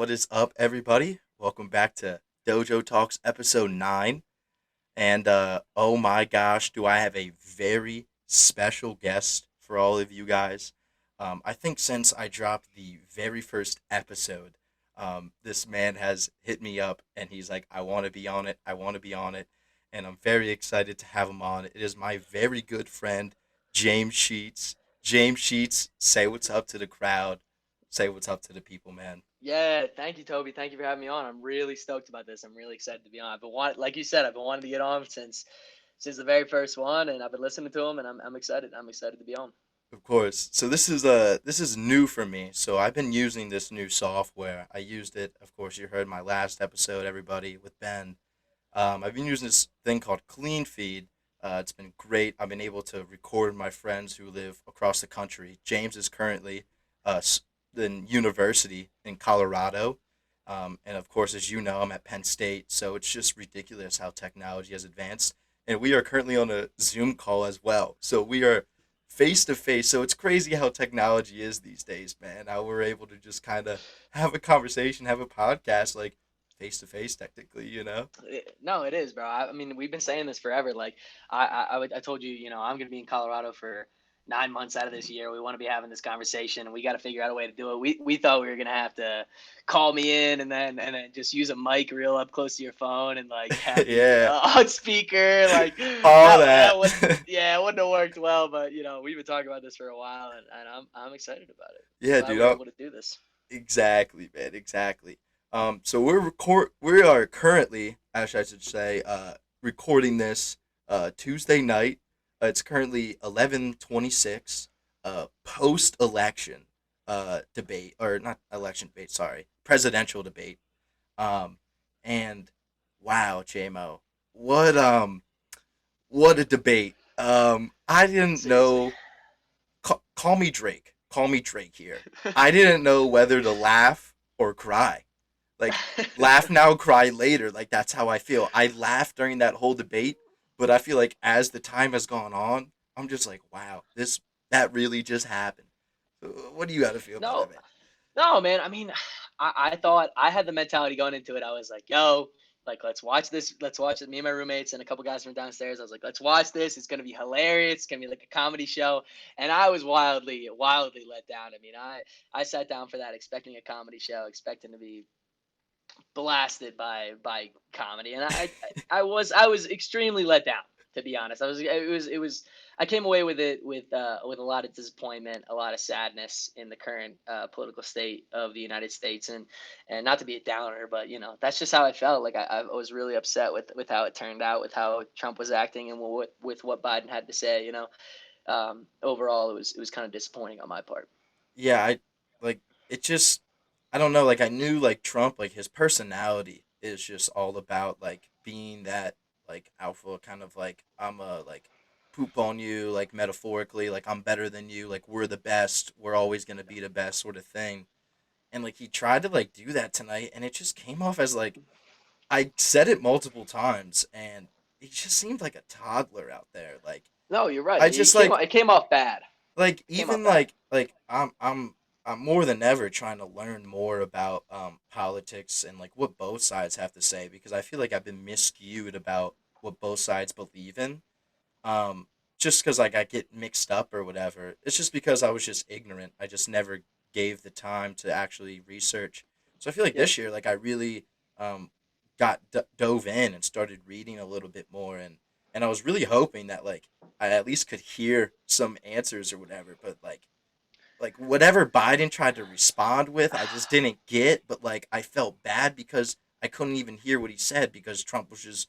What is up, everybody? Welcome back to Dojo Talks episode 9. And oh my gosh, do I have a very special guest for all of you guys. I think since I dropped the very first episode, this man has hit me up and he's like, I want to be on it. I want to be on it. And I'm very excited to have him on. It is my very good friend, James Sheetz. James Sheetz, say what's up to the crowd. Say what's up to the people, man. Yeah, thank you, Toby. Thank you for having me on. I'm really stoked about this. I'm really excited to be on. Like you said, I've been wanting to get on since the very first one, and I've been listening to them, and I'm excited. I'm excited to be on. Of course. So this is new for me. So I've been using this new software. I used it, of course, you heard my last episode, everybody, with Ben. I've been using this thing called Clean Feed. It's been great. I've been able to record my friends who live across the country. James is currently in university in Colorado. And of course, as you know, I'm at Penn State. So it's just ridiculous how technology has advanced. And we are currently on a Zoom call as well. So we are face to face. So it's crazy how technology is these days, man. How we're able to just kind of have a conversation, have a podcast like face to face, technically, you know? No, it is, bro. I mean, we've been saying this forever. Like, I told you, I'm going to be in Colorado for 9 months out of this year. We want to be having this conversation, and we got to figure out a way to do it. We thought we were going to have to call me in and then just use a mic real up close to your phone and like have you Yeah, on speaker. Like all that that. would yeah, it wouldn't have worked well. But we've been talking about this for a while, and I'm excited about it. I'm Yeah, glad dude. we're able to do this. Exactly, man. Exactly. So we are currently, actually, I should say, recording this Tuesday night. It's currently 11:26. Post election debate, or not election debate. Sorry, presidential debate. Um, and wow, JMO, what what a debate. I didn't Seriously. know. Call me Drake. Call me Drake here. I didn't know whether to laugh or cry. Like, laugh now, cry later. Like, that's how I feel. I laughed during that whole debate, but I feel like as the time has gone on, I'm just like, wow, that really just happened. So, what do you got to feel about No, that, man? no, man. I mean, I thought I had the mentality going into it. I was like, yo, like let's watch this. Let's watch it. Me and my roommates and a couple guys from downstairs. I was like, let's watch this. It's gonna be hilarious. It's gonna be like a comedy show. And I was wildly let down. I mean, I sat down for that expecting a comedy show, expecting to be blasted by comedy, and I was extremely let down. To be honest, it was I came away with it with a lot of disappointment, a lot of sadness in the current political state of the United States, and not to be a downer, but that's just how I felt. Like I was really upset with how it turned out, with how Trump was acting, and with what Biden had to say. Overall, it was kind of disappointing on my part. Yeah, like it just I don't know, like I knew like Trump, like his personality is just all about like being that like alpha kind of like I'm a like poop on you like metaphorically, like I'm better than you, like we're the best, we're always going to be the best sort of thing. And like he tried to like do that tonight and it just came off as like I said it multiple times and he just seemed like a toddler out there. Like No, you're right. I It just came like it came off bad. like It came off even bad. like I'm more than ever trying to learn more about politics and like what both sides have to say because I feel like I've been miscued about what both sides believe in. Um just cuz like I get mixed up or whatever. It's just because I was just ignorant. I just never gave the time to actually research. So I feel like Yep. this year like I really um dove in and started reading a little bit more and I was really hoping that like I at least could hear some answers or whatever. But like whatever Biden tried to respond with, I just didn't get. But like I felt bad because I couldn't even hear what he said because Trump was just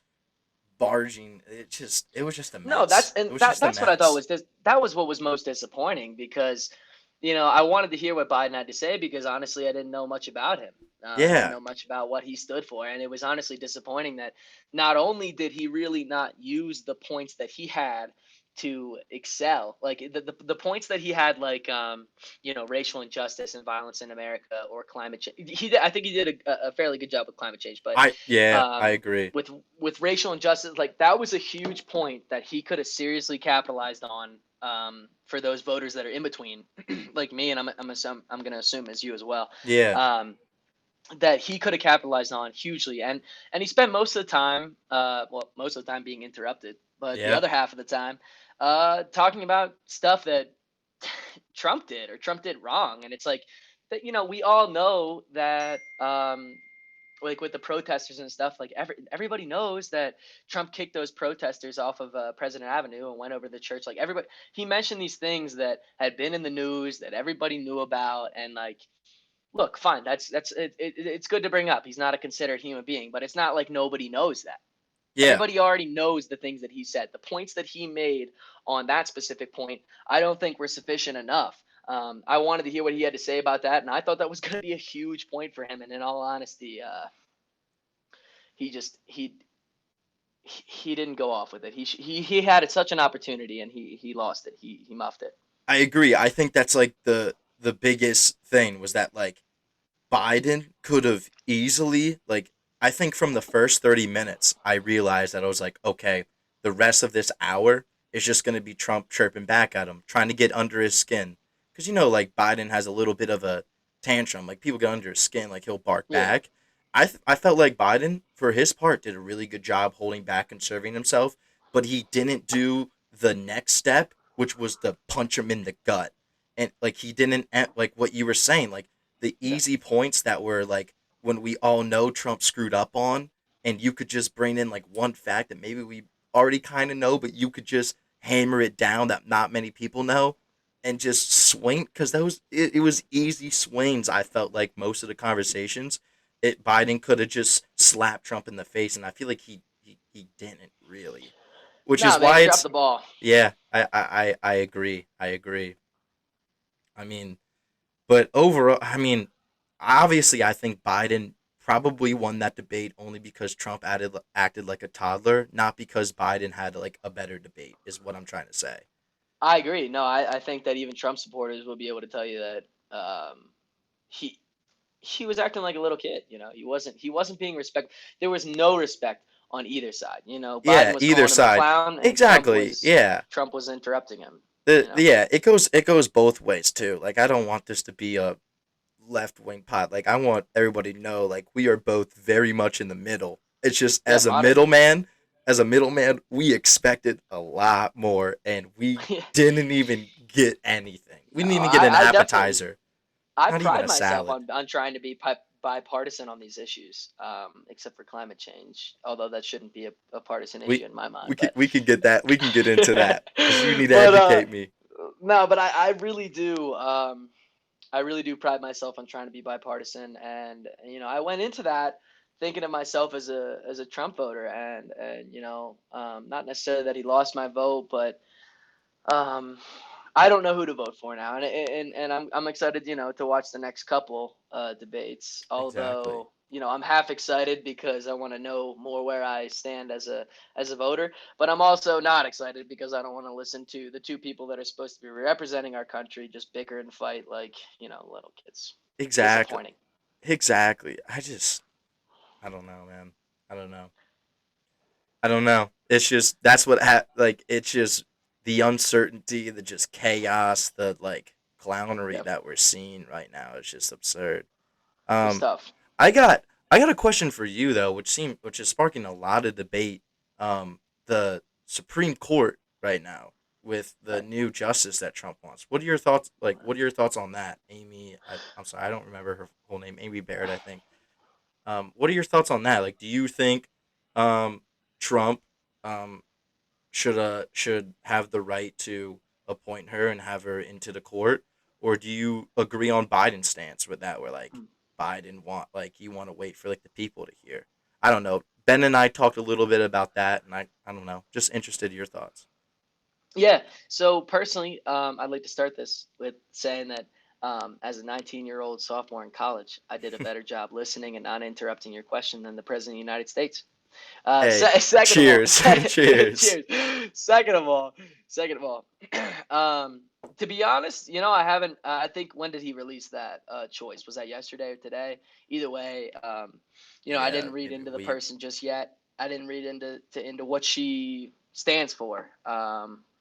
barging. It was just a No, mess. It was just a that's what I thought mess. was this. That was what was most disappointing because, I wanted to hear what Biden had to say because honestly, I didn't know much about him. I didn't Yeah, know much about what he stood for, and it was honestly disappointing that not only did he really not use the points that he had to excel, like the points that he had, like racial injustice and violence in America or climate change. I think he did a fairly good job with climate change, but I um, agree. with racial injustice, like that was a huge point that he could have seriously capitalized on, for those voters that are in between, like me, and I'm gonna assume as you as well. Yeah, Um, that he could have capitalized on hugely. And he spent most of the time, well, most of the time being interrupted, but the Yeah. other half of the time, talking about stuff that Trump did or Trump did wrong. And it's like that, we all know that, like with the protesters and stuff, like everybody knows that Trump kicked those protesters off of President Avenue and went over to the church. Like everybody, he mentioned these things that had been in the news that everybody knew about, and like, look, fine, it's good to bring up. He's not a considered human being, but it's not like nobody knows that. Yeah. Everybody already knows the things that he said. The points that he made on that specific point, I don't think were sufficient enough. I wanted to hear what he had to say about that, and I thought that was going to be a huge point for him. And in all honesty, he just he didn't go off with it. He had such an opportunity, and he lost it. He muffed it. I agree. I think that's like the biggest thing was that like Biden could have easily like I think from the first 30 minutes I realized that I was like, okay, the rest of this hour is just going to be Trump chirping back at him, trying to get under his skin. Cuz like Biden has a little bit of a tantrum, like people get under his skin, like he'll bark Yeah, back. I felt like Biden for his part did a really good job holding back and serving himself, but he didn't do the next step, which was to punch him in the gut. And like he didn't like what you were saying, like the yeah. easy points that were like when we all know Trump screwed up on, and you could just bring in like one fact that maybe we already kind of know, but you could just hammer it down that not many people know, and just swing because it was easy swings. I felt like most of the conversations, Biden could have just slapped Trump in the face, and I feel like he didn't really, which is No, man, why he dropped it's the ball. yeah. I agree. I agree. I mean, but overall, I mean, obviously, I think Biden probably won that debate only because Trump acted like a toddler, not because Biden had like a better debate, is what I'm trying to say. I agree. No, I think that even Trump supporters will be able to tell you that he he was acting like a little kid. He wasn't being respect. There was no respect on either side. Biden Yeah, was either calling him a side. clown, and Trump Exactly. was Yeah. Trump was interrupting him. Yeah, it goes both ways too. Like I don't want this to be a left wing pot. Like I want everybody to know like we are both very much in the middle. It's just Yeah, moderate. as a middleman, we expected a lot more and we Yeah. didn't even get anything. We No, didn't even get an I definitely appetizer, I not even pride a myself salad. on trying to be bipartisan on these issues, except for climate change. Although that shouldn't be a partisan issue We in my we mind, could but we could get that. We can get into that cuz you need to but educate me. no, but I really do. I really do pride myself on trying to be bipartisan, and I went into that thinking of myself as a Trump voter, and not necessarily that he lost my vote, but um, I don't know who to vote for now, and I'm excited, to watch the next couple debates. Exactly. Although, I'm half excited because I want to know more where I stand as a voter, but I'm also not excited because I don't want to listen to the two people that are supposed to be representing our country just bicker and fight like little kids. Exactly. Disappointing. Exactly. I don't know, man. I don't know. I don't know. It's just that's what like it's just the uncertainty, the just chaos, the like clownery Yep, that we're seeing right now is just absurd. it's Um, tough. I got I got a question for you though, which is sparking a lot of debate. The Supreme Court right now with the Right. new justice that Trump wants. What are your thoughts? Like, what are your thoughts on that, Amy? I'm sorry, I don't remember her whole name. Amy Barrett, I think. What are your thoughts on that? Like, do you think um, Trump um, should have the right to appoint her and have her into the court, or do you agree on Biden's stance with that, where like Biden you want to wait for like the people to hear? I don't know. Ben and I talked a little bit about that, and I don't know. Just interested in your thoughts. Yeah. So personally, I'd like to start this with saying that as a 19-year-old sophomore in college, I did a better job listening and not interrupting your question than the president of the United States. Hey, Second of all, cheers, cheers. cheers. Second of all, second of all, to be honest, I haven't. I think when did he release that choice? Was that yesterday or today? Either way, I Yeah, didn't read maybe a into the week. person just yet. I didn't read into what she stands for,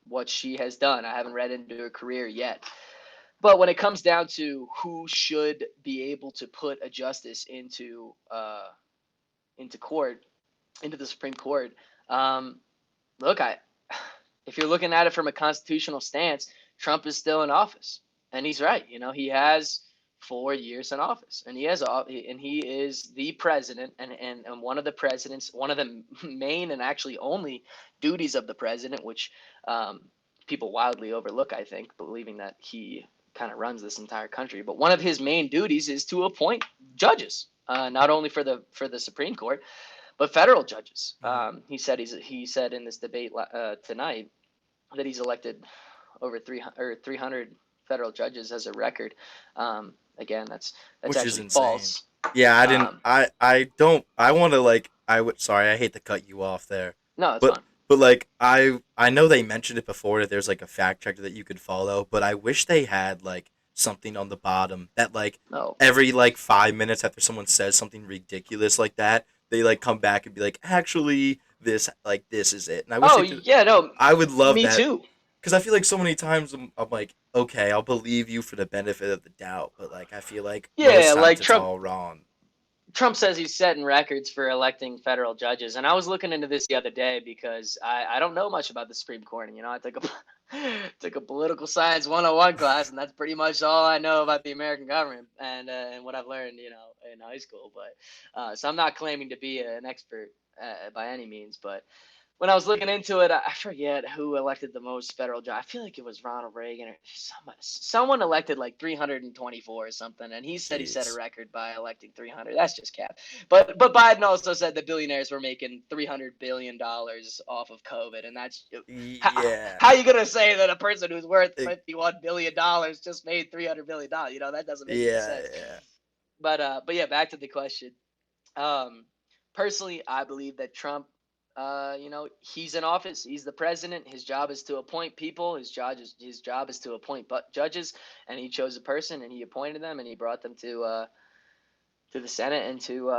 what she has done. I haven't read into her career yet. But when it comes down to who should be able to put a justice into court, into the Supreme Court, um, look, I if you're looking at it from a constitutional stance, Trump is still in office, and he's right. You know, he has 4 years in office, and he is the president, and one of the presidents, one of the main and actually only duties of the president, which people wildly overlook, I think, believing that he kind of runs this entire country. But one of his main duties is to appoint judges, not only for the Supreme Court, but federal judges. Mhm. He said in this debate tonight that he's elected over 300 federal judges as a record. Again, that's Which is actually insane. false. Yeah, I didn't. Um, I don't. I want to like. I would. Sorry, I hate to cut you off there, no, it's but fine. like I know they mentioned it before that there's like a fact checker that you could follow, but I wish they had like something on the bottom that like No. every like 5 minutes after someone says something ridiculous like that, they like come back and be like, actually, this is it. And I wish Oh they could. yeah, no, I would love me that too. because I feel like so many times I'm like, okay, I'll believe you for the benefit of the doubt, but like I feel like most Yeah, times like it's all wrong. Trump says he's setting records for electing federal judges, and I was looking into this the other day because I don't know much about the Supreme Court. And, I took a took a political science 101 class, and that's pretty much all I know about the American government and what I've learned, in high school. But so I'm not claiming to be an expert by any means, but when I was looking into it, I forget who elected the most federal judge. I feel like it was Ronald Reagan or someone elected like 324 or something, and he said he set a Jeez. record by electing 300. That's just cap. But Biden also said the billionaires were making $300 billion off of COVID, and that's Yeah. how are you gonna say that a person who's worth It- $51 billion just made $300 billion? That doesn't make any yeah. sense. Yeah. But yeah, back to the question. Um, Personally, I believe that Trump, he's in office. He's the president. His job is to appoint people. His job is to appoint judges, and he chose a person and he appointed them and he brought them to the Senate and to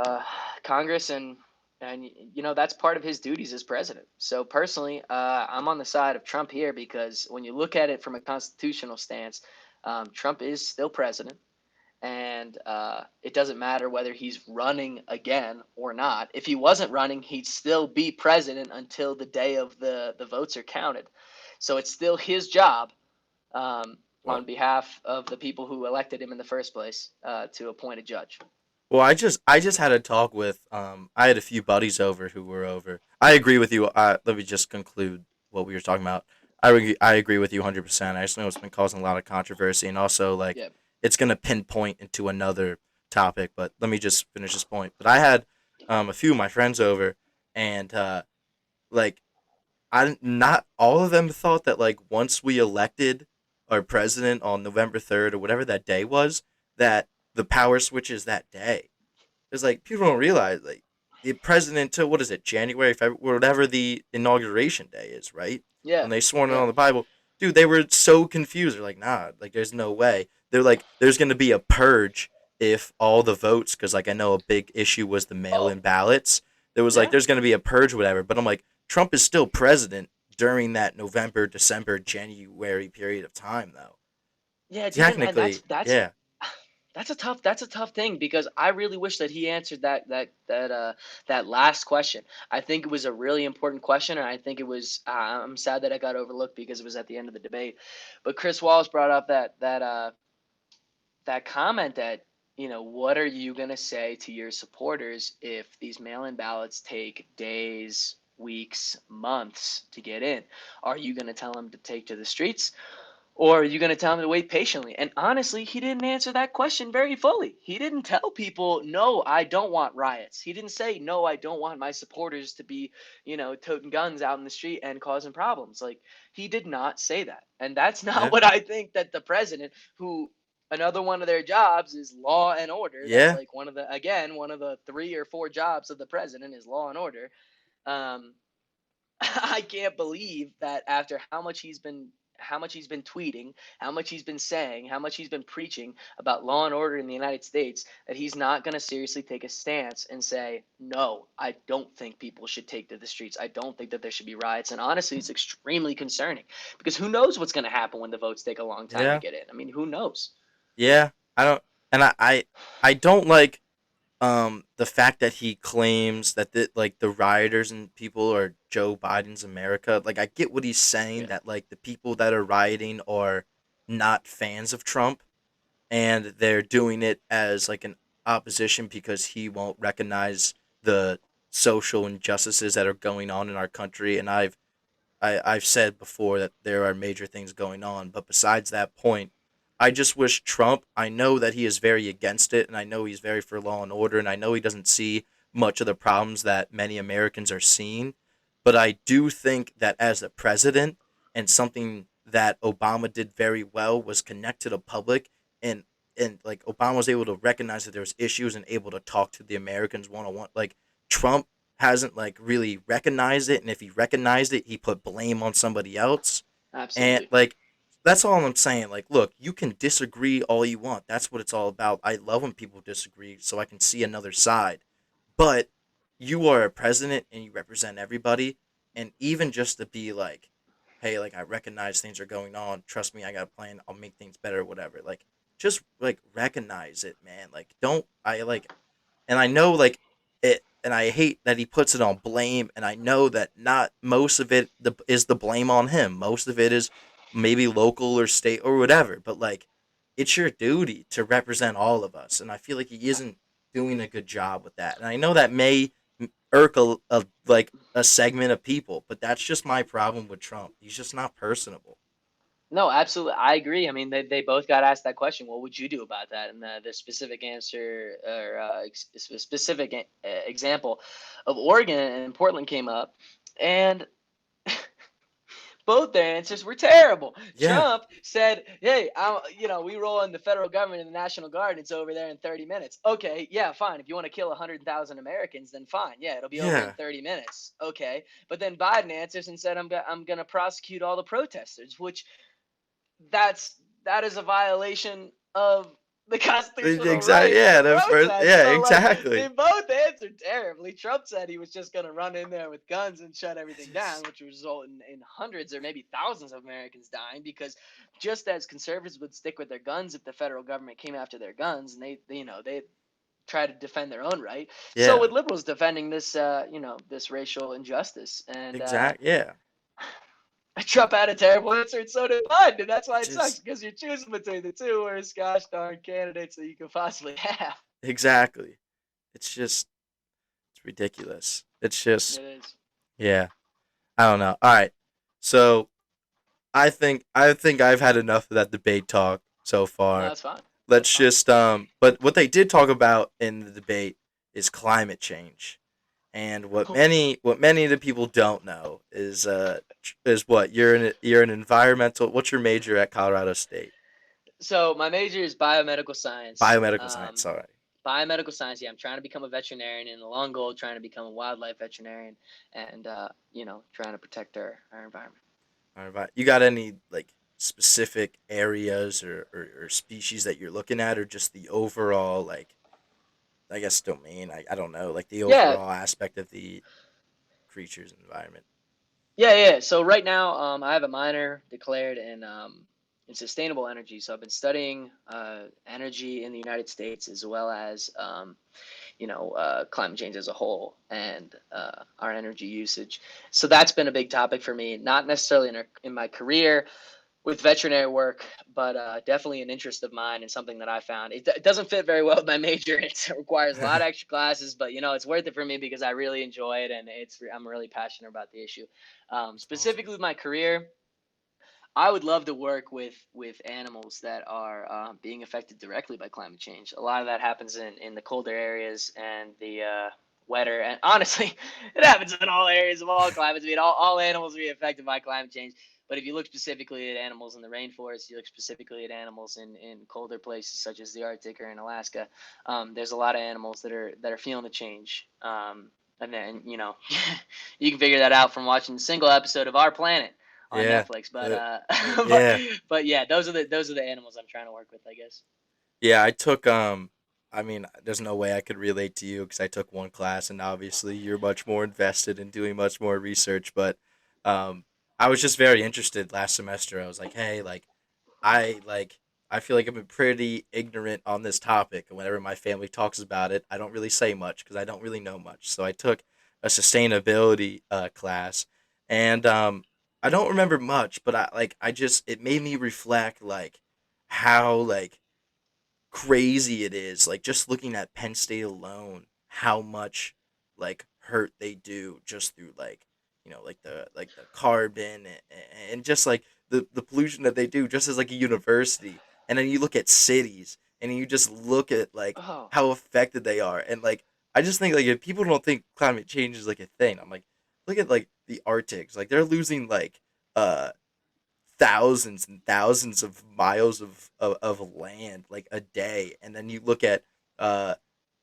Congress and that's part of his duties as president. So personally, I'm on the side of Trump here because when you look at it from a constitutional stance, Trump is still president and it doesn't matter whether he's running again or not. If he wasn't running, he'd still be president until the day of the votes are counted. So it's still his job um, Well, on behalf of the people who elected him in the first place to appoint a judge. well, I just had a talk with I had a few buddies over who were over. I agree with you. Let me just conclude what we were talking about. I agree with you 100%. I just know it's been causing a lot of controversy and also like Yeah. it's gonna pinpoint into another topic. But let me just finish this point. But I had a few of my friends over and like I not all of them thought that like once we elected our president on November 3rd or whatever that day was that the power switches that day. It's like people don't realize like the president till what is it January, February, whatever the inauguration day is, right? Yeah. When they sworn in Yeah. on the Bible, dude, they were so confused. They're like, nah, like there's no way. They're like, there's gonna be a purge if all the votes, because like I know a big issue was the Oh. mail-in ballots. There was like, Yeah. there's gonna be a purge, whatever. But I'm like, Trump is still president during that November, December, January period of time, though. Yeah. It's even and that's Technically, that's yeah, that's a tough thing because I really wish that he answered that last question. I think it was a really important question, and I think it was. I'm sad that it got overlooked because it was at the end of the debate. But Chris Wallace brought up that comment that what are you gonna say to your supporters if these mail-in ballots take days, weeks, months to get in? Are you gonna tell them to take to the streets? Or are you going to tell him to wait patiently? And honestly, he didn't answer that question very fully. He didn't tell people, no, I don't want riots. He didn't say, no, I don't want my supporters to be, toting guns out in the street and causing problems. Like, he did not say that. And that's not yeah, what I think that the president, who another one of their jobs is law and order. That's yeah. like one of the 3 or 4 jobs of the president is law and order. Um, I can't believe that after how much he's been how much he's been tweeting, how much he's been saying, how much he's been preaching about law and order in the United States, that he's not going to seriously take a stance and say, no, I don't think people should take to the streets. I don't think that there should be riots. And honestly, it's extremely concerning because who knows what's going to happen when the votes take a long time to Yeah. get in? I mean, who knows? Yeah. I don't and I don't like the fact that he claims that the rioters and people are Joe Biden's America. Like I get what he's saying, Yeah, that like the people that are rioting are not fans of Trump, and they're doing it as like an opposition because he won't recognize the social injustices that are going on in our country. And I've said before that there are major things going on, but besides that point, I just wish Trump. I know that he is very against it, and I know he's very for law and order, and I know he doesn't see much of the problems that many Americans are seeing. But I do think that as a president, and something that Obama did very well was connect to the public, and like Obama was able to recognize that there's issues and able to talk to the Americans one on one. Like Trump hasn't like really recognized it, and if he recognized it, he put blame on somebody else. And absolutely. like that's all I'm saying. Like, look, you can disagree all you want. That's what it's all about. I love when people disagree so I can see another side. But you are a president and you represent everybody, and even just to be like, hey, like I recognize things are going on. Trust me, I got a plan. I'll make things better, whatever. Like just like recognize it, man. Like don't I like and I know like it, and I hate that he puts it on blame, and I know that not most of it is the blame on him. Most of it is maybe local or state or whatever, but like it's your duty to represent all of us, and I feel like he isn't doing a good job with that. And I know that may irk a like a segment of people, but that's just my problem with Trump. He's just not personable. No, absolutely. I agree. I mean, they both got asked that question. What would you do about that? And the specific answer or specific example of Oregon and Portland came up. And both their answers were terrible. Yeah, Trump said, "Hey, we roll in the federal government and the National Guard. It's over there in 30 minutes." Okay, yeah, fine. If you want to kill 100,000 Americans, then fine. Yeah, it'll be over in yeah, 30 minutes. Okay, but then Biden answers and said, I'm gonna prosecute all the protesters," which that is a violation of the constitutional exactly. right to Yeah, the first. protest. Yeah, So like they exactly. both answered terribly. Trump said he was just going to run in there with guns and shut It's everything down, just which would result in hundreds or maybe thousands of Americans dying, because just as conservatives would stick with their guns if the federal government came after their guns, and they try to defend their own right, so yeah, with liberals defending this this racial injustice. And exact. Yeah, Trump had a terrible answer, and so did Biden, and that's why it sucks, just because you're choosing between the two worst gosh darn candidates that you could possibly have. exactly. It's just it's ridiculous. It's just It is. yeah. I don't know. All right. So I think I've had enough of that debate talk so No, far. that's fine. That's Let's fine. just but what they did talk about in the debate is climate change. And what many of the people don't know is what you're an environmental. What's your major at Colorado State? So my major is biomedical science. Biomedical science. Sorry. Biomedical science. Yeah, I'm trying to become a veterinarian, in the long goal, trying to become a wildlife veterinarian, and trying to protect our environment. All right. You got any like specific areas or species that you're looking at, or just the overall like I guess domain? I don't know, like the Yeah, overall aspect of the creatures and environment. yeah. So right now, I have a minor declared in sustainable energy. So I've been studying energy in the United States, as well as climate change as a whole, and our energy usage. So that's been a big topic for me, not necessarily in my career with veterinary work, but definitely an interest of mine and something that I found. It doesn't fit very well with my major. It requires a lot of extra classes, but it's worth it for me because I really enjoy it, and I'm really passionate about the issue. That's awesome. Specifically with my career, I would love to work with animals that are being affected directly by climate change. A lot of that happens in the colder areas and the wetter. And honestly, it happens in all areas of all climates. I mean, all animals are being affected by climate change. But if you look specifically at animals in the rainforest, you look specifically at animals in colder places such as the Arctic or in Alaska. There's a lot of animals that are feeling the change. And then you can figure that out from watching a single episode of Our Planet on Yeah. Netflix. But Uh, but yeah. but yeah, those are the animals I'm trying to work with, I guess. Yeah, I took I mean, there's no way I could relate to you because I took one class and obviously you're much more invested in doing much more research, but um I was just very interested last semester. I was like, "Hey, like I feel like I've been pretty ignorant on this topic, and whenever my family talks about it, I don't really say much because I don't really know much." So I took a sustainability class, and I don't remember much, but I just it made me reflect like how crazy it is, like just looking at Penn State alone, how much like hurt they do just through like the carbon and just like the pollution that they do just as like a university. And then you look at cities and you just look at like Oh, how affected they are. And like I just think like if people don't think climate change is like a thing, I'm like, look at like the Arctics. Like they're losing uh thousands and thousands of miles of land like a day. And then you look at uh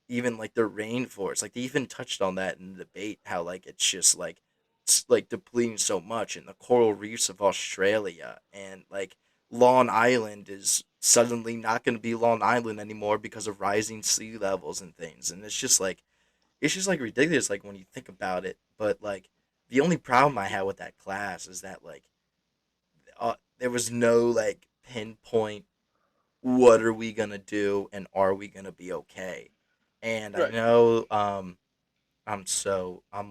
even like the rainforest, like they even touched on that in the debate, how like it's just like it's like depleting so much. And the coral reefs of Australia, and like Long Island is suddenly not going to be Long Island anymore because of rising sea levels and things. And it's just like ridiculous like when you think about it. But like the only problem I had with that class is that like there was no like pinpoint what are we gonna do and are we gonna be okay. And I right. know I'm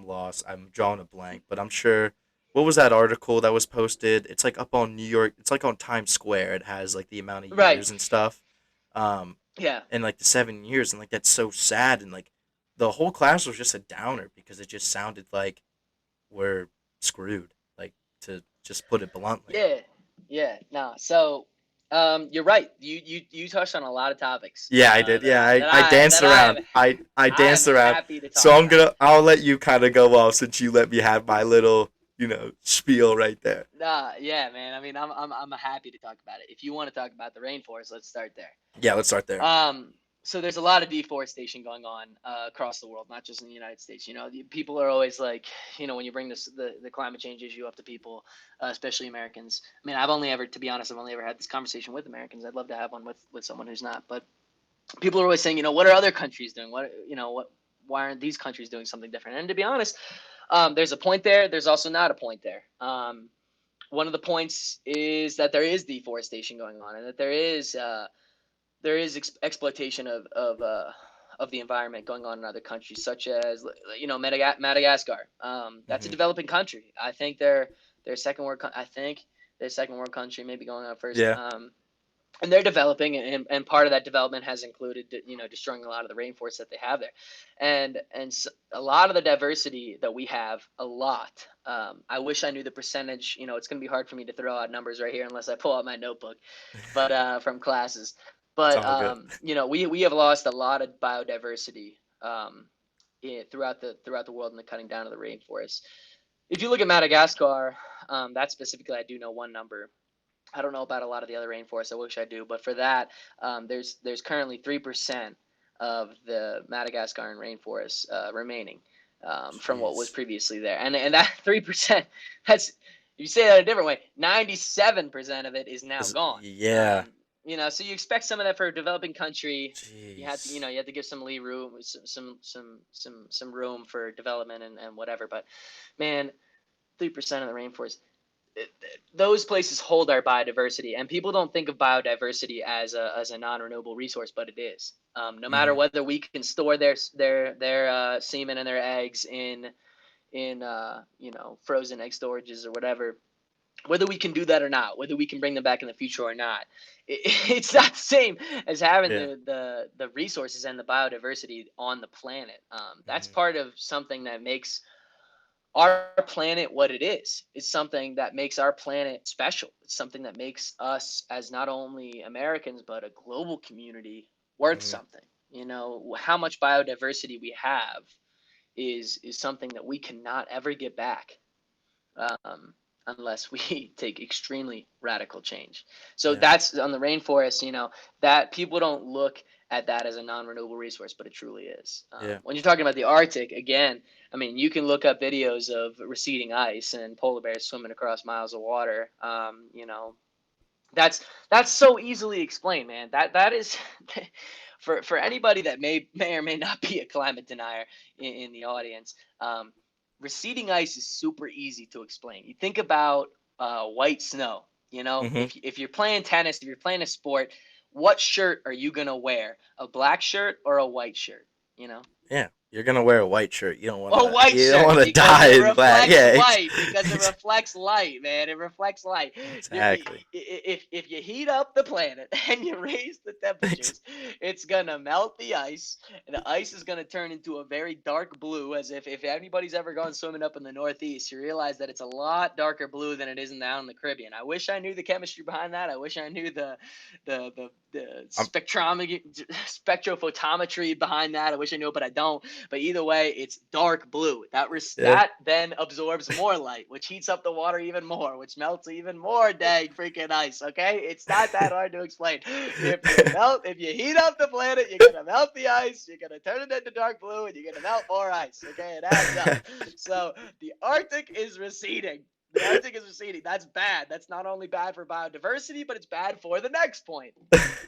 lost, I'm drawing a blank, but I'm sure what was that article that was posted? It's like up on New York, it's like on Times Square. It has like the amount of Right. years and stuff, um Yeah. and like the 7 years, and like that's so sad. And like the whole class was just a downer because it just sounded like we're screwed, like, to just put it bluntly. Yeah. Yeah. No. So, you're right. You touched on a lot of topics Yeah, I did. that Yeah, I I, that I I danced that I am around. I I am danced around. happy to So talk about. I'll let you kind of go off since you let me have my little, spiel right there. Nah, yeah, man. I mean, I'm happy to talk about it. If you want to talk about the rainforest, let's start there. Yeah, let's start there. Um, so there's a lot of deforestation going on across the world, not just in the United States. People are always like, when you bring the climate change issue up to people, especially Americans. I mean, to be honest, I've only ever had this conversation with Americans. I'd love to have one with someone who's not. But people are always saying, what are other countries doing? Why aren't these countries doing something different? And to be honest, there's a point there. There's also not a point there. One of the points is that there is deforestation going on, and that there is exploitation of the environment going on in other countries, such as Madagascar. That's a Hmm. developing country. I think they're second world. I think they're second world country, maybe going on first. Yeah. And they're developing, and part of that development has included destroying a lot of the rainforests that they have there, and so a lot of the diversity that we have, a lot. I wish I knew the percentage. It's going to be hard for me to throw out numbers right here unless I pull out my notebook, but from classes. It's But all good. we have lost a lot of biodiversity throughout the world in the cutting down of the rainforests. If you look at Madagascar, that specifically, I do know one number. I don't know about a lot of the other rainforests. I wish I do, but for that, there's currently 3% of the Madagascaran rainforest remaining from what was Jeez. previously there, and that 3%, that's, if you say that a different way, 97% of it is now gone. Yeah. So you expect some of that for a developing country. Jeez. You have to give some lee room, some room for development and whatever. But man, 3% of the rainforest, those places hold our biodiversity, and people don't think of biodiversity as a non-renewable resource, but it is. No matter Hmm. whether we can store their semen and their eggs in frozen egg storages or whatever, whether we can do that or not, whether we can bring them back in the future or not, it's not the same as having Yeah. the resources and the biodiversity on the planet. That's Hmm. part of something that makes our planet what it is. It's something that makes our planet special. It's something that makes us, as not only Americans but a global community, worth Hmm. something. How much biodiversity we have is something that we cannot ever get back, unless we take extremely radical change. So Yeah. that's on the rainforest. That people don't look at that as a non-renewable resource, but it truly is. Yeah. When you're talking about the Arctic, again, I mean, you can look up videos of receding ice and polar bears swimming across miles of water. That's so easily explained, man. That is for anybody that may or may not be a climate denier in the audience. Receding ice is super easy to explain. You think about white snow. Hmm. If you're playing tennis, if you're playing a sport, what shirt are you gonna wear? A black shirt or a white shirt? You know, Yeah. You're gonna wear a white shirt. You don't a wanna. white You don't shirt wanna because die it in black. reflects Yeah. white because it reflects light, man. It reflects light. Exactly. If you heat up the planet and you raise the temperatures, it's gonna melt the ice, and the ice is gonna turn into a very dark blue. As if anybody's ever gone swimming up in the Northeast, you realize that it's a lot darker blue than it is down in the Caribbean. I wish I knew the chemistry behind that. I wish I knew the I'm, spectrophotometry behind that. I wish I knew it, but I don't. But either way, it's dark blue. yeah. That then absorbs more light, which heats up the water even more, which melts even more dang freaking ice. Okay, it's not that hard to explain. If you heat up the planet, you're gonna melt the ice. You're gonna turn it into dark blue, and you're gonna melt more ice. Okay, it adds up. So the Arctic is receding. The Arctic is receding. That's bad. That's not only bad for biodiversity, but it's bad for the next point,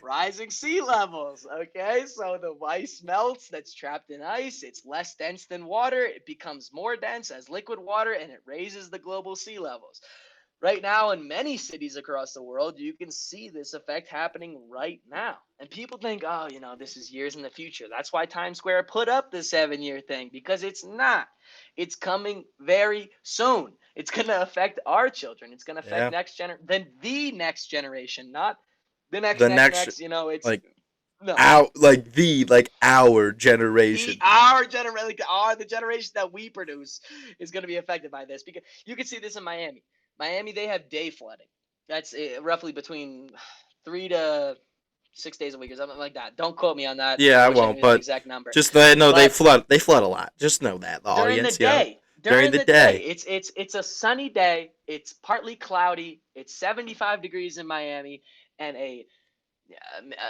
rising sea levels. Okay, so the ice melts, that's trapped in ice. It's less dense than water. It becomes more dense as liquid water, and it raises the global sea levels. Right now, in many cities across the world, you can see this effect happening right now. And people think, oh, this is years in the future. That's why Times Square put up the 7 year thing, because it's not. It's coming very soon. It's going to affect our children. It's going to affect Yeah. then the next generation, not the The next, next. It's like no, our the generation. our generation, the generation that we produce is going to be affected by this, because you can see this in Miami. Miami, they have day flooding. That's roughly between 3 to 6 days a week or something like that. Don't quote me on that. Yeah, I I wish I won't. knew that But exact number. just they know they But flood. They flood a lot. Just know that the during the audience, day, during during the the day, day. it's a sunny day. It's partly cloudy. It's 75 degrees in Miami, and a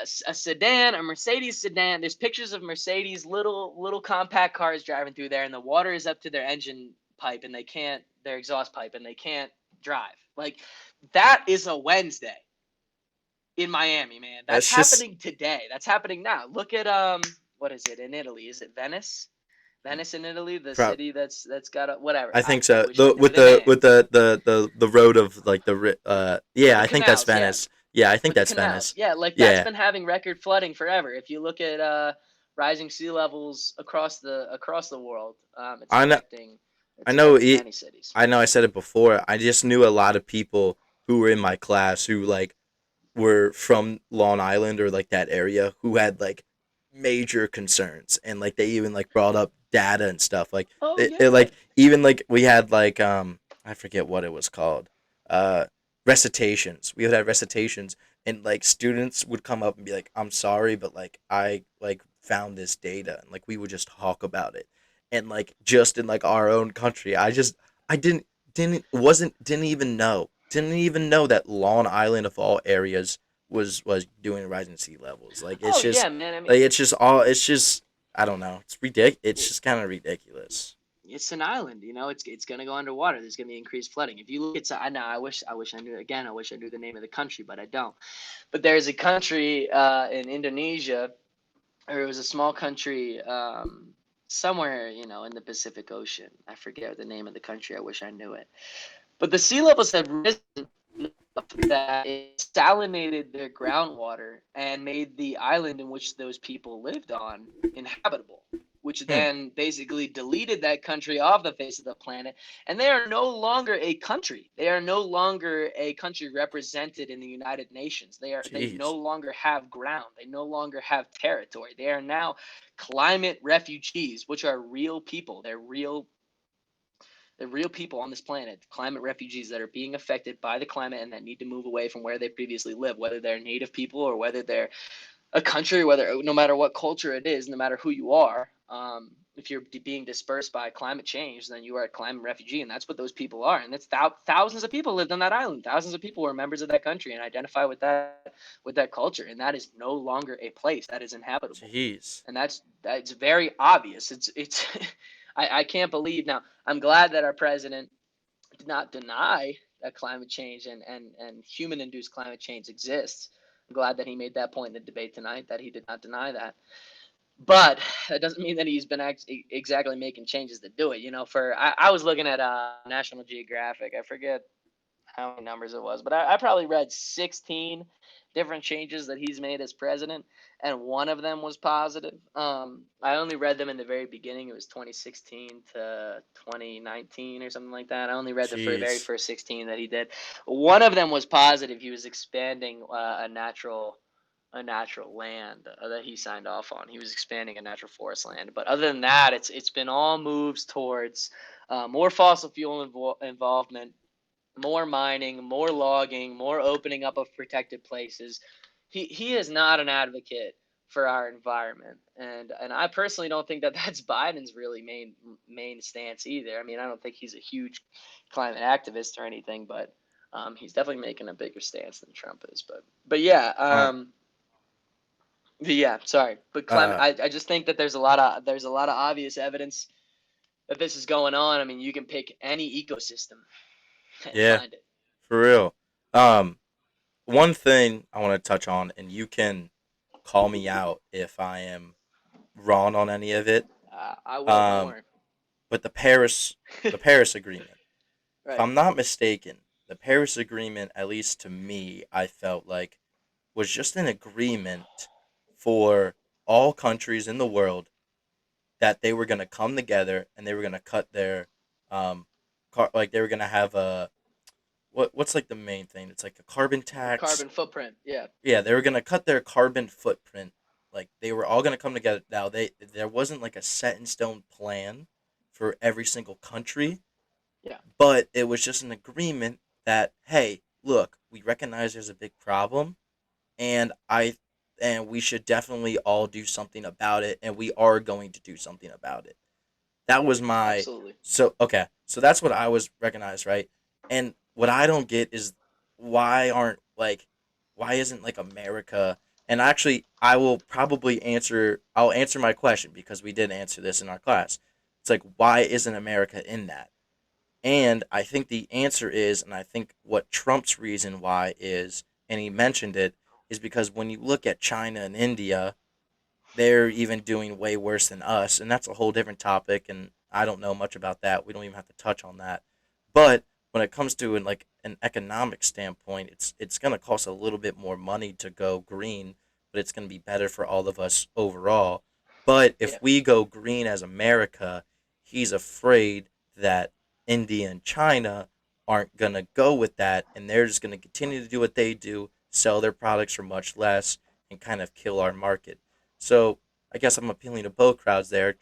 sedan, a Mercedes sedan. There's pictures of Mercedes little compact cars driving through there, and the water is up to their engine pipe, and their exhaust pipe, and they can't drive. Like, that is a Wednesday in Miami, man. That's That's just happening today. That's happening now. Look at what is it in Italy? Is it Venice? Venice in Italy, the prob. city that's got a whatever. I I think so. wish I The knew with the the name. with the road of like yeah, The I think that's canals, yeah, Venice. Yeah, I think with the that's canals. Venice. Yeah, like that's Yeah, been having record flooding forever. If you look at rising sea levels across the world, it's I know. affecting I know. many cities. I know. I said it before. I just knew a lot of people who were in my class who like were from Long Island or like that area who had like major concerns and like they even like brought up data and stuff like Oh it yeah. like even like we had like I forget what it was called uh recitations. We would have recitations and like students would come up and be like, I'm sorry, but like I like found this data and like we would just talk about it and like just in like our own country I didn't even know that Long Island of all areas was doing rising sea levels. Like it's Oh just yeah, man. I mean, like it's just I don't know. It's just kind of ridiculous. it's an island. It's gonna go underwater. There's gonna be increased flooding. If you look at, I know, I wish I knew, again. I wish I knew the name of the country, but I don't. But there's a country in Indonesia, or it was a small country somewhere, in the Pacific Ocean. I forget the name of the country. I wish I knew it. But the sea levels have risen enough that it salinated their groundwater and made the island in which those people lived on inhabitable, which Hmm. then basically deleted that country off the face of the planet. And they are no longer a country. They are no longer a country represented in the United Nations. They no Jeez. longer have ground. They no longer have territory. They are now climate refugees, which are real people. They're real people on this planet, climate refugees that are being affected by the climate and that need to move away from where they previously lived, whether they're native people or whether they're a country, whether no matter what culture it is, no matter who you are. If you're being dispersed by climate change, then you are a climate refugee, and that's what those people are. And it's thousands of people lived on that island. Thousands of people were members of that country and identify with that that culture, and that is no longer a place that is inhabitable, Jeez. and that's very obvious. It's I can't believe now. I'm glad that our president did not deny that climate change and human induced climate change exists. I'm glad that he made that point in the debate tonight, that he did not deny that. But that doesn't mean that he's been exactly making changes to do it. I was looking at National Geographic. I forget how many numbers it was, but I probably read 16 different changes that he's made as president, and one of them was positive. I only read them in the very beginning. It was 2016 to 2019 or something like that. I only read the very Jeez. first 16 that he did. One of them was positive. He was expanding a natural land that he signed off on. He was expanding a natural forest land. But other than that, it's been all moves towards more fossil fuel involvement, more mining, more logging, more opening up of protected places. He is not an advocate for our environment, and I personally don't think that that's Biden's really main stance either. I mean, I don't think he's a huge climate activist or anything, but he's definitely making a bigger stance than Trump is. But yeah, Um. yeah. Sorry, but climate. Uh. I just think that there's a lot of obvious evidence that this is going on. I mean, you can pick any ecosystem and Yeah. find it. For real. Um. One thing I want to touch on, and you can call me out if I am wrong on any of it. I will. Don't Um. worry. But the Paris Agreement. If Right. I'm not mistaken, the Paris Agreement, at least to me, I felt like was just an agreement for all countries in the world that they were going to come together and they were going to cut their um like they were going to have a what's like the main thing? It's like a carbon The tax. carbon footprint. Yeah. Yeah, they were going to cut their carbon footprint. Like they were all going to come together. Now there wasn't like a set in stone plan for every single country, Yeah. but it was just an agreement that hey, look, we recognize there's a big problem and we should definitely all do something about it and we are going to do something about it. That was my Absolutely. so okay. So that's what I was recognized, right? And what I don't get is why aren't like why isn't like America and actually I will probably I'll answer my question because we did answer this in our class. It's like why isn't America in that? And I think the answer is, and I think what Trump's reason why is, and he mentioned it, is because when you look at China and India, they're even doing way worse than us, and that's a whole different topic. And I don't know much about that. We don't even have to touch on that. But when it comes to like an economic standpoint, it's gonna cost a little bit more money to go green, but it's gonna be better for all of us overall. But Yeah. if we go green as America, he's afraid that India and China aren't gonna go with that, and they're just gonna continue to do what they do, sell their products for much less, and kind of kill our market. So I guess I'm appealing to both crowds there,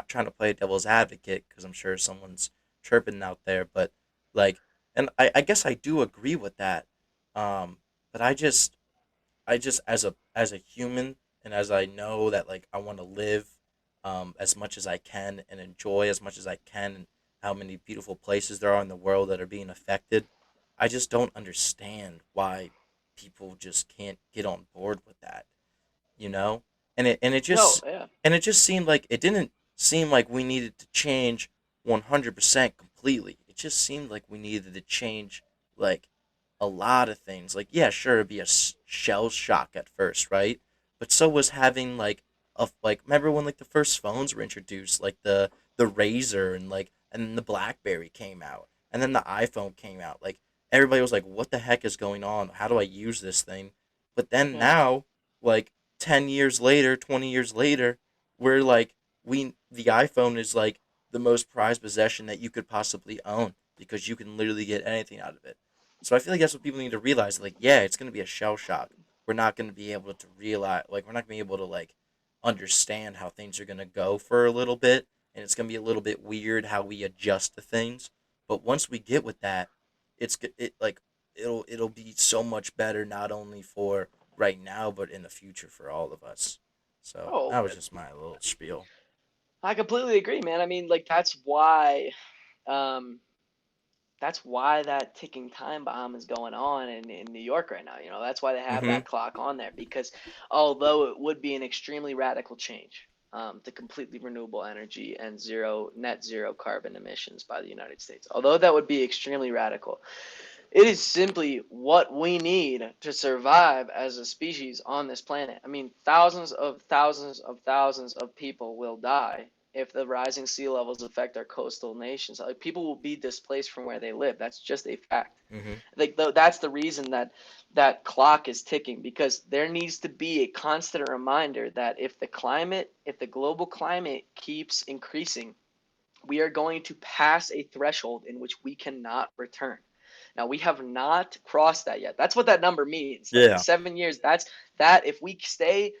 trying to play devil's advocate because I'm sure someone's chirping out there. But like, and I guess I do agree with that. But I just as a human and as I know that like I want to live as much as I can and enjoy as much as I can and how many beautiful places there are in the world that are being affected. I just don't understand why people just can't get on board with that, you know? And it No. just Yeah. seemed like it didn't seem like we needed to change 100% completely. It just seemed like we needed to change like a lot of things. Like yeah, sure it'd be a shell shock at first, right? But so was having like remember when like the first phones were introduced, like the Razor and and the BlackBerry came out and then the iPhone came out. Like everybody was like what the heck is going on? How do I use this thing? But then Yeah. now like 10 years later, 20 years later, we're like the iPhone is like the most prized possession that you could possibly own because you can literally get anything out of it. So I feel like that's what people need to realize. Like, yeah, it's gonna be a shell shock. We're not gonna be able to realize, like, we're not gonna be able to like understand how things are gonna go for a little bit, and it's gonna be a little bit weird how we adjust to things. But once we get with that, it like it'll be so much better not only for right now but in the future for all of us. So Oh, that was just my little spiel. I completely agree, man. I mean, like um, that's why that ticking time bomb is going on in New York right now. That's why they have Mm-hmm. that clock on there, because although it would be an extremely radical change to completely renewable energy and net zero carbon emissions by the United States, although that would be extremely radical, it is simply what we need to survive as a species on this planet. I mean, thousands of people will die if the rising sea levels affect our coastal nations. Like, people will be displaced from where they live. That's just a fact. Mm-hmm. Like, that's the reason that clock is ticking, because there needs to be a constant reminder that if the global climate keeps increasing, we are going to pass a threshold in which we cannot return. Now, we have not crossed that yet. That's what that number means. Like the Yeah. 7 years, that if we stay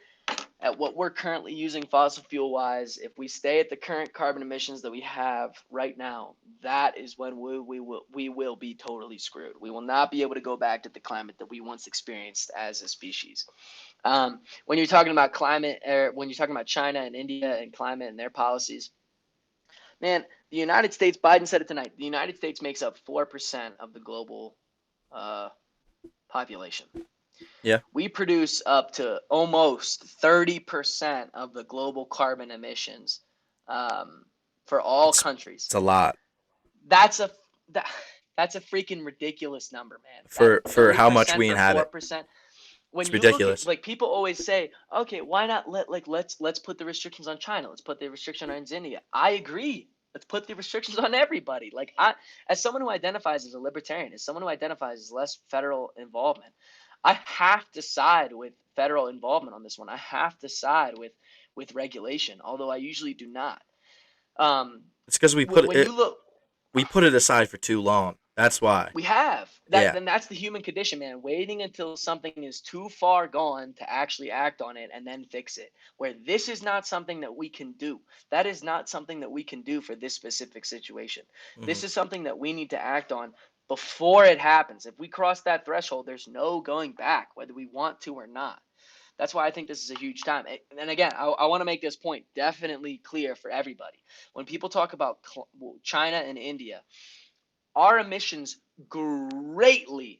at what we're currently using fossil fuel wise, if we stay at the current carbon emissions that we have right now, that is when we will be totally screwed. We will not be able to go back to the climate that we once experienced as a species. When you're talking about climate, or when you're talking about China and India and climate and their policies, man, the United States, Biden said it tonight, the United States makes up 4% of the global uh, population. Yeah. We produce up to almost 30% of the global carbon emissions um, for all It's countries. it's a lot That's a that, that's a freaking ridiculous number, man. That for thirty how much percent we for inhabit. 4%. When It's you look at, ridiculous. like, people always say, okay, why not let's put the restrictions on China, let's put the restriction on India. I agree. Let's put the restrictions on everybody. Like, as someone who identifies as a libertarian, as someone who identifies as less federal involvement, I have to side with federal involvement on this one. I have to side with regulation, although I usually do not. Um, It's because when you look, we put it aside for too long. That's why. we have that. Yeah. Then that's the human condition, man. Waiting until something is too far gone to actually act on it and then fix it. Where this is not something that we can do. That is not something that we can do for this specific situation. Mm-hmm. This is something that we need to act on before it happens. If we cross that threshold, there's no going back, whether we want to or not. That's why I think this is a huge time. And again, I want to make this point definitely clear for everybody. When people talk about China and India, our emissions greatly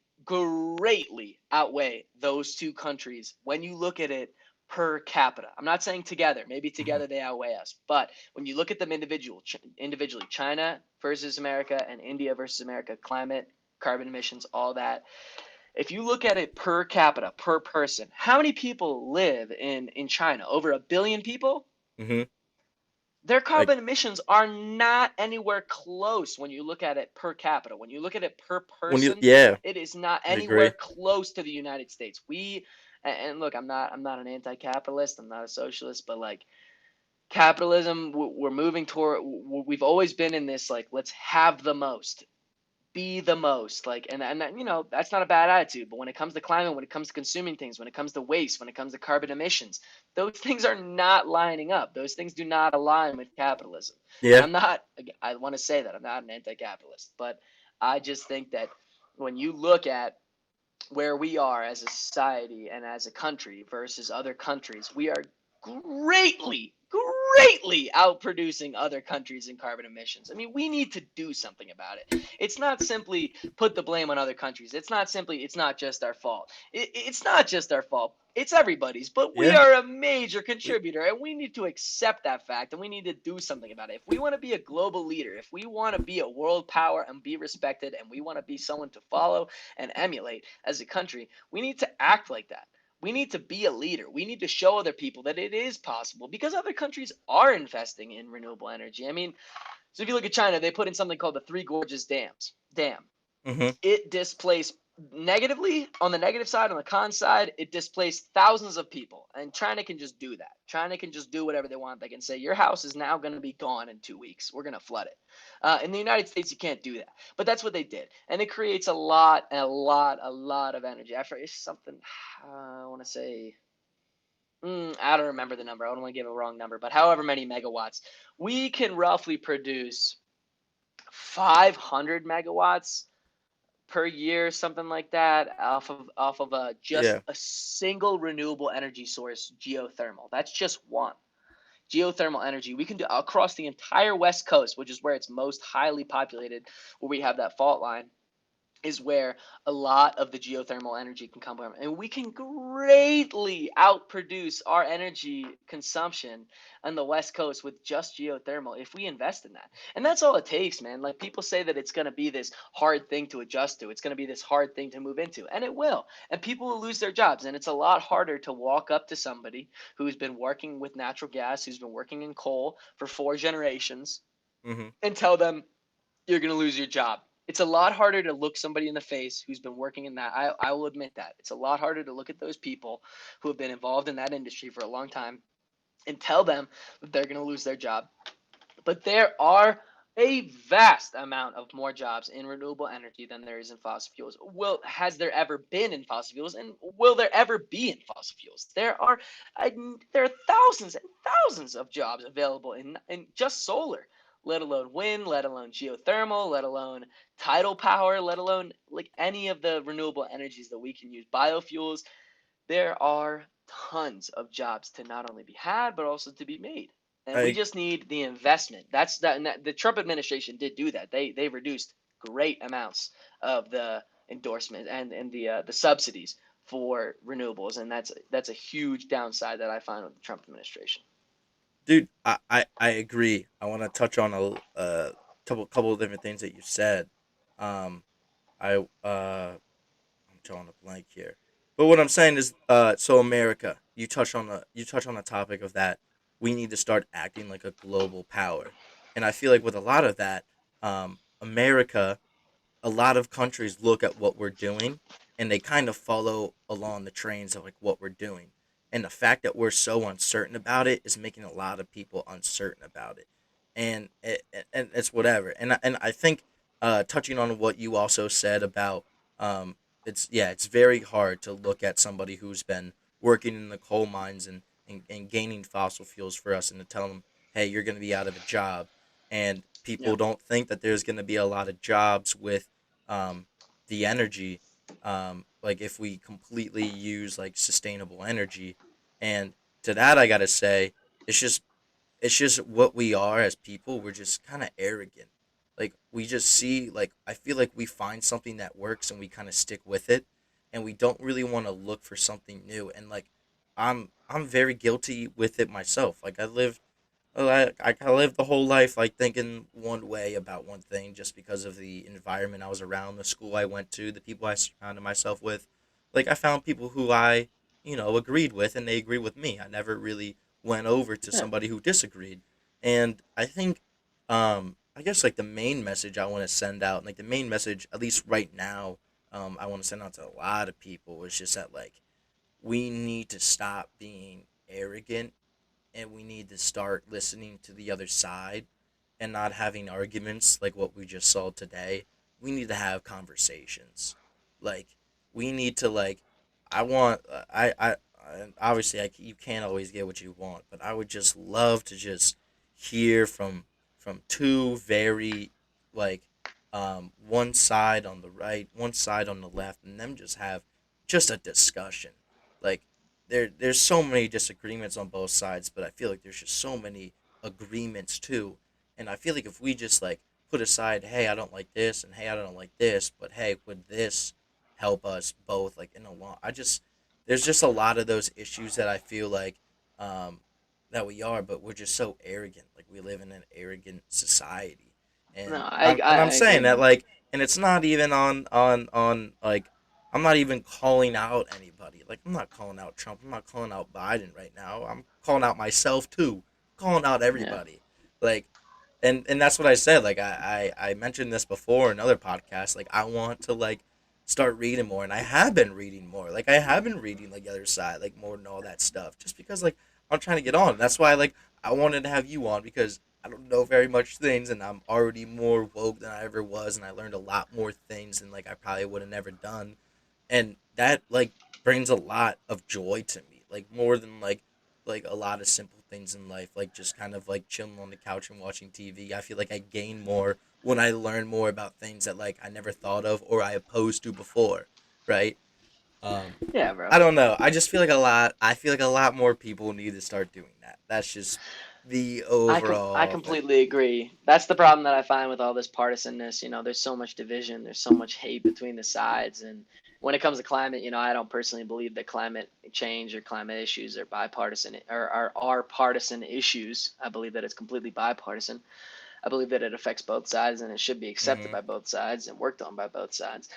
outweigh those two countries when you look at it per capita. I'm not saying together. Maybe Mm-hmm. together they outweigh us. But when you look at them individually, China versus America and India versus America, climate, carbon emissions, all that. If you look at it per capita, per person, how many people live in China? Over a billion people? Mm-hmm. Their Like carbon emissions are not anywhere close when you look at it per capita. When you look at it per when you person, yeah, it is not I anywhere agree. close to the United States. And look, I'm not an anti-capitalist, I'm not a socialist, but like, capitalism, we're moving toward, we've always been in this, like, let's have the most, be the most, like, and that, that's not a bad attitude. But when it comes to climate, when it comes to consuming things, when it comes to waste, when it comes to carbon emissions, those things are not lining up. Those things do not align with capitalism. And Yeah. I want to say that I'm not an anti-capitalist, but I just think that when you look at where we are as a society and as a country versus other countries, we are greatly outproducing other countries in carbon emissions. I mean, we need to do something about it. It's not simply put the blame on other countries. It's not just our fault. It's not just our fault. It's everybody's, but we Yeah. are a major We, contributor, and we need to accept that fact, and we need to do something about it. If we want to be a global leader, if we want to be a world power and be respected, and we want to be someone to follow and emulate as a country, we need to act like that. We need to be a leader. We need to show other people that it is possible, because other countries are investing in renewable energy. I mean, so if you look at China, they put in something called the Three Gorges Dam. mm-hmm. It displaced negatively, on the negative side, on the con side, it displaced thousands of people. And China can just do that. China can just do whatever they want. They can say, your house is now going to be gone in 2 weeks. We're going to flood it. In the United States, you can't do that. But that's what they did. And it creates a lot of energy. After it's something, I want to say, I don't remember the number. I don't want to give a wrong number. But however many megawatts, we can roughly produce 500 megawatts per year, something like that, just Yeah. a single renewable energy source, geothermal. That's just one. geothermal energy. We can do across the entire West Coast, which is where it's most highly populated, where we have that fault line, is where a lot of the geothermal energy can come from. And we can greatly outproduce our energy consumption on the West Coast with just geothermal if we invest in that. And that's all it takes, man. Like people say that it's going to be this hard thing to adjust to, it's going to be this hard thing to move into, and it will. And people will lose their jobs. And it's a lot harder to walk up to somebody who's been working with natural gas, who's been working in coal for 4 generations, Mm-hmm. and tell them you're going to lose your job. It's a lot harder to look somebody in the face who's been working in that. I will admit that. It's a lot harder to look at those people who have been involved in that industry for a long time and tell them that they're going to lose their job. But there are a vast amount of more jobs in renewable energy than there is in fossil fuels. Will has there ever been in fossil fuels, and will there ever be in fossil fuels? There are thousands and thousands of jobs available in just solar, let alone wind, let alone geothermal, let alone tidal power, let alone like any of the renewable energies that we can use, biofuels. There are tons of jobs to not only be had but also to be made, and we I just need the investment. That's that, and that the Trump administration did do that. They reduced great amounts of the endorsement and the subsidies for renewables, and that's a huge downside that I find with the Trump administration. Dude, I agree. I want to touch on a couple of different things that you said. Um, I'm drawing a blank here, but what I'm saying is, so America, you touch on the topic of that. We need to start acting like a global power, and I feel like with a lot of that, America, a lot of countries look at what we're doing and they kind of follow along the trains of like what we're doing. And the fact that we're so uncertain about it is making a lot of people uncertain about it. And it's whatever. And I think touching on what you also said about it's yeah, it's very hard to look at somebody who's been working in the coal mines and gaining fossil fuels for us and to tell them, hey, you're going to be out of a job. And Yeah. people don't think that there's going to be a lot of jobs with um, the energy, like if we completely use like sustainable energy. And to that I gotta say, it's just it's just what we are as people. We're just kind of arrogant. Like we just see, like I feel like we find something that works and we kind of stick with it, and we don't really want to look for something new. And like I'm very guilty with it myself. Like I lived well, I lived the whole life like thinking one way about one thing just because of the environment I was around, the school I went to, the people I surrounded myself with. Like I found people who I, agreed with and they agreed with me. I never really went over to Yeah. somebody who disagreed. And I think I guess like the main message I want to send out, like the main message at least right now, I want to send out to a lot of people is just that like we need to stop being arrogant and we need to start listening to the other side and not having arguments like what we just saw today. We need to have conversations. Like we need to like I want obviously you can't always get what you want, but I would just love to just hear from two very like one side on the right, one side on the left, and them just have just a discussion. Like there's so many disagreements on both sides, but I feel like there's just so many agreements too. And I feel like if we just like put aside, hey, I don't like this, and hey, I don't like this, but hey, would this help us both like in a long? I just there's just a lot of those issues that I feel like um, that we are, but we're just so arrogant. Like we live in an arrogant society, No, and I'm I agree, saying that man. like, and it's not even on like I'm not even calling out anybody. Like I'm not calling out Trump. I'm not calling out Biden right now. I'm calling out myself too. I'm calling out Yeah. everybody. Like and that's what I said. Like I mentioned this before in other podcasts. Like I want to like start reading more, and I have been reading more. Like I have been reading like the other side, like more and all that stuff, just because like I'm trying to get on. That's why like I wanted to have you on because I don't know very much things, and I'm already more woke than I ever was, and I learned a lot more things than like I probably would have never done, and that like brings a lot of joy to me, like more than like a lot of simple things in life, like just kind of like chilling on the couch and watching TV. I feel like I gain more when I learn more about things that like I never thought of or I opposed to before, right? um Yeah, bro. I don't know, I just feel like a lot I feel like a lot more people need to start doing that. That's just me. the I overall like. completely agree. That's the problem that I find with all this partisanness. There's so much division, there's so much hate between the sides, and when it comes to climate, I don't personally believe that climate change or climate issues are bipartisan or are partisan issues. I believe that it's completely bipartisan. I believe that it affects both sides and it should be accepted Mm-hmm, by both sides and worked on by both sides.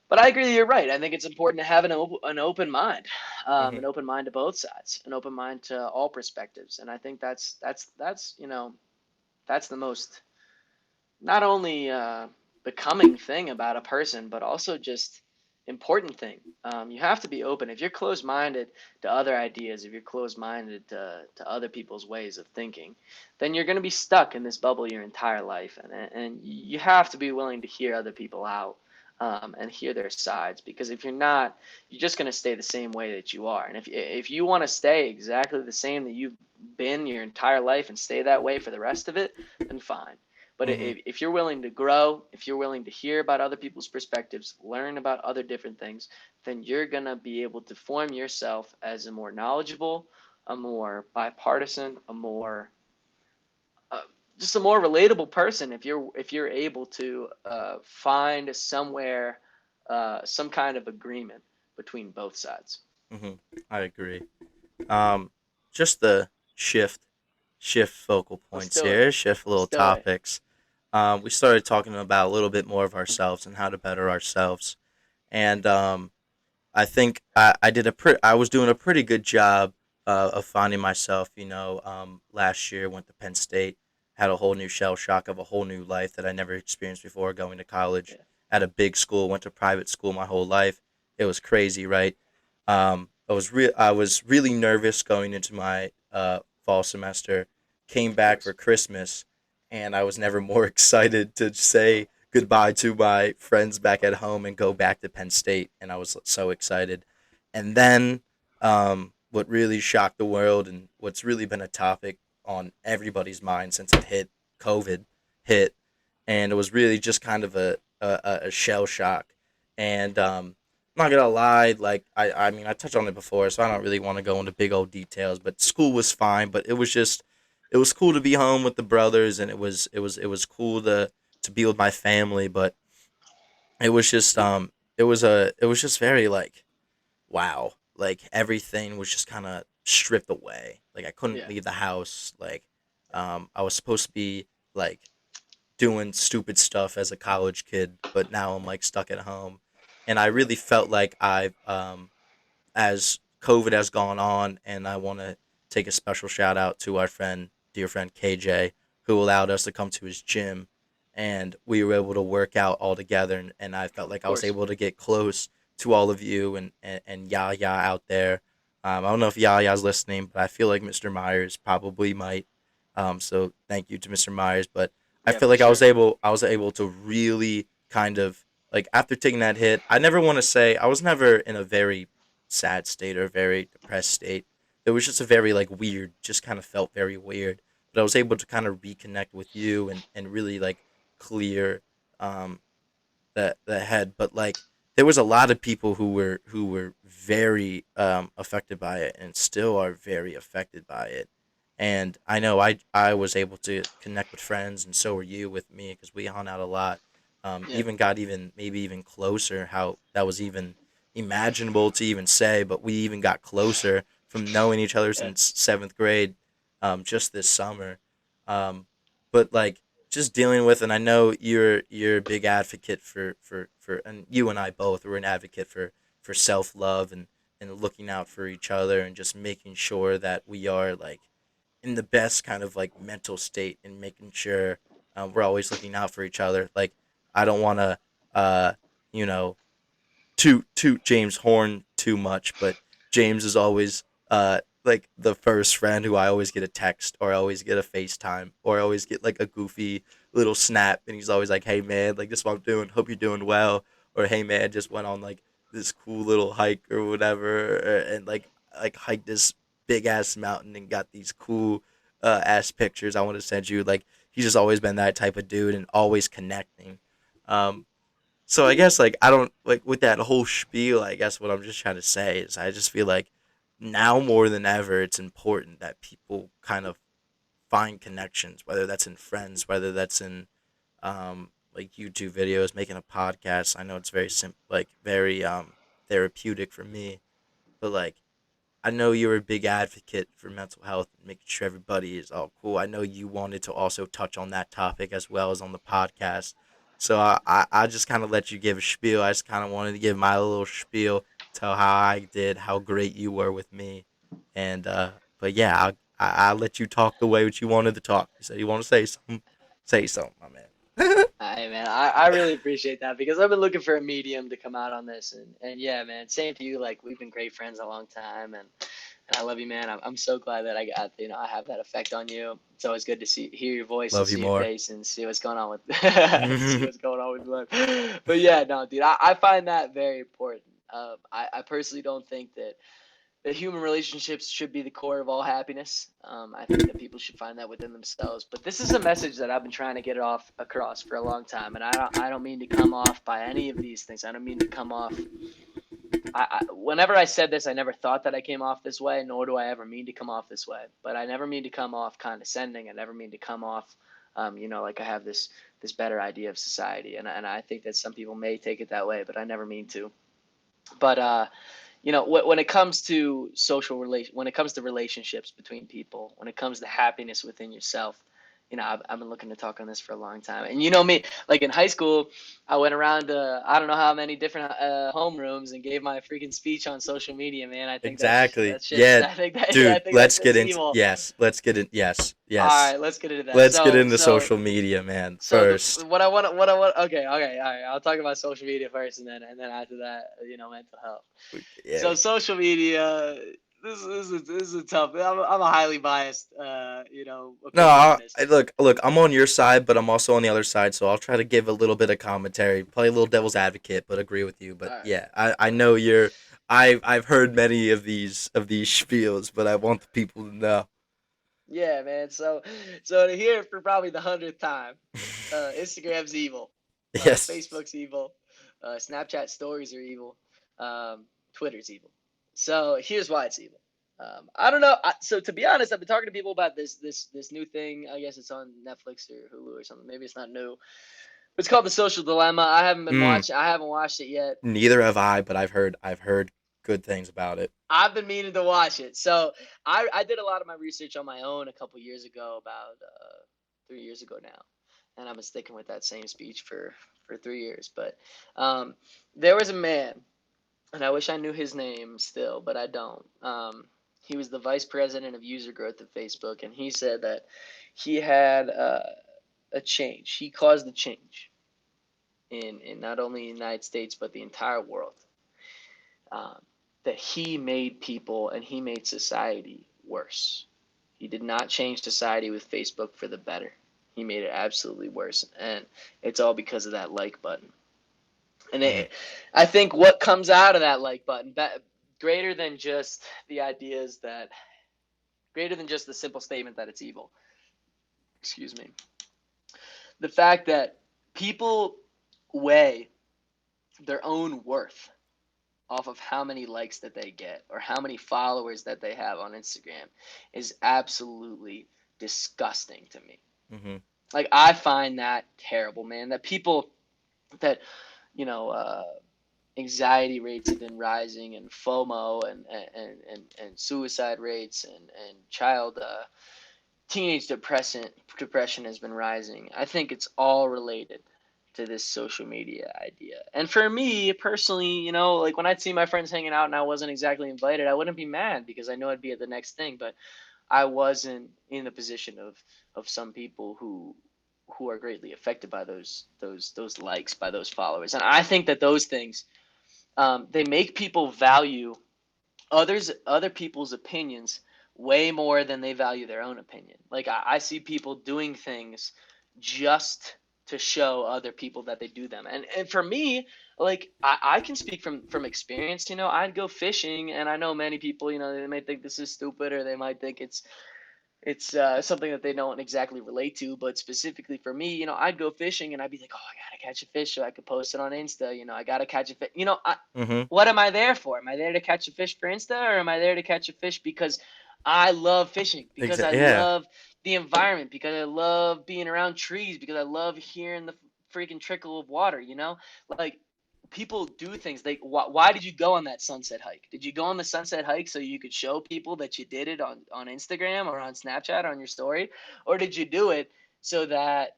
But I agree that you're right. I think it's important to have an open mind, mm-hmm, an open mind to both sides, an open mind to all perspectives, and I think that's the most not only becoming thing about a person, but also just important thing. You have to be open. If you're closed minded to other ideas, if you're closed minded to other people's ways of thinking, then you're going to be stuck in this bubble your entire life. And you have to be willing to hear other people out and hear their sides. Because if you're not, you're just going to stay the same way that you are. And if you want to stay exactly the same that you've been your entire life and stay that way for the rest of it, then fine. But mm-hmm, if you're willing to grow, if you're willing to hear about other people's perspectives, learn about other different things, then you're going to be able to form yourself as a more knowledgeable, a more bipartisan, a more uh, just a more relatable person if you're able to find somewhere some kind of agreement between both sides. mm-hmm. I agree. Um, just the shift, shift focal Let's points do it. here, shift little Let's do it. topics. We started talking about a little bit more of ourselves and how to better ourselves, and I think I was doing a pretty good job of finding myself. Last year went to Penn State, had a whole new shell shock of a whole new life that I never experienced before. Going to college Yeah, at a big school, went to private school my whole life. It was crazy, right? I was really nervous going into my fall semester. Came of back for course. Christmas, and I was never more excited to say goodbye to my friends back at home and go back to Penn State. And I was so excited. And then what really shocked the world and what's really been a topic on everybody's mind since it hit, COVID hit. And it was really just kind of a shell shock. And I'm not gonna lie, like I mean I touched on it before, so I don't really want to go into big old details. But school was fine, but it was cool to be home with the brothers, and it was cool to be with my family. But it was just it was just very like wow, like everything was just kind of stripped away. Like I couldn't Yeah, leave the house. Like I was supposed to be like doing stupid stuff as a college kid, but now I'm like stuck at home, and I yep, really felt like I've as COVID has gone on, and I want to take a special shout out to our friend, dear friend KJ, who allowed us to come to his gym, and we were able to work out all together, and I felt of like I was course. able to get close to all of you and Yaya out there. I don't know if Yaya's listening, but I feel like Mr. Myers probably might. So thank you to Mr. Myers, but I Yeah, feel for like sure. I was able to really kind of like after taking that hit. I never want to say I was never in a very sad state or a very depressed state. It was just a very like weird, just kind of felt very weird. But I was able to kind of reconnect with you and really like clear um the head. But like there was a lot of people who were very affected by it and still are very affected by it. And I know I was able to connect with friends, and so were you with me because we hung out a lot. Yeah, Even got even maybe even closer. How that was even imaginable to even say, but we even got closer from knowing each other yeah, since seventh grade, just this summer. Um, but like just dealing with, and I know you're a big advocate for and you and I both were an advocate for self love and looking out for each other and just making sure that we are like in the best kind of like mental state and making sure we're always looking out for each other. Like I don't want to uh you know toot James Horn too much, but James is always like the first friend who I always get a text or I always get a FaceTime or I always get like a goofy little snap, and he's always like, "Hey man, like this is what I'm doing. Hope you're doing well." Or "Hey man, just went on like this cool little hike or whatever, and like hiked this big ass mountain and got these cool ass pictures I want to send you." Like he's just always been that type of dude and always connecting. Um, so I guess like I don't like with that whole spiel. I guess what I'm just trying to say is I just feel like now more than ever it's important that people kind of find connections, whether that's in friends, whether that's in like YouTube videos, making a podcast. I know it's very like very therapeutic for me, but like I know you're a big advocate for mental health and making sure everybody is all cool. I know you wanted to also touch on that topic as well as on the podcast. So I just kind of let you give a spiel. I just kind of wanted to give my little spiel, tell how I did, how great you were with me. And, but yeah, I'll let you talk the way that you wanted to talk. You said you want to say something, my man. Hey man, I really appreciate that because I've been looking for a medium to come out on this, and yeah, man, same to you. Like we've been great friends a long time, and I love you, man. I'm so glad that I got I have that effect on you. It's always good to hear your voice and Love you see your more. face and see what's going on with see what's going on with life. But yeah, no, dude, I find that very important. I personally don't think that human relationships should be the core of all happiness. I think that people should find that within themselves. But this is a message that I've been trying to get off across for a long time, and I don't mean to come off by any of these things. I don't mean to come off. Whenever I said this, I never thought that I came off this way, nor do I ever mean to come off this way. But I never mean to come off condescending. I never mean to come off, like I have this better idea of society, and I think that some people may take it that way, but I never mean to. But when it comes to when it comes to relationships between people, when it comes to happiness within yourself, I've been looking to talk on this for a long time. And you know me, like in high school, I went around to I don't know how many different homerooms and gave my freaking speech on social media, man. I think Exactly. that shit's Yeah, I think that yeah, I dude. think that Let's shit's get into evil. yes. Let's get in. Yes, All yes. right, let's get into that. Let's get So into so social media, man. so the First, what I want. Okay, all right. I'll talk about social media first, and then after that, mental health. yeah. So social media, this is a tough. I'm a highly biased, No, opinion on this. look. I'm on your side, but I'm also on the other side. So I'll try to give a little bit of commentary, play a little devil's advocate, but agree with you. All But right. yeah, I know you're. I've heard many of these spiels, but I want the people to know. Yeah, man. So to hear it for probably the 100th time, Instagram's evil, Yes, Facebook's evil, Snapchat stories are evil, Twitter's evil. So here's why it's evil. I don't know. So to be honest, I've been talking to people about this new thing. I guess it's on Netflix or Hulu or something. Maybe it's not new. It's called The Social Dilemma. I haven't been mm, watching. I haven't watched it yet. neither have I, but I've heard good things about it. I've been meaning to watch it. So I did a lot of my research on my own a couple years ago, about 3 years ago now, and I've been sticking with that same speech for 3 years. But um, there was a man, and I wish I knew his name still, but I don't. He was the vice president of user growth at Facebook, and he said that he had a change. He caused a change in not only the United States but the entire world. Um, that he made people and he made society worse. He did not change society with Facebook for the better. He made it absolutely worse, and it's all because of that like button. And Mm, I think what comes out of that like button, greater than just the ideas that, greater than just the simple statement that it's evil. Excuse me. The fact that people weigh their own worth off of how many likes that they get or how many followers that they have on Instagram is absolutely disgusting to me. mm-hmm. Like I find that terrible, man. That people that you know anxiety rates have been rising, and FOMO and suicide rates and child teenage depression has been rising. I think it's all related to this social media idea. And for me personally, like when I'd see my friends hanging out and I wasn't exactly invited, I wouldn't be mad because I know I'd be at the next thing. But I wasn't in the position of some people who are greatly affected by those likes, by those followers. And I think that those things, they make people value other people's opinions way more than they value their own opinion. Like I see people doing things just to show other people that they do them. And for me, like I can speak from experience. I'd go fishing, and I know many people, they might think this is stupid, or they might think it's something that they don't exactly relate to. But specifically for me, I'd go fishing and I'd be like, oh, I gotta catch a fish so I could post it on Insta. I gotta catch a fish. Mm-hmm. What am I there for? Am I there to catch a fish for Insta, or am I there to catch a fish because I love fishing? Because I Yeah. love the environment, because I love being around trees, because I love hearing the freaking trickle of water, you know? Like, people do things. Why did you go on that sunset hike? Did you go on the sunset hike so you could show people that you did it on Instagram or on Snapchat or on your story? Or did you do it so that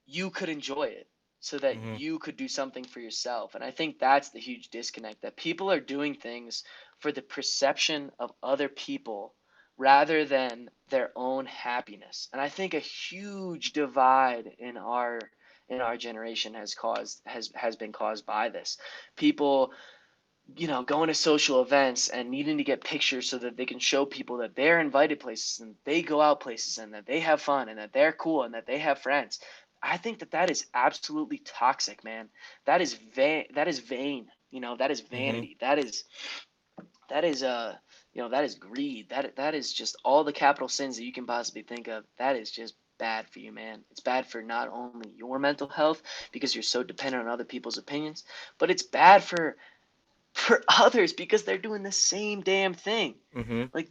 you could enjoy it? So that Mhm. you could do something for yourself. And I think that's the huge disconnect, that people are doing things for the perception of other people rather than their own happiness. And I think a huge divide in our generation has been caused by this. People, going to social events and needing to get pictures so that they can show people that they're invited places and they go out places and that they have fun and that they're cool and that they have friends. I think that that is absolutely toxic, man. That is vain. That is vain. That is Mhm. vanity. That is that is greed. That is just all the capital sins that you can possibly think of. That is just bad for you, man. It's bad for not only your mental health because you're so dependent on other people's opinions, but it's bad for others because they're doing the same damn thing. Mhm. Like,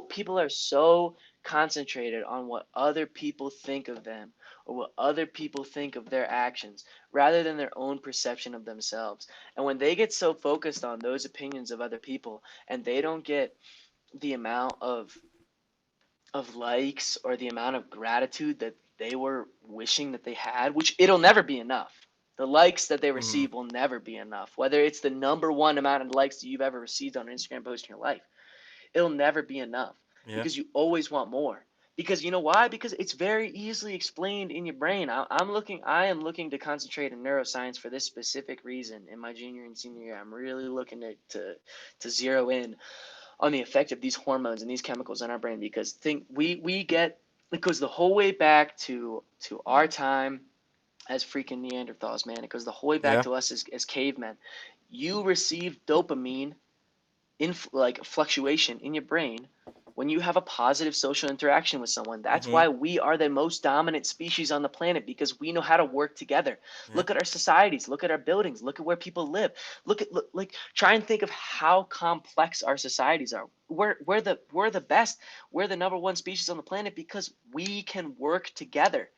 people are so concentrated on what other people think of them or what other people think of their actions rather than their own perception of themselves. And when they get so focused on those opinions of other people and they don't get the amount of likes or the amount of gratitude that they were wishing that they had, which it'll never be enough. The likes that they Mhm. receive will never be enough. Whether it's the number one amount of likes that you've ever received on an Instagram post in your life, it'll never be enough Yeah. because you always want more. Because you know why? Because it's very easily explained in your brain. I am looking to concentrate in neuroscience for this specific reason in my junior and senior year. I'm really looking to zero in on the effect of these hormones and these chemicals in our brain, because think we get it goes the whole way back to our time as freaking Neanderthals, man. It goes the whole way back Yeah. to us as cavemen. You receive dopamine in like fluctuation in your brain when you have a positive social interaction with someone. That's Mhm. why we are the most dominant species on the planet, because we know how to work together. Yeah. Look at our societies, look at our buildings, look at where people live. Like, try and think of how complex our societies are. We're the best. We're the number one species on the planet because we can work together.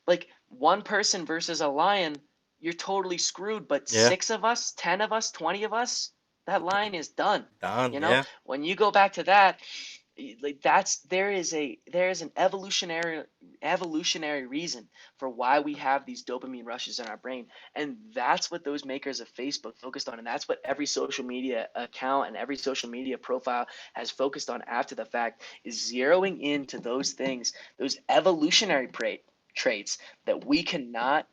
Like, one person versus a lion, you're totally screwed. But Yeah. 6 of us, 10 of us, 20 of us, that lion is done. Done. Yeah. When you go back to that, like, there is an evolutionary reason for why we have these dopamine rushes in our brain, and that's what those makers of Facebook focused on, and that's what every social media account and every social media profile has focused on after the fact, is zeroing into those things, those evolutionary traits that we cannot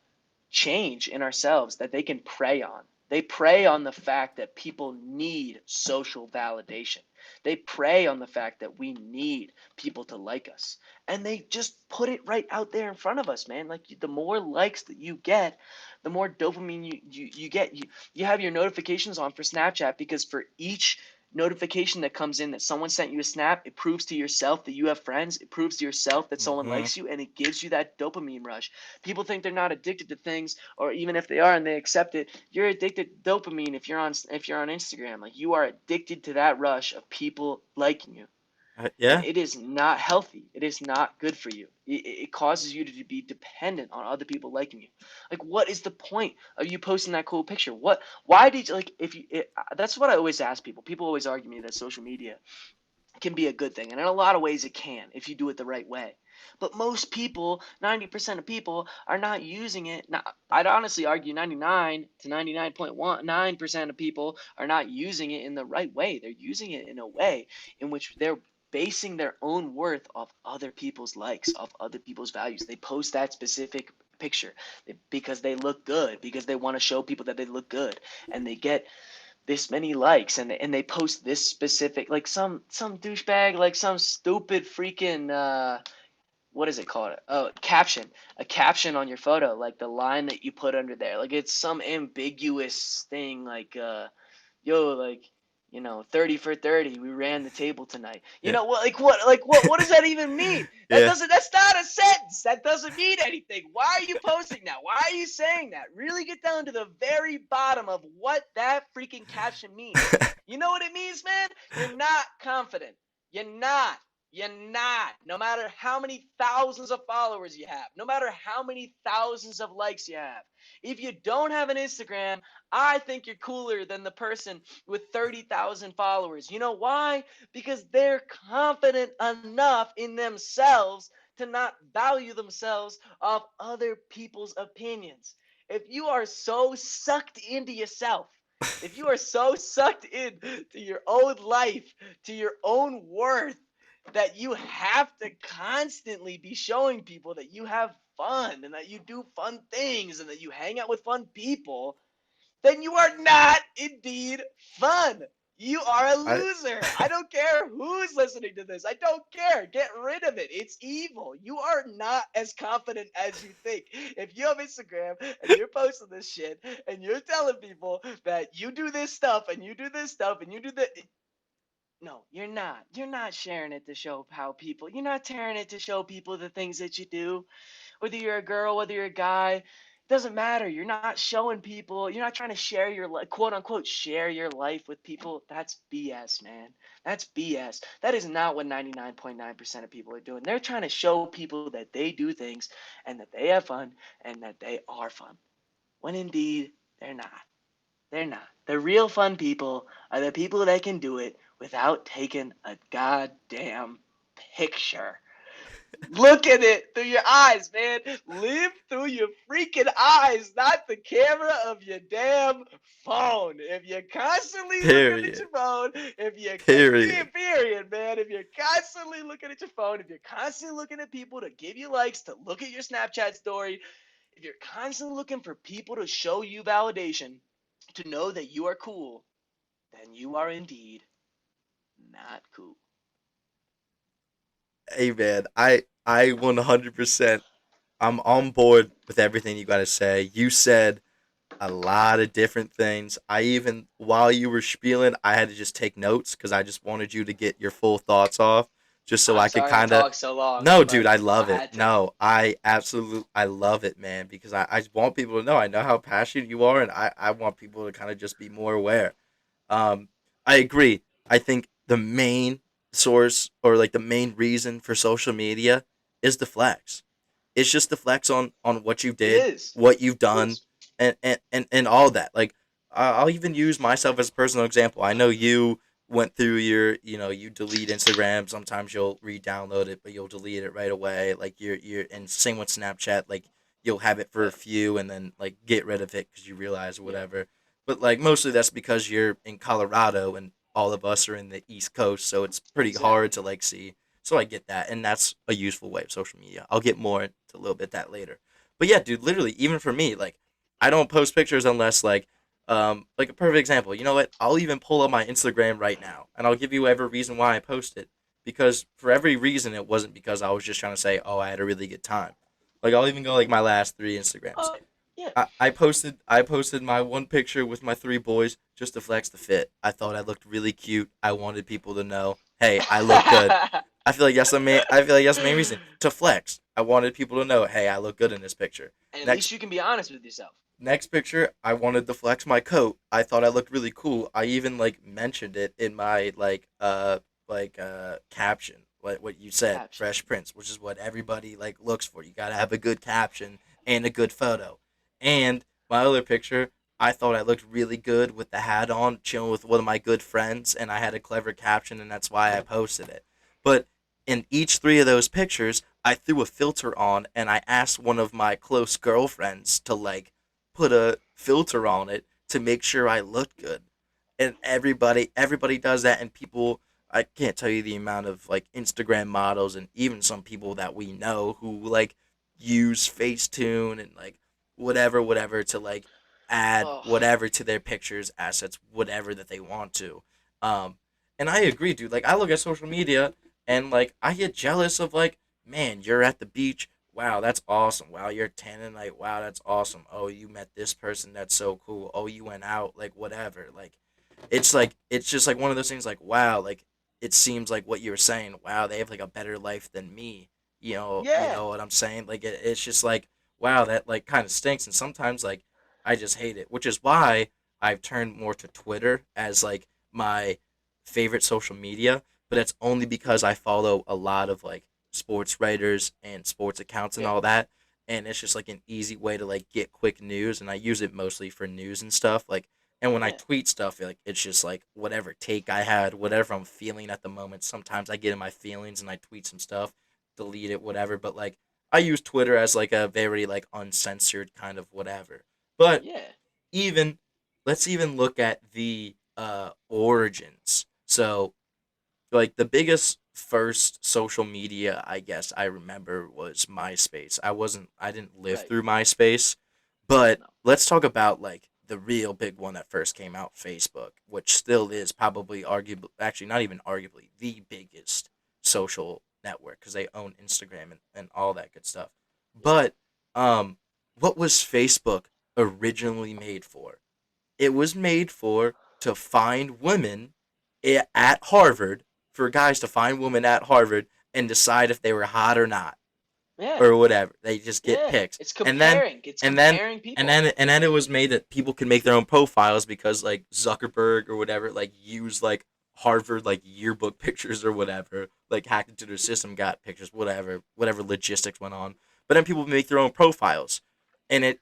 change in ourselves, that they can prey on. They prey on the fact that people need social validation. They prey on the fact that we need people to like us. And they just put it right out there in front of us, man. Like, the more likes that you get, the more dopamine you get. You have your notifications on for Snapchat because for each notification that comes in that someone sent you a snap, it proves to yourself that you have friends. It proves to yourself that someone Mhm. likes you, and it gives you that dopamine rush. People think they're not addicted to things, or even if they are and they accept it, you're addicted to dopamine if you're on Instagram. Like, you are addicted to that rush of people liking you. And Yeah. it is not healthy. It is not good for you. It causes you to be dependent on other people liking you. Like, what is the point of you posting that cool picture? Why did you, like, if you that's what I always ask people. People always argue me that social media can be a good thing, and in a lot of ways it can if you do it the right way. But most people, 90% of people, are not using it. Now, I'd honestly argue 99 to 99.19% of people are not using it in the right way. They're using it in a way in which they're basing their own worth off other people's likes, off other people's values. They post that specific picture because they look good, because they want to show people that they look good, and they get this many likes, and they post this specific, like, some douchebag, like some stupid freaking what is it called, caption, a caption on your photo, like the line that you put under there, like it's some ambiguous thing, like yo, like, 30 for 30, we ran the table tonight. Yeah. What does that even mean? Yeah. That's not a sentence. That doesn't mean anything. Why are you posting that? Why are you saying that? Really get down to the very bottom of what that freaking caption means. You know what it means, man? You're not confident. You're not. You're not. No matter how many thousands of followers you have, no matter how many thousands of likes you have. If you don't have an Instagram, I think you're cooler than the person with 30,000 followers. You know why? Because they're confident enough in themselves to not value themselves off other people's opinions. If you are so sucked into yourself, if you are so sucked in to your own life, to your own worth, that you have to constantly be showing people that you have fun and that you do fun things and that you hang out with fun people, then you are not indeed fun. You are a I loser. I don't care who's listening to this. I don't care. Get rid of it. It's evil. You are not as confident as you think. If you have Instagram and you're posting this shit and you're telling people that you do this stuff and you do this stuff and you do that, no, you're not. You're not sharing it to show how people. You're not tearing it to show people the things that you do. Whether you're a girl, whether you're a guy, it doesn't matter. You're not showing people. You're not trying to share your quote unquote share your life with people. That's BS, man. That's BS. That is not what 99.9% of people are doing. They're trying to show people that they do things and that they have fun and that they are fun. When indeed they're not. They're not. The real fun people are the people that can do it without taking a goddamn picture. Look at it through your eyes, man. Live through your freaking eyes, not the camera of your damn phone. If you're constantly looking at period. your phone, if you're Period. period, man, if you're constantly looking at your phone, if you're constantly looking at people to give you likes, to look at your Snapchat story, if you're constantly looking for people to show you validation, to know that you are cool, then you are indeed not cool. Hey man, I 100%. I'm on board with everything you got to say. You said a lot of different things. I even while you were spieling, I had to just take notes because I just wanted you to get your full thoughts off, just so I'm I could sorry I kind of. talked so long, No, dude, but I I love it. had to. No, I love it, man, because I just want people to know. I know how passionate you are, and I want people to kind of just be more aware. Um, I agree. I think the main source or like the main reason for social media is the flex. It's just the flex on what you It did, is. what you've It done, is. and all that. Like I'll even use myself as a personal example. I know you went through your you delete Instagram. Sometimes you'll re-download it, but you'll delete it right away. Like you're and same with Snapchat. Like you'll have it for a Yep. few and then like get rid of it because you realize or Yep. whatever. But like mostly that's because you're in Colorado and all of us are in the East Coast, so it's pretty hard Exactly. to like see. So I get that, and that's a useful way of social media. I'll get more into a little bit that later. But yeah, dude, literally, even for me, like I don't post pictures unless like a perfect example. You know what? I'll even pull up my Instagram right now, and I'll give you every reason why I post it. Because for every reason, it wasn't because I was just trying to say, oh, I had a really good time. Like I'll even go like my last three Instagrams. Oh, yeah. I posted my one picture with my three boys just to flex the fit. I thought I looked really cute. I wanted people to know, hey, I look good. I feel like that's the main reason to flex. I wanted people to know, hey, I look good in this picture. And at least Next you can be honest with yourself. next picture, I wanted to flex my coat. I thought I looked really cool. I even like mentioned it in my caption, like what you said, Caption. Fresh Prince, which is what everybody like looks for. You gotta have a good caption and a good photo. And my other picture, I thought I looked really good with the hat on, chilling with one of my good friends, and I had a clever caption, and that's why I posted it. But in each three of those pictures, I threw a filter on, and I asked one of my close girlfriends to like put a filter on it to make sure I looked good. And everybody does that, and people, I can't tell you the amount of like Instagram models and even some people that we know who like use Facetune and like whatever to like add Oh, whatever to their pictures, assets, whatever that they want to. Um and I agree, dude. Like I look at social media and like I get jealous of like, man, you're at the beach. Wow, that's awesome. Wow, you're tanning. Like, wow, that's awesome. Oh, you met this person. That's so cool. Oh, you went out. Like, whatever. Like it's just like one of those things. Like, wow. Like, it seems like what you were saying. Wow, they have like a better life than me. You yeah. know what I'm saying? Like, it's just like, wow, that like kind of stinks. And sometimes like I just hate it, which is why I've turned more to Twitter as like my favorite social media but it's only because I follow a lot of like sports writers and sports accounts and Yeah. all that, and it's just like an easy way to like get quick news, and I use it mostly for news and stuff. Like, and when I Yeah. tweet stuff, like it's just like whatever take I had, whatever I'm feeling at the moment. Sometimes I get in my feelings and I tweet some stuff, delete it, whatever. But like I use Twitter as like a very like uncensored kind of whatever. But Yeah. even let's even look at the origins. So like the biggest first social media I guess I remember was MySpace. I didn't live Right. through MySpace, but No. let's talk about like the real big one that first came out, Facebook, which still is probably arguably, actually not even arguably, the biggest social network because they own Instagram and all that good stuff. Yeah. But um what was Facebook originally made for? It was made for to find women at Harvard, for guys to find women at Harvard and decide if they were hot or not Yeah. or whatever. They just get Yeah. pics, It's and then comparing. It's and then comparing and people. then and then it was made that people could make their own profiles because like Zuckerberg or whatever like used like Harvard like yearbook pictures or whatever, like hacked into their system, got pictures, whatever logistics went on. But then people make their own profiles, and it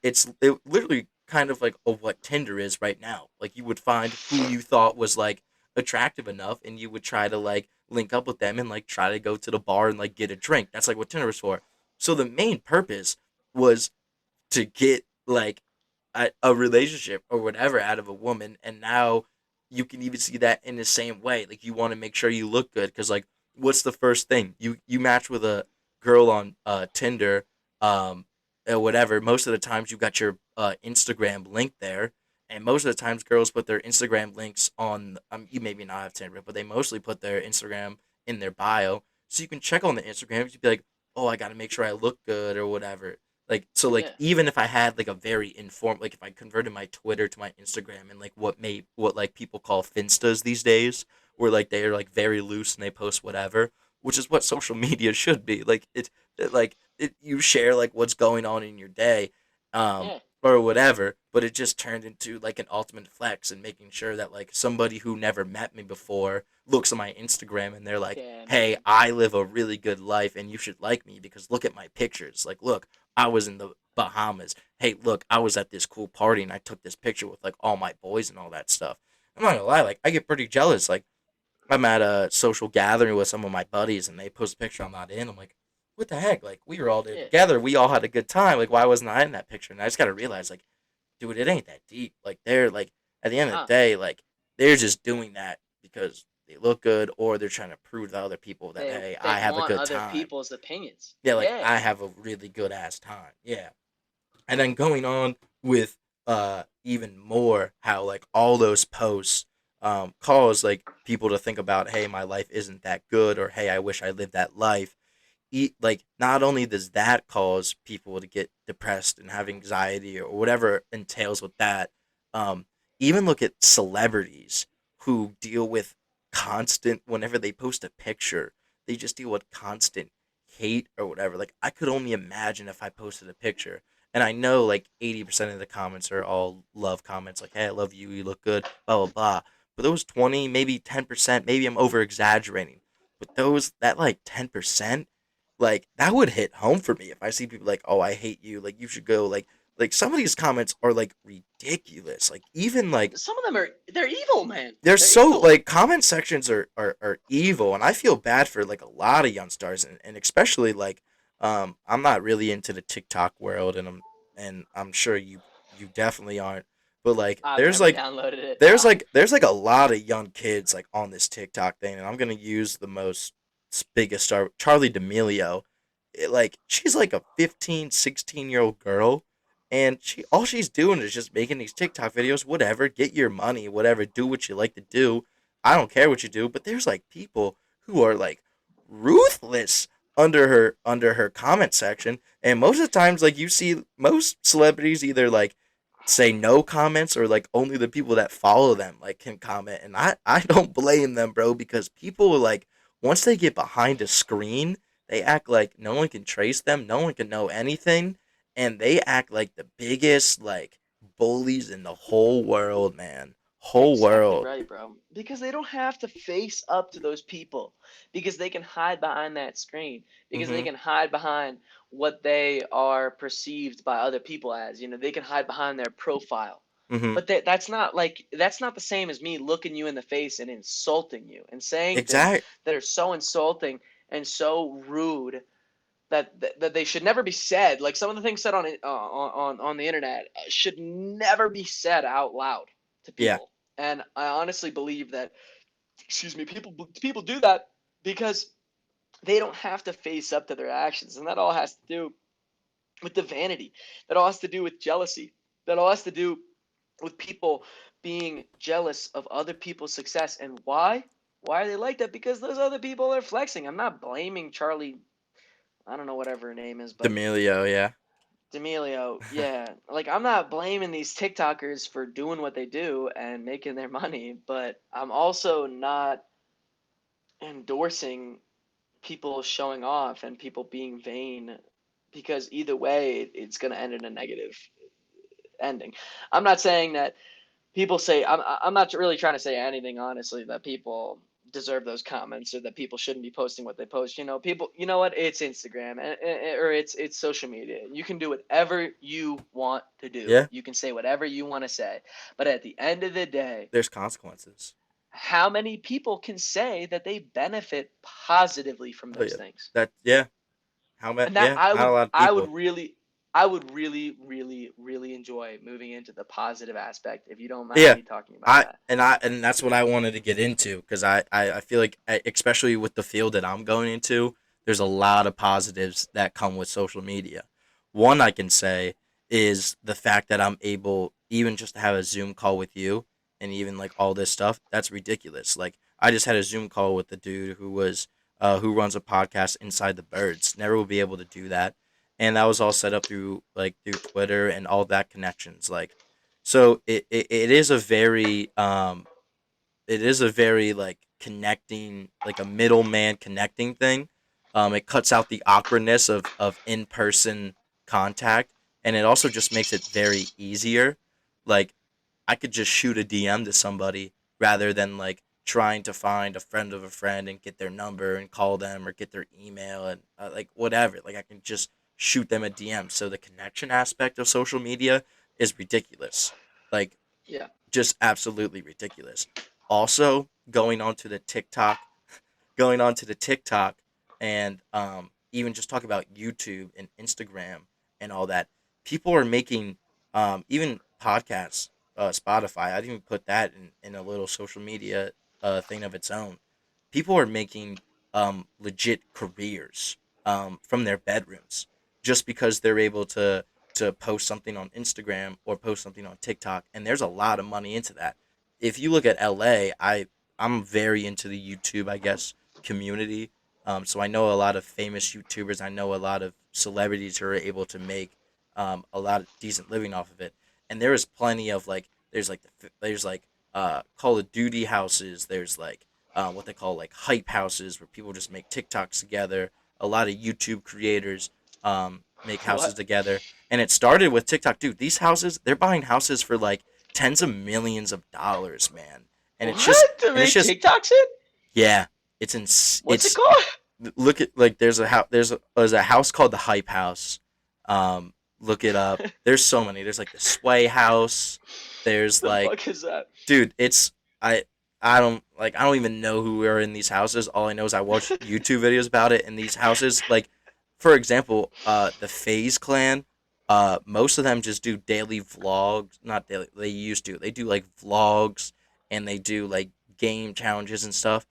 literally kind of like what Tinder is right now. Like you would find who you thought was like attractive enough, and you would try to like link up with them and like try to go to the bar and like get a drink. That's like what Tinder was for. So the main purpose was to get like a relationship or whatever out of a woman, and now you can even see that in the same way. Like you want to make sure you look good because like what's the first thing you match with a girl on Tinder, um, or whatever. Most of the times you got your Instagram link there. And most of the times, girls put their Instagram links on. You maybe not have Tinder, but they mostly put their Instagram in their bio, so you can check on the Instagram. You'd be like, oh, I got to make sure I look good or whatever. Like so, like Yeah. even if I had like a very informed, like if I converted my Twitter to my Instagram and like what like people call finstas these days, where like they're like very loose and they post whatever, which is what social media should be. Like you share like what's going on in your day, um, Yeah. or whatever, but it just turned into like an ultimate flex and making sure that like somebody who never met me before looks at my Instagram and they're like, Yeah, hey, man. I live a really good life and you should like me because look at my pictures. Like, look, I was in the Bahamas. Hey, look, I was at this cool party and I took this picture with like all my boys and all that stuff. I'm not gonna lie, like I get pretty jealous. Like I'm at a social gathering with some of my buddies and they post a picture I'm not in. I'm like, what the heck? Like we were all there Yeah. together. We all had a good time. Like why wasn't I in that picture? And I just gotta realize, like, dude, it ain't that deep. Like they're like at the end of the Nah. day, like they're just doing that because they look good or they're trying to prove to other people that They hey, they I have a want good other time. people's opinions. Yeah, like Yeah. I have a really good ass time. Yeah. And then going on with even more how like all those posts cause like people to think about hey my life isn't that good or hey I wish I lived that life. Like not only does that cause people to get depressed and have anxiety or whatever entails with that, um, even look at celebrities who deal with constant whenever they post a picture, they just deal with constant hate or whatever. Like I could only imagine if I posted a picture. And I know like 80% of the comments are all love comments, like, hey, I love you, you look good, blah, blah, blah. But those 20, maybe 10%, maybe I'm over exaggerating. But that like 10%, like that would hit home for me if I see people like, "Oh, I hate you. Like you should go." Like some of these comments are like ridiculous. Like even like Some of them they're evil, man. they're They're so evil. like comment sections are evil, and I feel bad for like a lot of young stars, and especially like I'm not really into the TikTok world, and I'm sure you definitely aren't, but like I've never downloaded it. Nah. there's like a lot of young kids like on this TikTok thing, and I'm gonna use the most biggest star, Charlie D'Amelio. Like she's like a 15, 16-year old girl, and all she's doing is just making these TikTok videos. Whatever, get your money, whatever, do what you like to do. I don't care what you do, but there's like people who are like ruthless under her comment section, and most of the times like you see most celebrities either like say no comments or like only the people that follow them like can comment, and I don't blame them, bro, because people like once they get behind a screen they act like no one can trace them, no one can know anything, and they act like the biggest like bullies in the whole world, man. whole Exactly world. right, bro. Because they don't have to face up to those people. Because they can hide behind that screen. Because they Mhm. can hide behind what they are perceived by other people as. They can hide behind their profile. Mhm. But that's not the same as me looking you in the face and insulting you and saying things Exact. that are so insulting and so rude that they should never be said. Like some of the things said on the internet should never be said out loud to Yeah. people. And I honestly believe that, excuse me, people do that because they don't have to face up to their actions, and that all has to do with the vanity. That all has to do with jealousy. That all has to do with people being jealous of other people's success. And why? Why are they like that? Because those other people are flexing. I'm not blaming Charlie. I don't know whatever her name is, but D'Amelio, yeah. D'Amelio, yeah. Like I'm not blaming these TikTokers for doing what they do and making their money, but I'm also not endorsing people showing off and people being vain because either way it's going to end in a negative ending. I'm not saying that people say I'm not really trying to say anything honestly that people deserve those comments or that people shouldn't be posting what they post. People, you know what, it's Instagram or it's social media. You can do whatever you want to do, Yeah. you can say whatever you want to say, but at the end of the day, There's consequences. how many people can say that they benefit positively from Oh those yeah. things? That yeah. How many? And that Yeah. I Not a would lot of I would people. really I would really really really enjoy moving into the positive aspect if you don't mind Yeah. me talking about I that. and I and that's what I wanted to get into because I feel like especially with the field that I'm going into, there's a lot of positives that come with social media. One I can say is the fact that I'm able even just to have a Zoom call with you and even like all this stuff. That's ridiculous. Like I just had a Zoom call with the dude who runs a podcast Inside the Birds. Never will be able to do that, and that was all set up through Twitter and all that connections. Like so it is a very it is a very like connecting, like a middleman connecting thing. It cuts out the awkwardness of in person contact, and it also just makes it very easier. Like I could just shoot a DM to somebody rather than like trying to find a friend of a friend and get their number and call them or get their email and like whatever. Like I can just shoot them a DM. So the connection aspect of social media is ridiculous. Like Yeah. just absolutely ridiculous. Also, going on to the TikTok, and even just talk about YouTube and Instagram and all that. People are making even podcasts, Spotify. I'd even put that in a little social media thing of its own. People are making legit careers from their bedrooms just because they're able to post something on Instagram or post something on TikTok, and there's a lot of money into that. If you look at LA, I'm very into the YouTube, I guess, community. So I know a lot of famous YouTubers. I know a lot of celebrities who are able to make a lot of decent living off of it. And there is plenty of like there's like Call of Duty houses. There's like what they call like hype houses where people just make TikToks together. A lot of YouTube creators make houses What? together, and it started with TikTok. Dude, these houses, they're buying houses for like tens of millions of dollars, man. And it's just What? To and it's make just TikToks in? yeah, What's it it's called? look at like there's a house called the Hype House. Look it up. There's so many. There's like the Sway House. There's The like fuck is that? dude, it's I don't even know who are in these houses. All I know is I watch YouTube videos about it, and these houses like for example, the FaZe clan, most of them just do daily vlogs, not daily, they used to. They do like vlogs and they do like game challenges and stuff.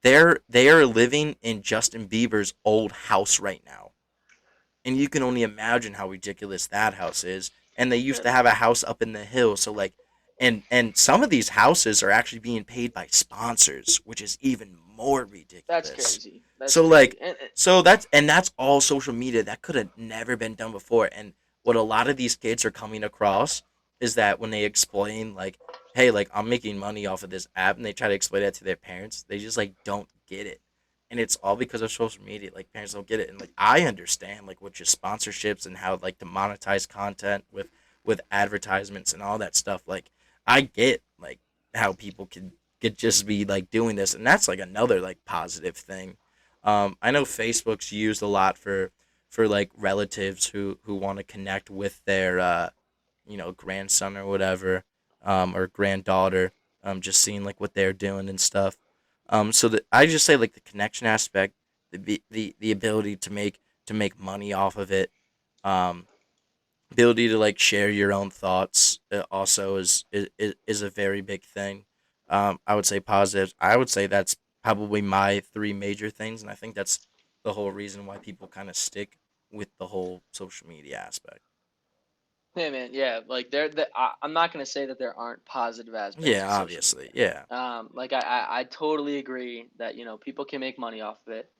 They are living in Justin Bieber's old house right now, and you can only imagine how ridiculous that house is. And they used to have a house up in the hill, so like, and some of these houses are actually being paid by sponsors, which is even more That's ridiculous. crazy. That's So crazy. like, so that's all social media that could have never been done before. And what a lot of these kids are coming across is that when they explain like, hey, like I'm making money off of this app, and they try to explain that to their parents, they just like don't get it, and it's all because of social media. Like parents don't get it, and like I understand like with just sponsorships and how like to monetize content with advertisements and all that stuff. Like I get like how people could just be like doing this, and that's like another like positive thing. I know Facebook's used a lot for like relatives who want to connect with their grandson or whatever, or granddaughter, just seeing like what they're doing and stuff. So that I just say like the connection aspect, the ability to make money off of it, um, ability to like share your own thoughts, also is a very big thing. I would say positives. I would say that's probably my three major things, and I think that's the whole reason why people kind of stick with the whole social media aspect. Hey man, yeah, like I'm not gonna say that there aren't positive aspects Yeah, of social obviously. media. Yeah. Like I totally agree that people can make money off of it.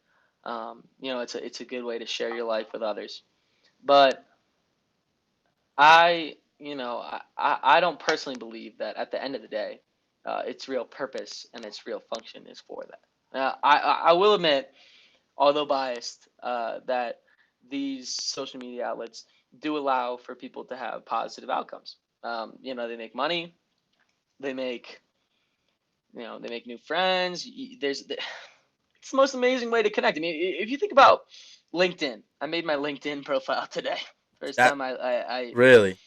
It's a good way to share your life with others. But I don't personally believe that at the end of the day, its real purpose and its real function is for that. I will admit, although biased, that these social media outlets do allow for people to have positive outcomes. They make money, they make they make new friends. It's the most amazing way to connect. I mean, if you think about LinkedIn, I made my LinkedIn profile today. First That time I really.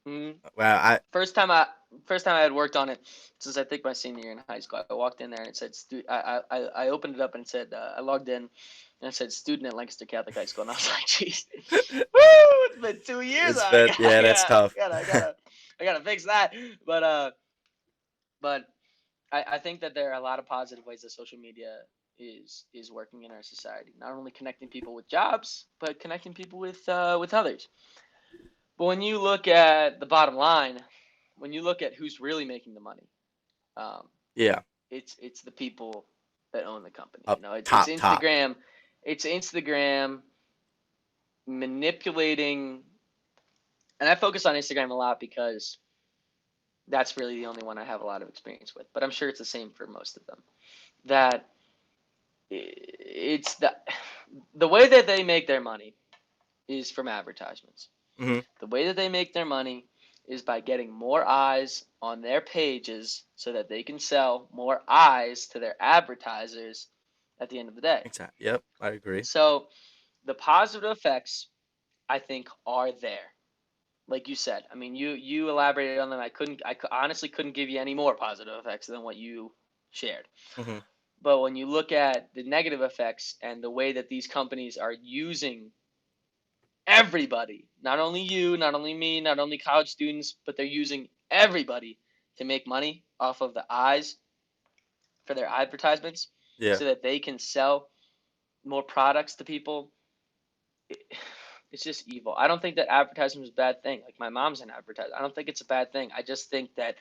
mm, Wow. I first time I first time I had worked on it since I think my senior year in high school. I walked in there and it said I opened it up and it said I logged in and it said student at Lancaster Catholic High School and I was like, jeez, woo! It's been 2 years. it's been, yeah, that's tough. I gotta fix that. But but I think that there are a lot of positive ways that social media is working in our society. Not only connecting people with jobs, but connecting people with others. But when you look at the bottom line, when you look at who's really making the money, um, Yeah. it's the people that own the company. Up top top. It's Instagram manipulating, and I focus on Instagram a lot because that's really the only one I have a lot of experience with. But I'm sure it's the same for most of them. That it's the way that they make their money is from advertisements. Hmm. The way that they make their money is by getting more eyes on their pages so that they can sell more eyes to their advertisers at the end of the day. Exactly. Yep, I agree. So the positive effects, I think, are there. Like you said, I mean, you elaborated on them. Honestly couldn't give you any more positive effects than what you shared. Hmm. But when you look at the negative effects and the way that these companies are using everybody, not only you, not only me, not only college students, but they're using everybody to make money off of the eyes for their advertisements Yeah. so that they can sell more products to people. It's just evil. I don't think that advertising is a bad thing. Like my mom's an advertiser. I don't think it's a bad thing. I just think that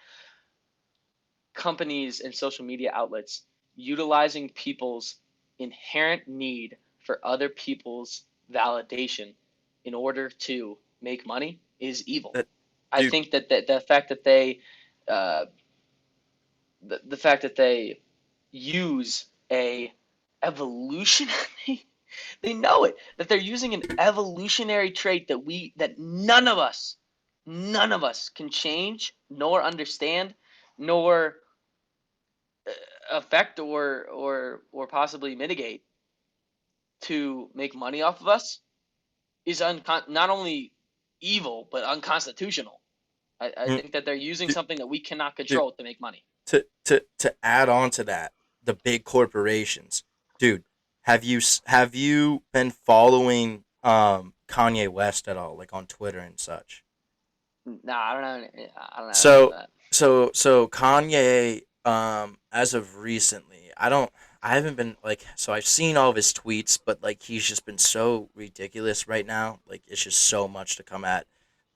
companies and social media outlets utilizing people's inherent need for other people's validation in order to make money is evil. That I dude. think that the fact that uh, the fact that they use a evolutionary they know it that they're using an evolutionary trait that none of us can change nor understand nor affect or possibly mitigate to make money off of us is not only evil but unconstitutional. I Mm, think that they're using dude, something that we cannot dude, control to make money. to add on to that, the big corporations, dude. Have you been following Kanye West at all, like on Twitter and such? Nah, I don't know any of So that. so Kanye, as of recently, I haven't been like, so I've seen all of his tweets, but like he's just been so ridiculous right now. Like it's just so much to come at.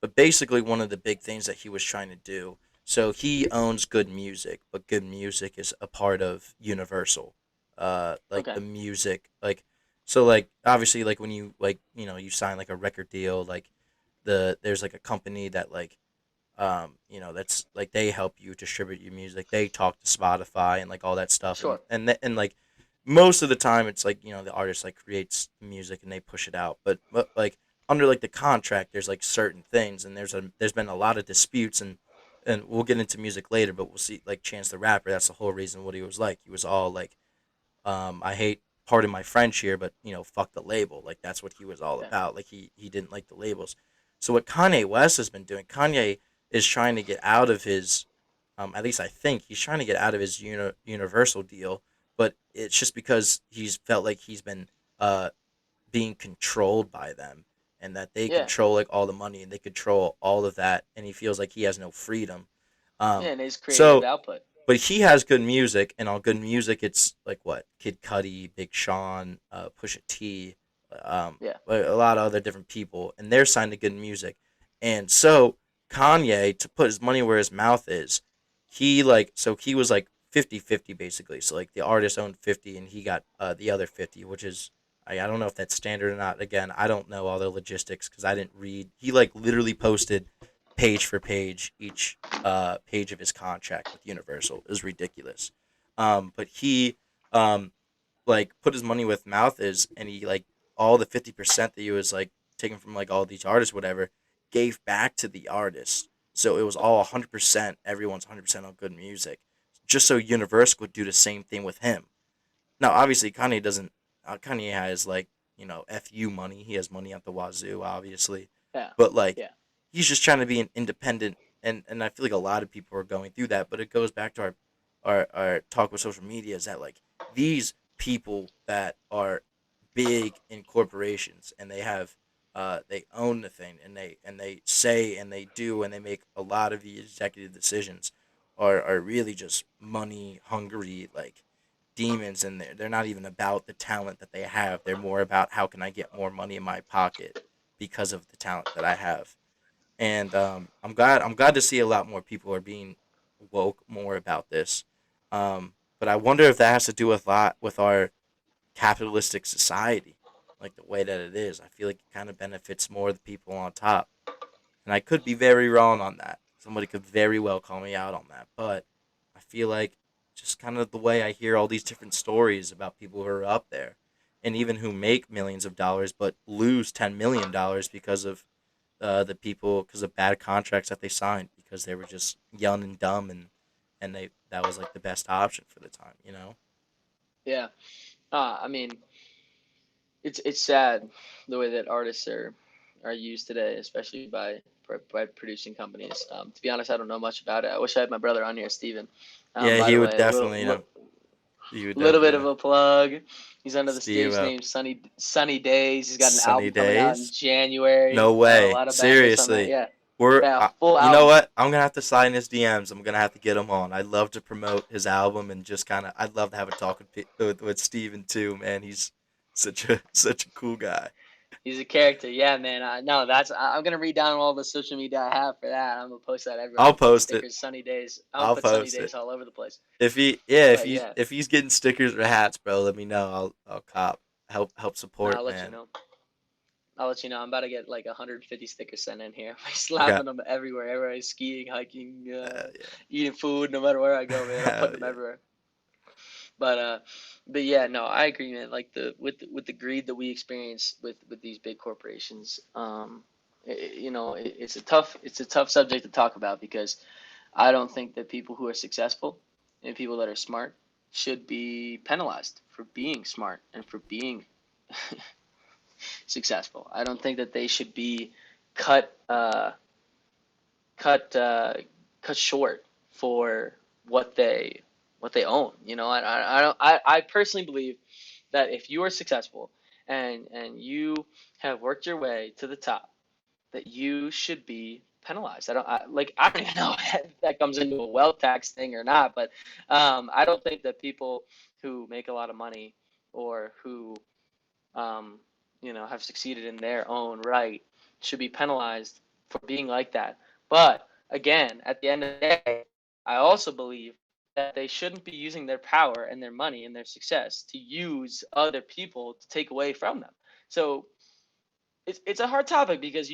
But basically, one of the big things that he was trying to do. So he owns good music, but good music is a part of Universal. Like Okay, the music, like, so like obviously like when you like you sign like a record deal, like there's like a company that like that's like they help you distribute your music. They talk to Spotify and like all that stuff, and sure, and like most of the time it's like the artist like creates the music and they push it out, but like under like the contract there's like certain things, and there's been a lot of disputes, and and we'll get into music later, but we'll see like Chance the Rapper. That's the whole reason what he was like. He was all like, I hate pardon my French here, but fuck the label. Like that's what he was all Yeah, about. Like he didn't like the labels. So what Kanye West has been doing, Kanye is trying to get out of his, at least I think he's trying to get out of his Universal deal, but it's just because he's felt like he's been uh being controlled by them, and that they yeah, control like all the money and they control all of that, and he feels like he has no freedom. yeah, Um, and his creative so output. but he has good music, and on good music, it's like what Kid Cudi, Big Sean, Pusha T, Yeah, a lot of other different people, and they're signed to good music. And so Kanye, to put his money where his mouth is, he was like 50-50 basically. So like the artist owned 50, and he got the other 50, which is I don't know if that's standard or not. Again, I don't know all the logistics because I didn't read. He like literally posted page for page each page of his contract with Universal. It was ridiculous. But he um, like put his money with mouth is, and he like all the 50% that he was like taking from like all these artists, whatever, gave back to the artist. So it was all 100%. Everyone's 100% on good music, just so Universal would do the same thing with him. Now, obviously, Kanye doesn't. Kanye has like fu money. He has money at the wazoo, obviously, yeah, but like yeah, he's just trying to be an independent, and I feel like a lot of people are going through that. But it goes back to our talk with social media is that like these people that are big in corporations and they own the thing, and they say and they do and they make a lot of the executive decisions are really just money hungry like demons, and they're not even about the talent that they have. They're more about how can I get more money in my pocket because of the talent that I have. And I'm glad to see a lot more people are being woke more about this. But I wonder if that has to do with a lot with our capitalistic society, like the way that it is. I feel like it kind of benefits more the people on top, and I could be very wrong on that. Somebody could very well call me out on that, but I feel like just kind of the way I hear all these different stories about people who are up there, and even who make millions of dollars but lose $10 million because of the people because of bad contracts that they signed because they were just young and dumb, and they that was like the best option for the time, you know. yeah. I mean, it's sad the way that artists are used today, especially by producing companies. To be honest, I don't know much about it. I wish I had my brother on here, Steven. Yeah, By he the would way, definitely know. He would little bit definitely of know. a plug. He's under the Steve, stage name Sunny Days. He's got an Sunny album coming out in days. January. No A way. lot of bangers on that. Seriously. Yeah, We're yeah, full you know album. what? I'm gonna have to slide in his DMs. I'm gonna have to get him on. I'd love to promote his album and just kind of. I'd love to have a talk with Steven too. Man, he's such a cool guy. He's a character. Yeah, man. No, I'm gonna read down all the social media I have for that. I'm gonna post that everywhere. I'm I'll gonna put post it. stickers, Sunny Days. I'm gonna I'll put Sunny post it. Days all over the place. If he yeah, But yeah, if he's getting stickers or hats, bro, let me know. I'll cop. Help no, support, I'll let you man. know. I'll let you know. I'm about to get like 150 stickers sent in here. I'm I got slapping them everywhere. Everywhere, skiing, hiking, yeah. eating food. No matter where I go, man, I'm Hell putting them yeah. everywhere. But but yeah, no, I agree, man. Like with the greed that we experience with these big corporations, it's a tough subject to talk about because I don't think that people who are successful and people that are smart should be penalized for being smart and for being successful. I don't think that they should be cut cut uh, cut short for what they what they own. I personally believe that if you are successful and you have worked your way to the top, that you should be penalized. I don't even know if that comes into a wealth tax thing or not, but I don't think that people who make a lot of money or who um, have succeeded in their own right should be penalized for being like that. But again, at the end of the day, I also believe that they shouldn't be using their power and their money and their success to use other people to take away from them. So it's a hard topic because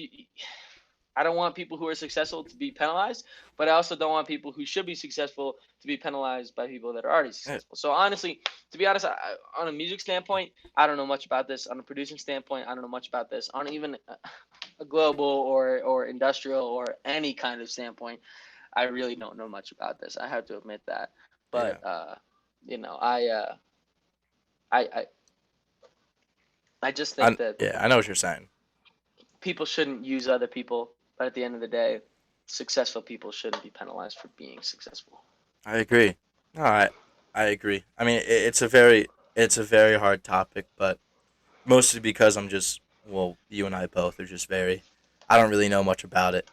I don't want people who are successful to be penalized, but I also don't want people who should be successful to be penalized by people that are already Yeah. successful. So honestly, to be honest, on a music standpoint, I don't know much about this. On a producing standpoint, I don't know much about this. On even a global or industrial or any kind of standpoint, I really don't know much about this. I have to admit that. Yeah. But you know, I I just think that I know what you're saying. people shouldn't use other people, but at the end of the day, successful people shouldn't be penalized for being successful. I agree. No, I agree. I mean, it's a very hard topic, but mostly because I'm just well, you and I both are just very. I don't really know much about it.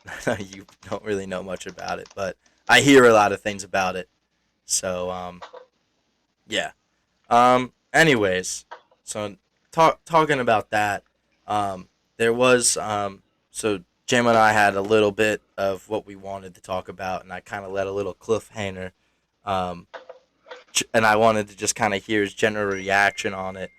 You don't really know much about it, but I hear a lot of things about it. So yeah. Anyways, so talking about that, there was so Jam and I had a little bit of what we wanted to talk about, and I kind of let a little cliffhanger, um, and I wanted to just kind of hear his general reaction on it.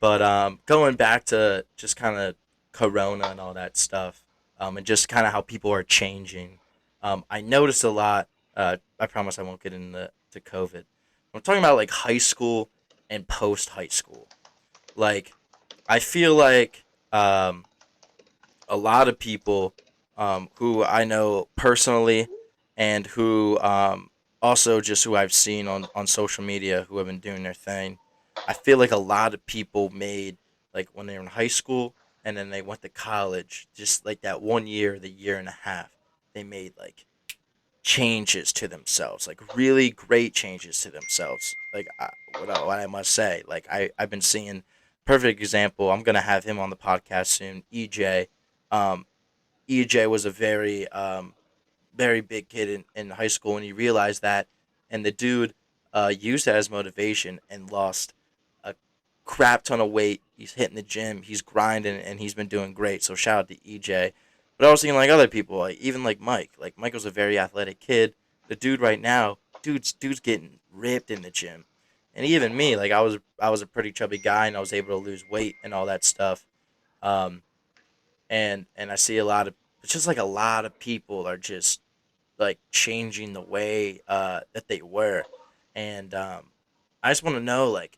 But going back to just kind of Corona and all that stuff, and just kind of how people are changing, I noticed a lot. I promise I won't get into to COVID. I'm talking about like high school and post high school. Like I feel like a lot of people who I know personally and who also just who I've seen on social media who have been doing their thing. I feel like a lot of people made like when they were in high school and then they went to college, just like that 1 year, the year and a half, they made like changes to themselves, like really great changes to themselves. Like what I must say, like I've been seeing perfect example. I'm gonna have him on the podcast soon. EJ, um, EJ was a very big kid in high school, and he realized that, and the dude used that as motivation and lost a crap ton of weight. He's hitting the gym, he's grinding, and he's been doing great. So shout out to EJ. But I was thinking like other people, like even like Mike. Like Mike was a very athletic kid. The dude right now, dude's getting ripped in the gym, and even me, like I was a pretty chubby guy, and I was able to lose weight and all that stuff. Um, and I see a lot of it's just like a lot of people are just like changing the way that they were, and I just want to know like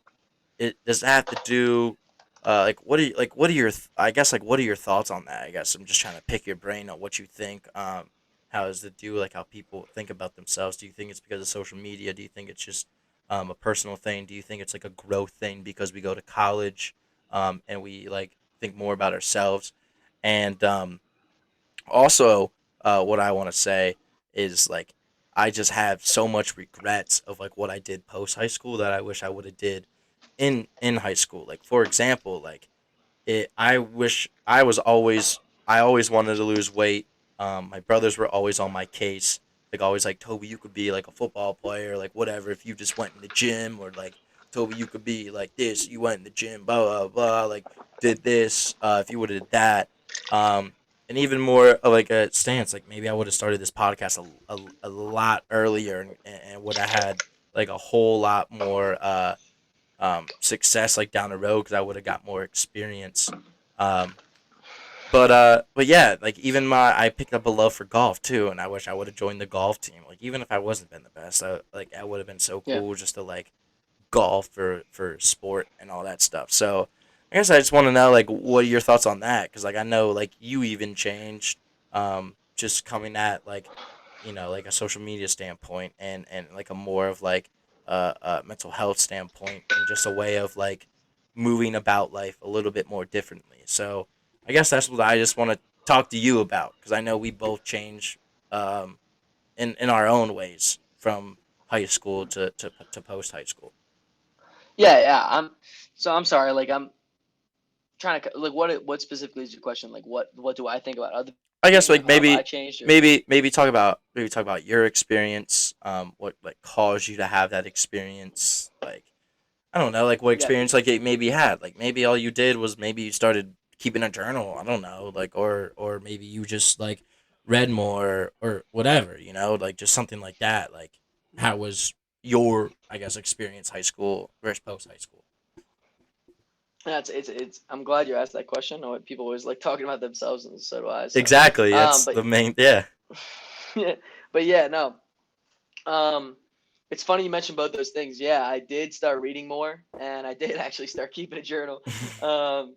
it does that have to do like what are your I guess like what are your thoughts on that? I guess I'm just trying to pick your brain on what you think. How does it do like how people think about themselves? Do you think it's because of social media? Do you think it's just a personal thing? Do you think it's like a growth thing because we go to college and we like think more about ourselves? And also, what I want to say is like I just have so much regrets of like what I did post high school that I wish I would have did in high school. Like for example, like I wish I always wanted to lose weight. My brothers were always on my case. Like always like Toby, you could be like a football player, like whatever if you just went in the gym, or like Toby, you could be like this, you went in the gym, blah blah blah, like did this, if you would have did that. Um and even more of like a stance, like maybe I would have started this podcast a lot earlier, and would have had like a whole lot more success like down the road because I would have got more experience. Um, but yeah, like even I picked up a love for golf too, and I wish I would have joined the golf team. Like even if I wasn't been the best, I would have been so Yeah. cool just to like golf for sport and all that stuff. So I guess I just want to know like what are your thoughts on that? Because like I know like you even changed, just coming at like like a social media standpoint and like a more of like a mental health standpoint and just a way of like moving about life a little bit more differently. So I guess that's what I just want to talk to you about because I know we both change um, in our own ways from high school to post high school. Yeah, yeah. I'm sorry. Like I'm trying to like what specifically is your question? Like what do I think about other I people guess changing? like Like how have I maybe changed? Or maybe talk about your experience, what like caused you to have that experience, like I don't know, like what yeah, experience like it maybe had. Like maybe all you did was maybe you started keeping a journal. I don't know, like or maybe you just like read more or whatever. Like just something like that. Like how was your I guess experience high school versus post high school? it's. I'm glad you asked that question. I know people always like talking about themselves, and so do I. So, Exactly. That's but the main. Yeah. yeah, but yeah, no. Um, it's funny you mentioned both those things. Yeah, I did start reading more, and I did actually start keeping a journal. Um,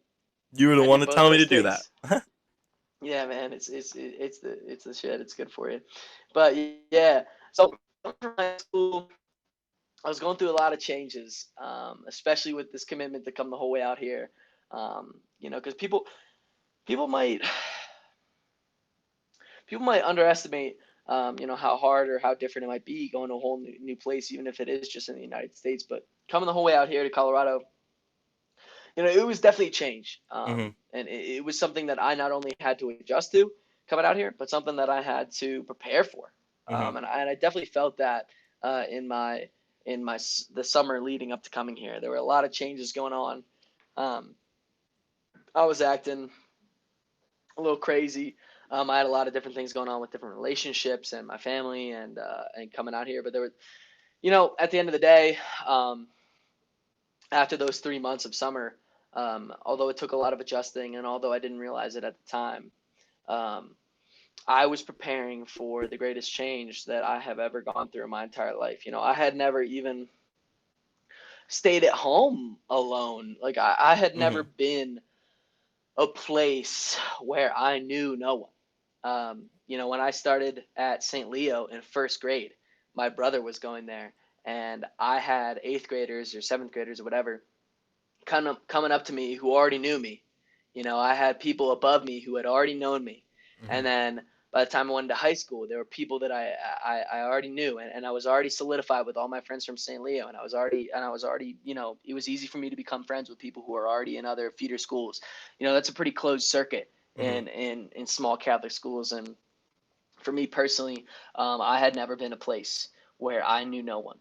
You were the I one did to both tell me those to do that. things. Yeah, man, it's the shit. It's good for you. But yeah, so coming from high school, I was going through a lot of changes, especially with this commitment to come the whole way out here. Because people might people might underestimate, how hard or how different it might be going to a whole new place, even if it is just in the United States. But coming the whole way out here to Colorado, it was definitely a change. Mhm. And it was something that I not only had to adjust to coming out here, but something that I had to prepare for. Mhm. And I definitely felt that in the summer leading up to coming here. There were a lot of changes going on. Um, I was acting a little crazy. I had a lot of different things going on with different relationships and my family and coming out here. But there were, at the end of the day, um, after those 3 months of summer, although it took a lot of adjusting and although I didn't realize it at the time, um, I was preparing for the greatest change that I have ever gone through in my entire life. I had never even stayed at home alone. Like I had never Mhm. been a place where I knew no one. When I started at St. Leo in first grade, my brother was going there, and I had eighth graders or seventh graders or whatever coming up to me who already knew me. I had people above me who had already known me, and Mhm. then by the time I went into high school, there were people that I already knew, and I was already solidified with all my friends from St. Leo, and I was already it was easy for me to become friends with people who are already in other feeder schools. That's a pretty closed circuit Mhm. in small Catholic schools, and for me personally, I had never been a place where I knew no one.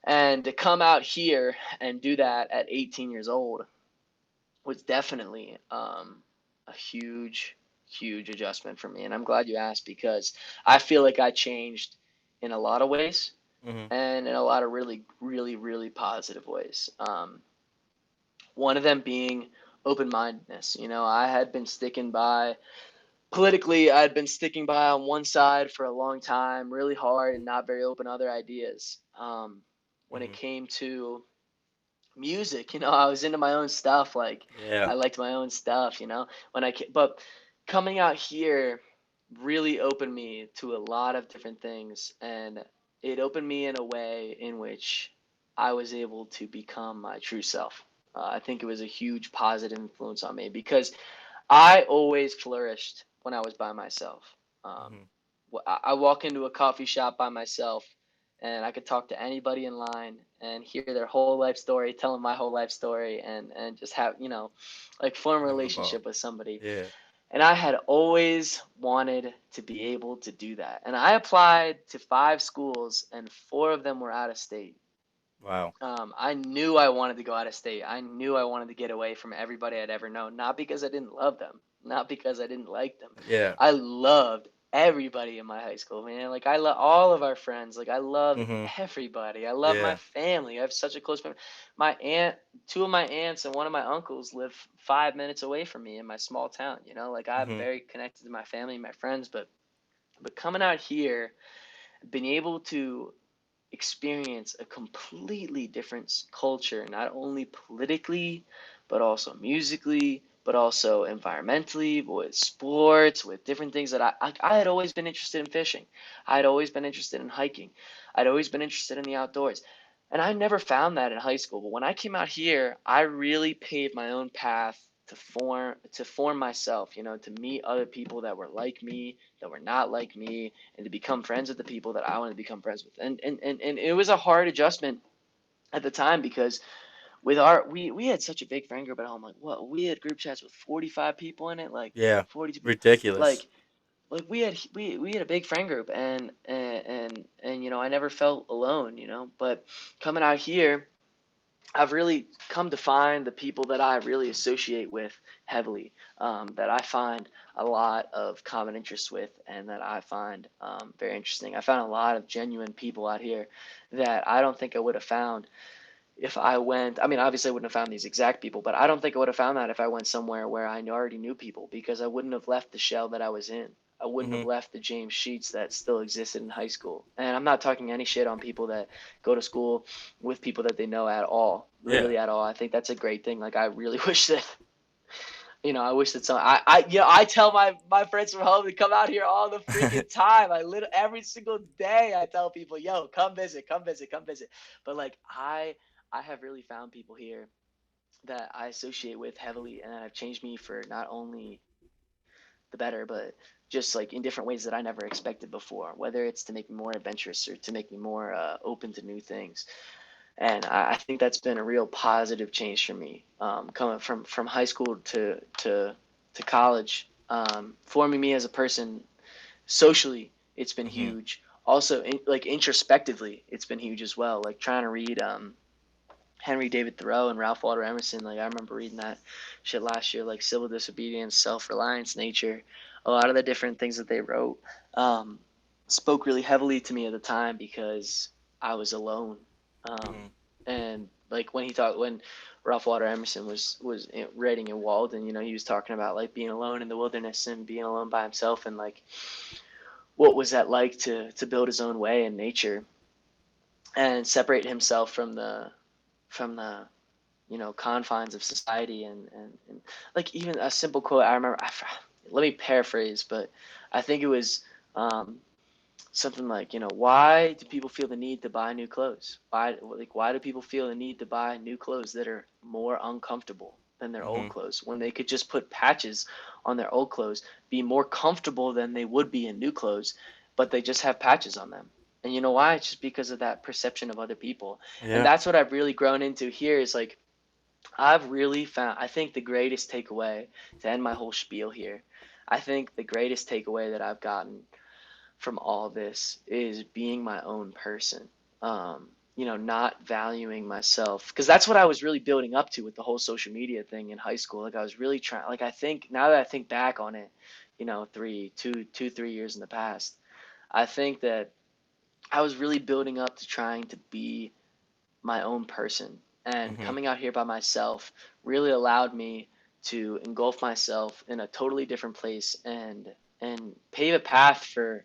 And to come out here and do that at 18 years old was definitely a huge, huge adjustment for me. And I'm glad you asked because I feel like I changed in a lot of ways Mhm. and in a lot of really, really, really positive ways. One of them being open mindedness. I had been sticking by politically, I had been sticking by on one side for a long time, really hard and not very open to other ideas. When it Mhm. came to music, I was into my own stuff. Like Yeah. I liked my own stuff. But coming out here really opened me to a lot of different things, and it opened me in a way in which I was able to become my true self. I think it was a huge positive influence on me because I always flourished when I was by myself. Um, Mhm. I walk into a coffee shop by myself, and I could talk to anybody in line and hear their whole life story, tell them my whole life story, and just have like form a Have a ball. relationship with somebody. Yeah. And I had always wanted to be able to do that. And I applied to 5 schools, and 4 of them were out of state. Wow. I knew I wanted to go out of state. I knew I wanted to get away from everybody I'd ever known. Not because I didn't love them, not because I didn't like them. Yeah. I loved everybody in my high school, man. Like I love all of our friends. Like I loved Mhm. everybody. I love my Yeah. family. I have such a close family. My aunt, 2 of my aunts, and one of my uncles live 5 minutes away from me in my small town. Like I'm Mhm. very connected to my family, my friends. But coming out here, being able to experience a completely different culture, not only politically, but also musically, but also environmentally, with sports, with different things that I had always been interested in fishing. I had always been interested in hiking. I'd always been interested in the outdoors. And I never found that in high school. But when I came out here, I really paved my own path to form myself, to meet other people that were like me, that were not like me, and to become friends with the people that I wanted to become friends with. And it was a hard adjustment at the time because we had such a big friend group at home. Like what we had group chats with 45 people in it, like Yeah. 42 people. Ridiculous. Like we had a big friend group and I never felt alone, But coming out here, I've really come to find the people that I really associate with heavily, that I find a lot of common interests with, and that I find very interesting. I found a lot of genuine people out here that I don't think I would have found if I went. I mean, obviously, I wouldn't have found these exact people, but I don't think I would have found that if I went somewhere where I already knew people because I wouldn't have left the shell that I was in. I wouldn't have Mhm. left the James Sheetz that still existed in high school. And I'm not talking any shit on people that go to school with people that they know at all, Yeah. literally at all. I think that's a great thing. Like, I really wish that I wish that some I tell my friends from home to come out here all the freaking time. Every single day I tell people, yo, come visit, come visit, come visit. But like I have really found people here that I associate with heavily and that have changed me for not only the better, but just like in different ways that I never expected before, whether it's to make me more adventurous or to make me more open to new things. And I think that's been a real positive change for me, coming from high school to college, forming me as a person socially. It's been Hmm. huge. Also, like introspectively, it's been huge as well. Like trying to read Henry David Thoreau and Ralph Waldo Emerson. Like I remember reading that shit last year, like civil disobedience, self-reliance, nature. A lot of the different things that they wrote um, spoke really heavily to me at the time because I was alone. Um, Hmm. and like when Ralph Waldo Emerson was writing in Walden, he was talking about like being alone in the wilderness and being alone by himself, and like what was that like to build his own way in nature and separate himself from the confines of society, and like even a simple quote I remember. Let me paraphrase, but I think it was um, something like, why do people feel the need to buy new clothes? Why do people feel the need to buy new clothes that are more uncomfortable than their old Hmm. clothes when they could just put patches on their old clothes, be more comfortable than they would be in new clothes, but they just have patches on them. And you know why? It's just because of that perception of other people. And Yeah. that's what I've really grown into here is like I've really found, I think the greatest takeaway to end my whole spiel here, I think the greatest takeaway that I've gotten from all this is being my own person. Not valuing myself, because that's what I was really building up to with the whole social media thing in high school. Like I was really trying. Like I think now that I think back on it, 3 years in the past, I think that I was really building up to trying to be my own person. And Hmm. coming out here by myself really allowed me to engulf myself in a totally different place and pave a path for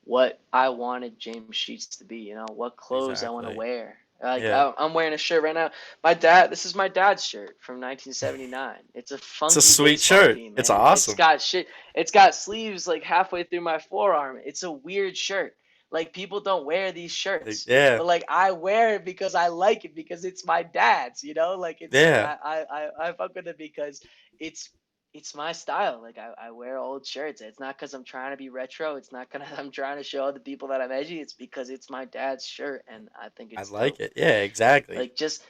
what I wanted James Sheetz to be, what clothes I want to Exactly. wear. Like Yeah. I'm wearing a shirt right now. This is my dad's shirt from 1979. It's a It's a funky sweet baseball shirt. team, It's man. awesome. It's got sleeves like halfway through my forearm. It's a weird shirt. Like people don't wear these shirts. Yeah. But like I wear it because I like it because it's my dad's, like it's like Yeah. I fuck with it because it's it's my style. Like I wear old shirts. It's not because I'm trying to be retro. It's not because I'm trying to show other people that I'm edgy. It's because it's my dad's shirt, and I think I it's like dope. it. Yeah, exactly. Like just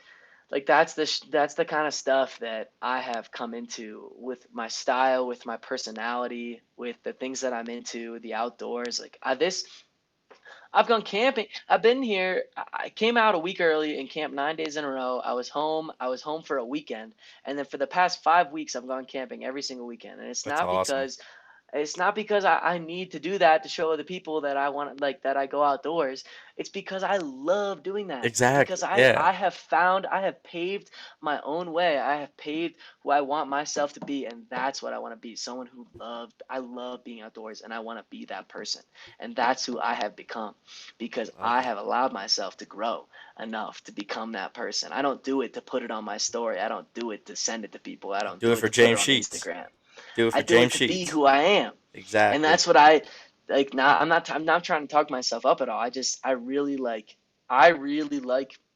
like that's the kind of stuff that I have come into with my style, with my personality, with the things that I'm into, the outdoors. Like this I've gone camping. I've been here. I came out a week early and camped 9 days in a row. I was home. I was home for a weekend, and then for the past 5 weeks, I've gone camping every single weekend. And That's awesome. it's not because I need to do that to show other people that I want like that I go outdoors. It's because I love doing that. It's because Exactly. Yeah. I have paved my own way. I have paved who I want myself to be, and that's what I want to be. Someone who I love being outdoors, and I want to be that person. And that's who I have become because Love I it. have allowed myself to grow enough to become that person. I don't do it to put it on my story. I don't do it to send it to people. I You don't do do it it for to put it James on Sheets. Instagram. Do it I for do James it to be Sheets. who I am. And Exactly. that's what I like. Not I'm not trying to talk myself up at all. I really like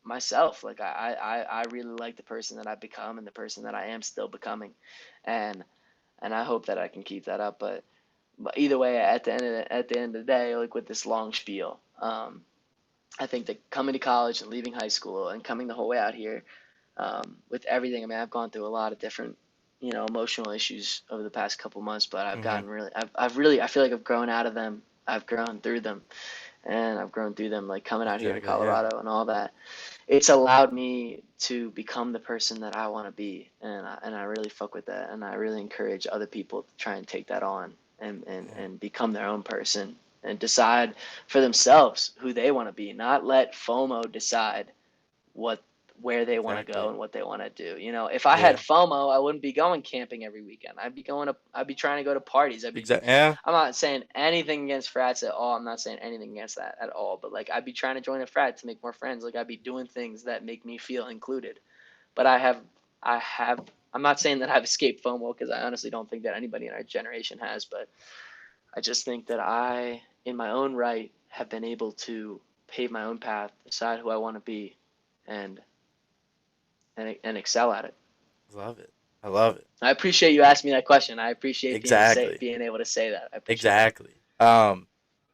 myself. Like I really like the person that I've become and the person that I am still becoming. And and I hope that I can keep that up. But either way, at the end of the day, like with this long spiel, I think that coming to college and leaving high school and coming the whole way out here, with everything. I mean, I've gone through a lot of different, emotional issues over the past couple months, but Hmm. I feel like I've grown out of them. I've grown through them, and I've grown through them, like coming out here to Exactly. Yeah. Colorado and all that. It's allowed me to become the person that I want to be, and I really fuck with that, and I really encourage other people to try and take that on Yeah. and become their own person and decide for themselves who they want to be, not let FOMO decide what where they want to go Exactly. and what they want to do. If I had Yeah. FOMO, I wouldn't be going camping every weekend. I'd be trying to go to parties. Exactly. Yeah. I'm not saying anything against frats at all. I'm not saying anything against that at all. But like, I'd be trying to join a frat to make more friends. Like, I'd be doing things that make me feel included. But I have I'm not saying that I've escaped FOMO because I honestly don't think that anybody in our generation has, but I just think that I, in my own right, have been able to pave my own path, decide who I want to be, and and excel at it. Love it. I love it. I appreciate you asking me that question. I appreciate Exactly. being able to say that. I appreciate that. Exactly.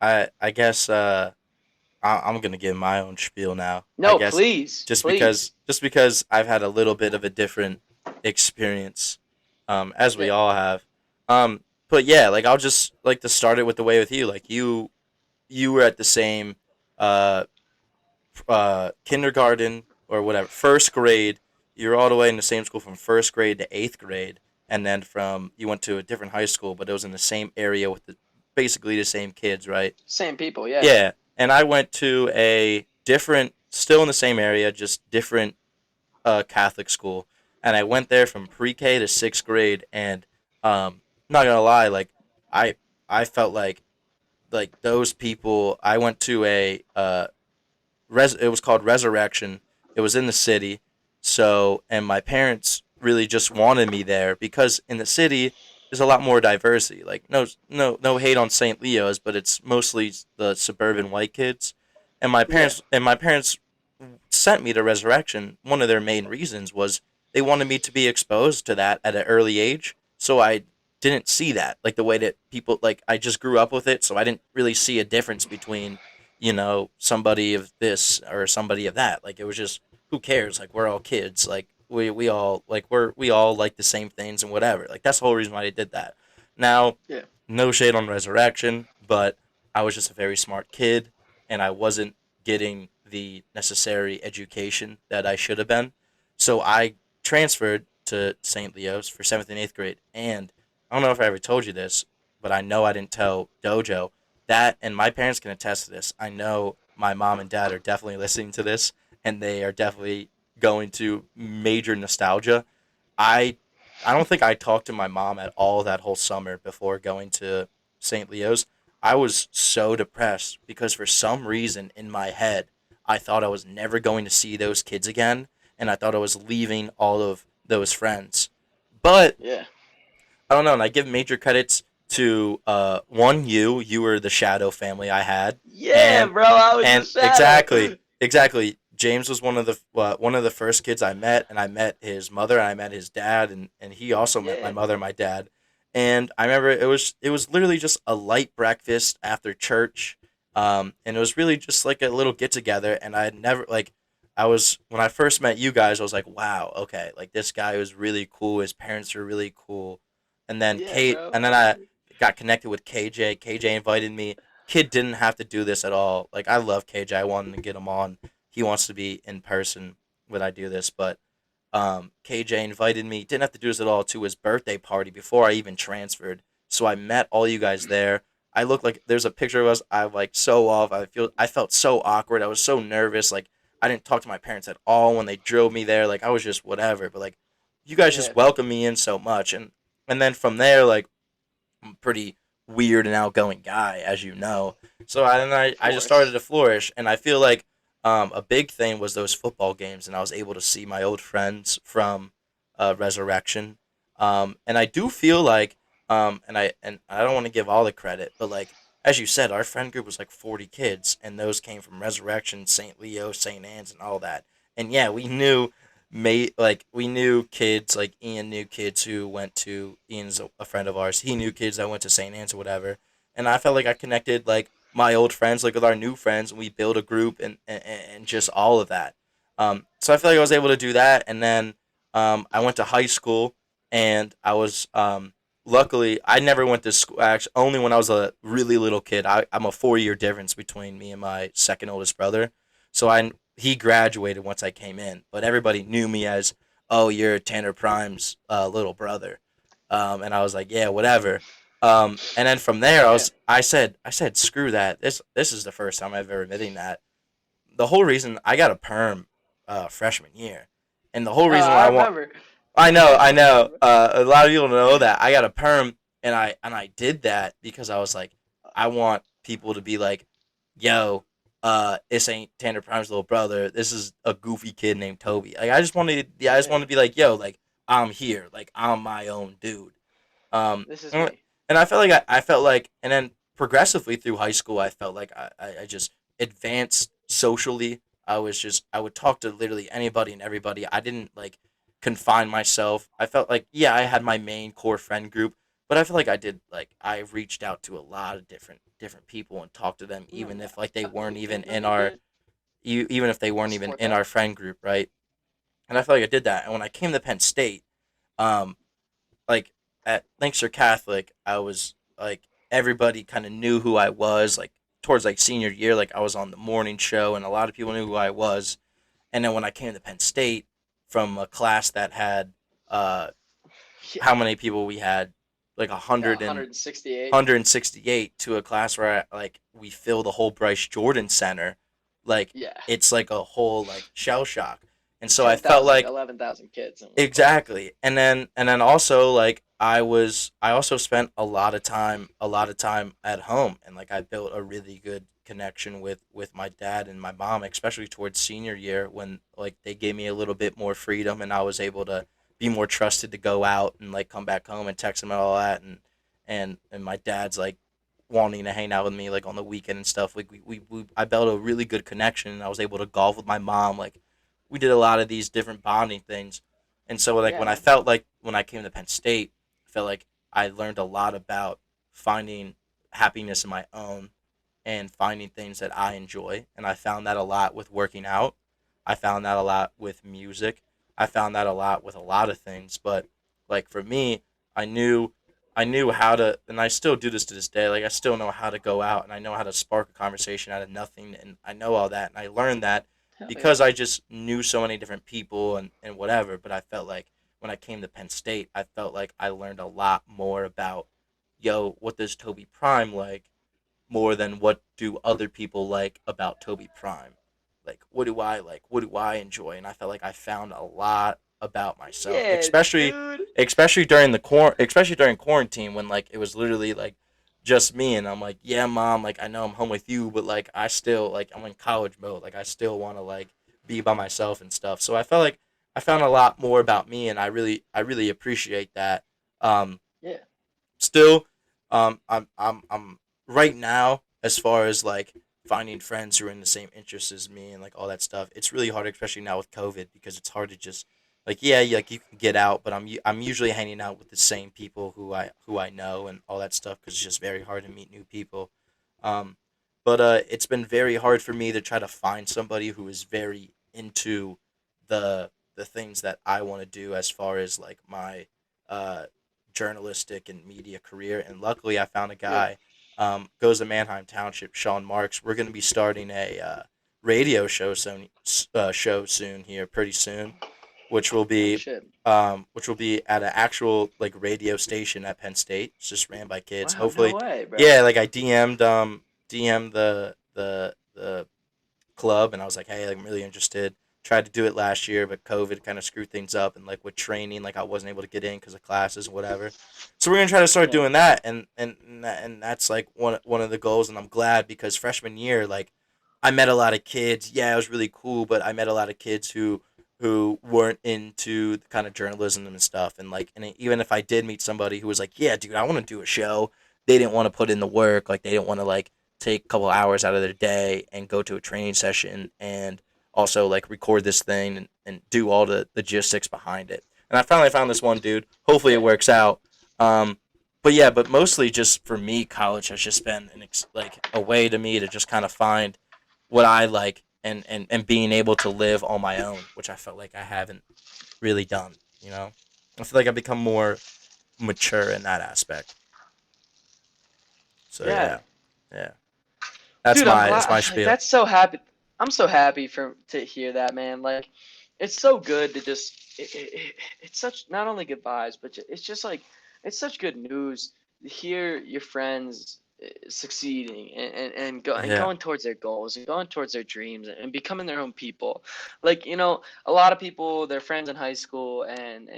I guess I'm gonna give my own spiel now. I No, guess please, please. just because I've had a little bit of a different experience, as we Yeah, all have. But yeah, like I'll just like to start it with the way with you. Like you were at the same uh kindergarten or whatever, first grade. You're all the way in the same school from first grade to eighth grade, and then from you went to a different high school, but it was in the same area with basically the same kids, right? same people. Yeah, Yeah, and I went to a different, still in the same area, just different Catholic school, and I went there from pre-K to sixth grade, and not gonna lie, like I I felt like those people. I went to a it was called Resurrection. It was in the city. So, and my parents really just wanted me there because in the city there's a lot more diversity. Like no hate on St. Leo's, but it's mostly the suburban white kids. yeah, And my parents sent me to Resurrection. One of their main reasons was they wanted me to be exposed to that at an early age. So I didn't see that like the way that people like I just grew up with it, so I didn't really see a difference between somebody of this or somebody of that. Like it was just who cares? Like we're all kids. Like we all like we all like the same things and whatever. Like that's the whole reason why they did that. Now, yeah, no shade on Resurrection, but I was just a very smart kid and I wasn't getting the necessary education that I should have been. So I transferred to St. Leo's for 7th and 8th grade. And I don't know if I ever told you this, but I know I didn't tell Dojo that, and my parents can attest to this. I know my mom and dad are definitely listening to this, and they are definitely going to major nostalgia. I I don't think I talked to my mom at all that whole summer before going to St. Leo's. I was so depressed because for some reason in my head, I thought I was never going to see those kids again, and I thought I was leaving all of those friends. But yeah, I don't know, and I give major credits to one you were the shadow family I had, yeah, and bro. I was the shadow. exactly. James was one of the first kids I met, and I met his mother, and I met his dad, and he also met my Yeah, mother and my dad. And I remember it was literally just a light breakfast after church, and it was really just like a little get together. And I had never like I was when I first met you guys, I was like, wow, okay, like this guy was really cool. His parents are really cool, yeah, bro. and then I got connected with KJ. KJ invited me. Kid didn't have to do this at all. Like I love KJ. I wanted to get him on. He wants to be in person when I do this, but KJ invited me. Didn't have to do this at all to his birthday party before I even transferred. So I met all you guys there. I look like there's a picture of us. I'm like so off. I felt so awkward. I was so nervous. Like I didn't talk to my parents at all when they drove me there. Like I was just whatever. But like you guys just Yeah, welcomed me in so much, and then from there like I'm a pretty weird and outgoing guy, as you know. So of I just started course. to flourish, and I feel like a big thing was those football games, and I was able to see my old friends from Resurrection. And I do feel like, and I don't want to give all the credit, but like as you said, our friend group was like 40 kids, and those came from Resurrection, St. Leo, St. Anne's, and all that. And yeah, we knew kids like Ian knew kids who went to Ian's a friend of ours. He knew kids that went to St. Anne's or whatever, and I felt like I connected like my old friends like with our new friends, and we built a group and just all of that. So I feel like I was able to do that, and then I went to high school, and I was luckily I never went to school actually only when I was a really little kid. I'm a 4 year difference between me and my second oldest brother, so I he graduated once I came in, but everybody knew me as, oh, you're Tanner Prime's little brother, and I was like, yeah, whatever. And then from there, Yeah. I said, screw that. This is the first time I've ever admitting that. The whole reason I got a perm freshman year, and the whole reason why I I want remember. I I know. remember. A lot of people know that I got a perm, and I did that because I was like, I want people to be like, yo, this ain't Tanner Prime's little brother. This is a goofy kid named Toby. Like I just wanted, yeah, I just Yeah. wanted to be like, yo, like I'm here, like I'm my own dude. Um, This is and me. I felt like I felt like, and then progressively through high school, I felt like I just advanced socially. I would talk to literally anybody and everybody. I didn't like confine myself. I felt like, yeah, I had my main core friend group, but I feel like I reached out to a lot of different people and talked to them, No, even no, if like they weren't even let in me our get even if they I weren't even support in that. our friend group, right? And I felt like I did that. And when I came to Penn State, um, like at Lancaster Catholic, I was like everybody kind of knew who I was. Like towards like senior year, like I was on the morning show, and a lot of people knew who I was. And then when I came to Penn State, from a class that had uh, Yeah, how many people we had, like yeah, 100 168. 168, to a class where like we fill the whole Bryce Jordan Center, like Yeah, it's like a whole like shell shock. And so I felt 10,000, like 11,000 kids. I'm like, what? exactly. And then also like I also spent a lot of time at home, and like I built a really good connection with my dad and my mom, especially towards senior year when like they gave me a little bit more freedom and I was able to be more trusted to go out and like come back home and text him and all that. And my dad's like wanting to hang out with me like on the weekend and stuff. Like we I built a really good connection, and I was able to golf with my mom. Like we did a lot of these different bonding things. And so like Yeah, when I man. felt like when I came to Penn State, I felt like I learned a lot about finding happiness in my own and finding things that I enjoy. And I found that a lot with working out. I found that a lot with music. I found that a lot with a lot of things. But like for me, I knew I knew how to, and I still do this to this day. Like I still know how to go out, and I know how to spark a conversation out of nothing, and I know all that, and I learned that Hell yeah. because I just knew so many different people and whatever. But I felt like when I came to Penn State, I felt like I learned a lot more about, yo, what does Toby Prime like, more than what do other people like about Toby Prime. Like, what do I like? What do I enjoy? And I felt like I found a lot about myself, Yeah, dude. especially during quarantine when like it was literally like just me, and I'm like, yeah, mom, like I know I'm home with you, but like I still like I'm in college mode, like I still want to like be by myself and stuff. So I felt like I found a lot more about me, and I really appreciate that. Um, Yeah, Still, I'm right now, as far as like finding friends who are in the same interests as me and like all that stuff. It's really hard, especially now with COVID, because it's hard to just like, yeah, like you can get out, but I'm usually hanging out with the same people who I know and all that stuff, because it's just very hard to meet new people. Um, but it's been very hard for me to try to find somebody who is very into the things that I want to do, as far as like my uh journalistic and media career. And luckily, I found a yeah. guy. Goes to Manheim Township, Sean Marks. We're going to be starting a radio show soon here, pretty soon, which will Oh be shit. which will be at an actual like radio station at Penn State. It's just ran by kids. Wow, no Hopefully, way, bro. yeah. Like I DM'd the club, and I was like, hey, like, I'm really interested. Tried to do it last year, but COVID kind of screwed things up, and like with training, like I wasn't able to get in because of classes and whatever. So we're gonna try to start Yeah. doing that, and that's like one of the goals, and I'm glad because freshman year, like I met a lot of kids. Yeah, it was really cool, but I met a lot of kids who weren't into the kind of journalism and stuff, and like, and even if I did meet somebody who was like, yeah, dude, I want to do a show, they didn't want to put in the work, like they didn't want to like take a couple hours out of their day and go to a training session and also like record this thing and do all the logistics behind it. And I finally found this one dude. Hopefully it Yeah. works out. Um, but yeah, but mostly just for me, college has just been like a way to me to just kind of find what I like, and being able to live on my own, which I felt like I haven't really done. You know, I feel like I've become more mature in that aspect. So Yeah. yeah, yeah, Dude, I'm that's glad. my Like, spiel. that's so happy. I'm so happy for to hear that, man. Like, it's so good to just. It's such not only good vibes, but it's just like it's such good news to hear your friends succeeding and Yeah, going towards their goals and going towards their dreams and becoming their own people. Like, a lot of people, they're friends in high school and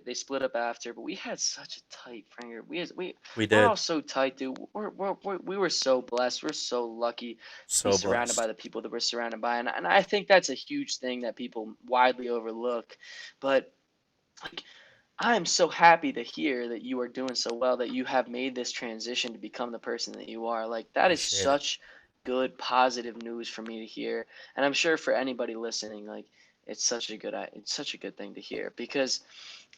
they split up after, but we had such a tight friend group. we We're did. all so tight, dude. We were so blessed. We're so lucky to be So surrounded by blessed. the people that we're surrounded by, and I think that's a huge thing that people widely overlook. But like, I am so happy to hear that you are doing so well, that you have made this transition to become the person that you are. Like, that is Appreciate it. such good, positive news for me to hear. And I'm sure for anybody listening, like, it's such a good thing to hear, because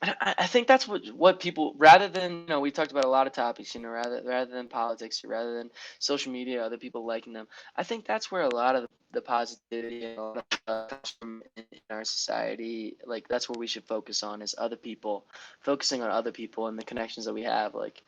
I think that's what people, rather than, we talked about a lot of topics, rather than politics, rather than social media, other people liking them. I think that's where a lot of the positivity and a lot of comes from in our society. Like, that's where we should focus on, is other people, focusing on other people and the connections that we have. Like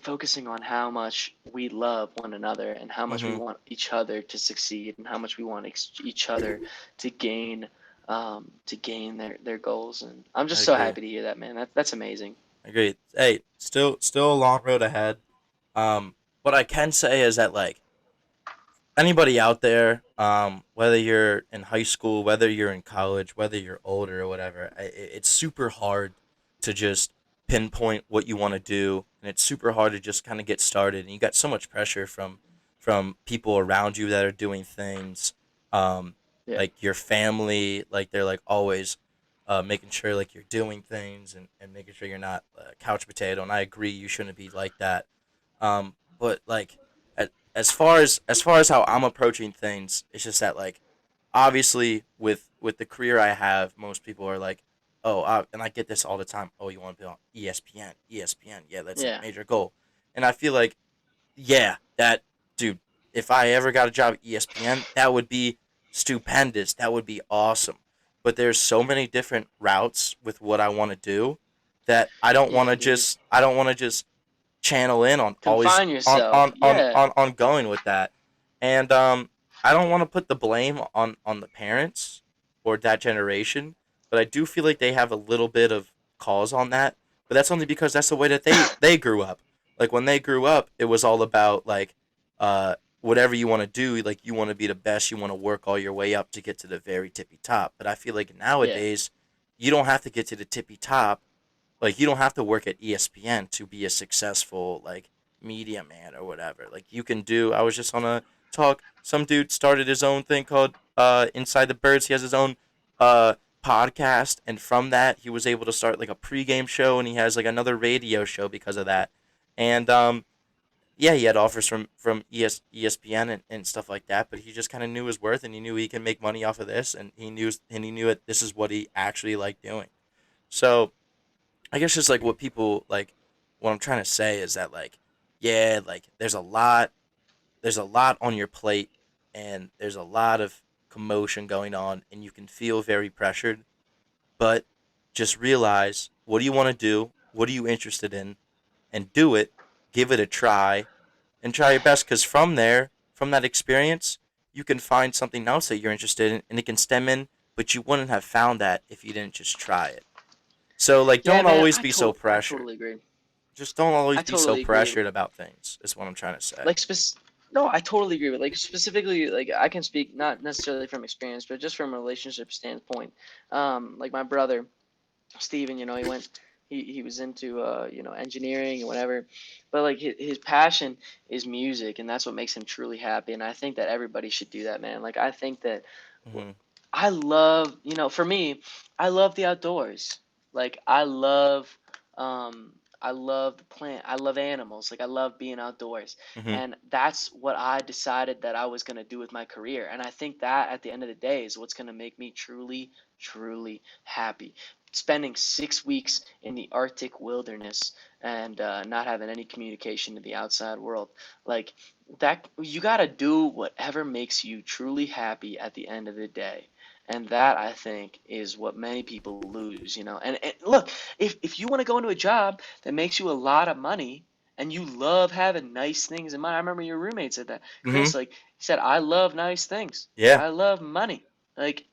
focusing on how much we love one another, and how much we Hmm. want each other to succeed, and how much we want each other to gain their goals. And I'm I just so agree. happy to hear that, man. That's amazing. I agree. Hey, still a long road ahead. What I can say is that like anybody out there, whether you're in high school, whether you're in college, whether you're older or whatever, it's super hard to just pinpoint what you want to do, and it's super hard to just kind of get started. And you got so much pressure from people around you that are doing things, um, Yeah. like your family, like they're like always making sure like you're doing things and making sure you're not a couch potato. And I agree, you shouldn't be like that. But like as far as how I'm approaching things, it's just that like obviously with the career I have, most people are like, oh, and I get this all the time. Oh, you want to be on ESPN? ESPN, yeah, that's a Yeah. major goal. And I feel like, yeah, that dude. If I ever got a job at ESPN, that would be stupendous. That would be awesome. But there's so many different routes with what I want to do that Yeah, dude. I don't want to just channel in on always Confine yourself. Yeah. on going with that. And I don't want to put the blame on the parents or that generation, but I do feel like they have a little bit of cause on that. But that's only because that's the way that they grew up. Like when they grew up, it was all about like whatever you want to do, like you want to be the best, you want to work all your way up to get to the very tippy top. But I feel like Yeah. nowadays you don't have to get to the tippy top, like you don't have to work at ESPN to be a successful like media man or whatever. Like you can do. I was just on a talk. Some dude started his own thing called Inside the Birds. He has his own uh podcast, and from that he was able to start like a pregame show, and he has like another radio show because of that. And yeah, he had offers from ESPN and stuff like that, but he just kind of knew his worth, and he knew he can make money off of this, and he knew that this is what he actually liked doing. So I guess just like what people like, what I'm trying to say is that like, yeah, like there's a lot on your plate, and there's a lot of commotion going on, and you can feel very pressured. But just realize, what do you want to do? What are you interested in? And do it. Give it a try, and try your best. Because from there, from that experience, you can find something else that you're interested in, and it can stem in. But you wouldn't have found that if you didn't just try it. So like, Yeah, don't man. always be so I pressured. totally agree. Just don't always I be so totally agree. pressured about things. Is what I'm trying to say. Like no, I totally agree with, like, specifically, like, I can speak not necessarily from experience, but just from a relationship standpoint. Like my brother Steven, he was into engineering and whatever, but like his passion is music, and that's what makes him truly happy. And I think that everybody should do that, man. Like, I think that Hmm. I love, for me, I love the outdoors. Like, um, I love the plant. I love animals. Like, I love being outdoors. Hmm. And that's what I decided that I was going to do with my career. And I think that at the end of the day is what's going to make me truly, truly happy. Spending 6 weeks in the Arctic wilderness and not having any communication to the outside world. Like, that, you got to do whatever makes you truly happy at the end of the day. And that, I think, is what many people lose. And look, if you want to go into a job that makes you a lot of money, and you love having nice things in mind. I remember your roommate said that. Hmm. Chris, like, he said, I love nice things. Yeah. I love money. Like,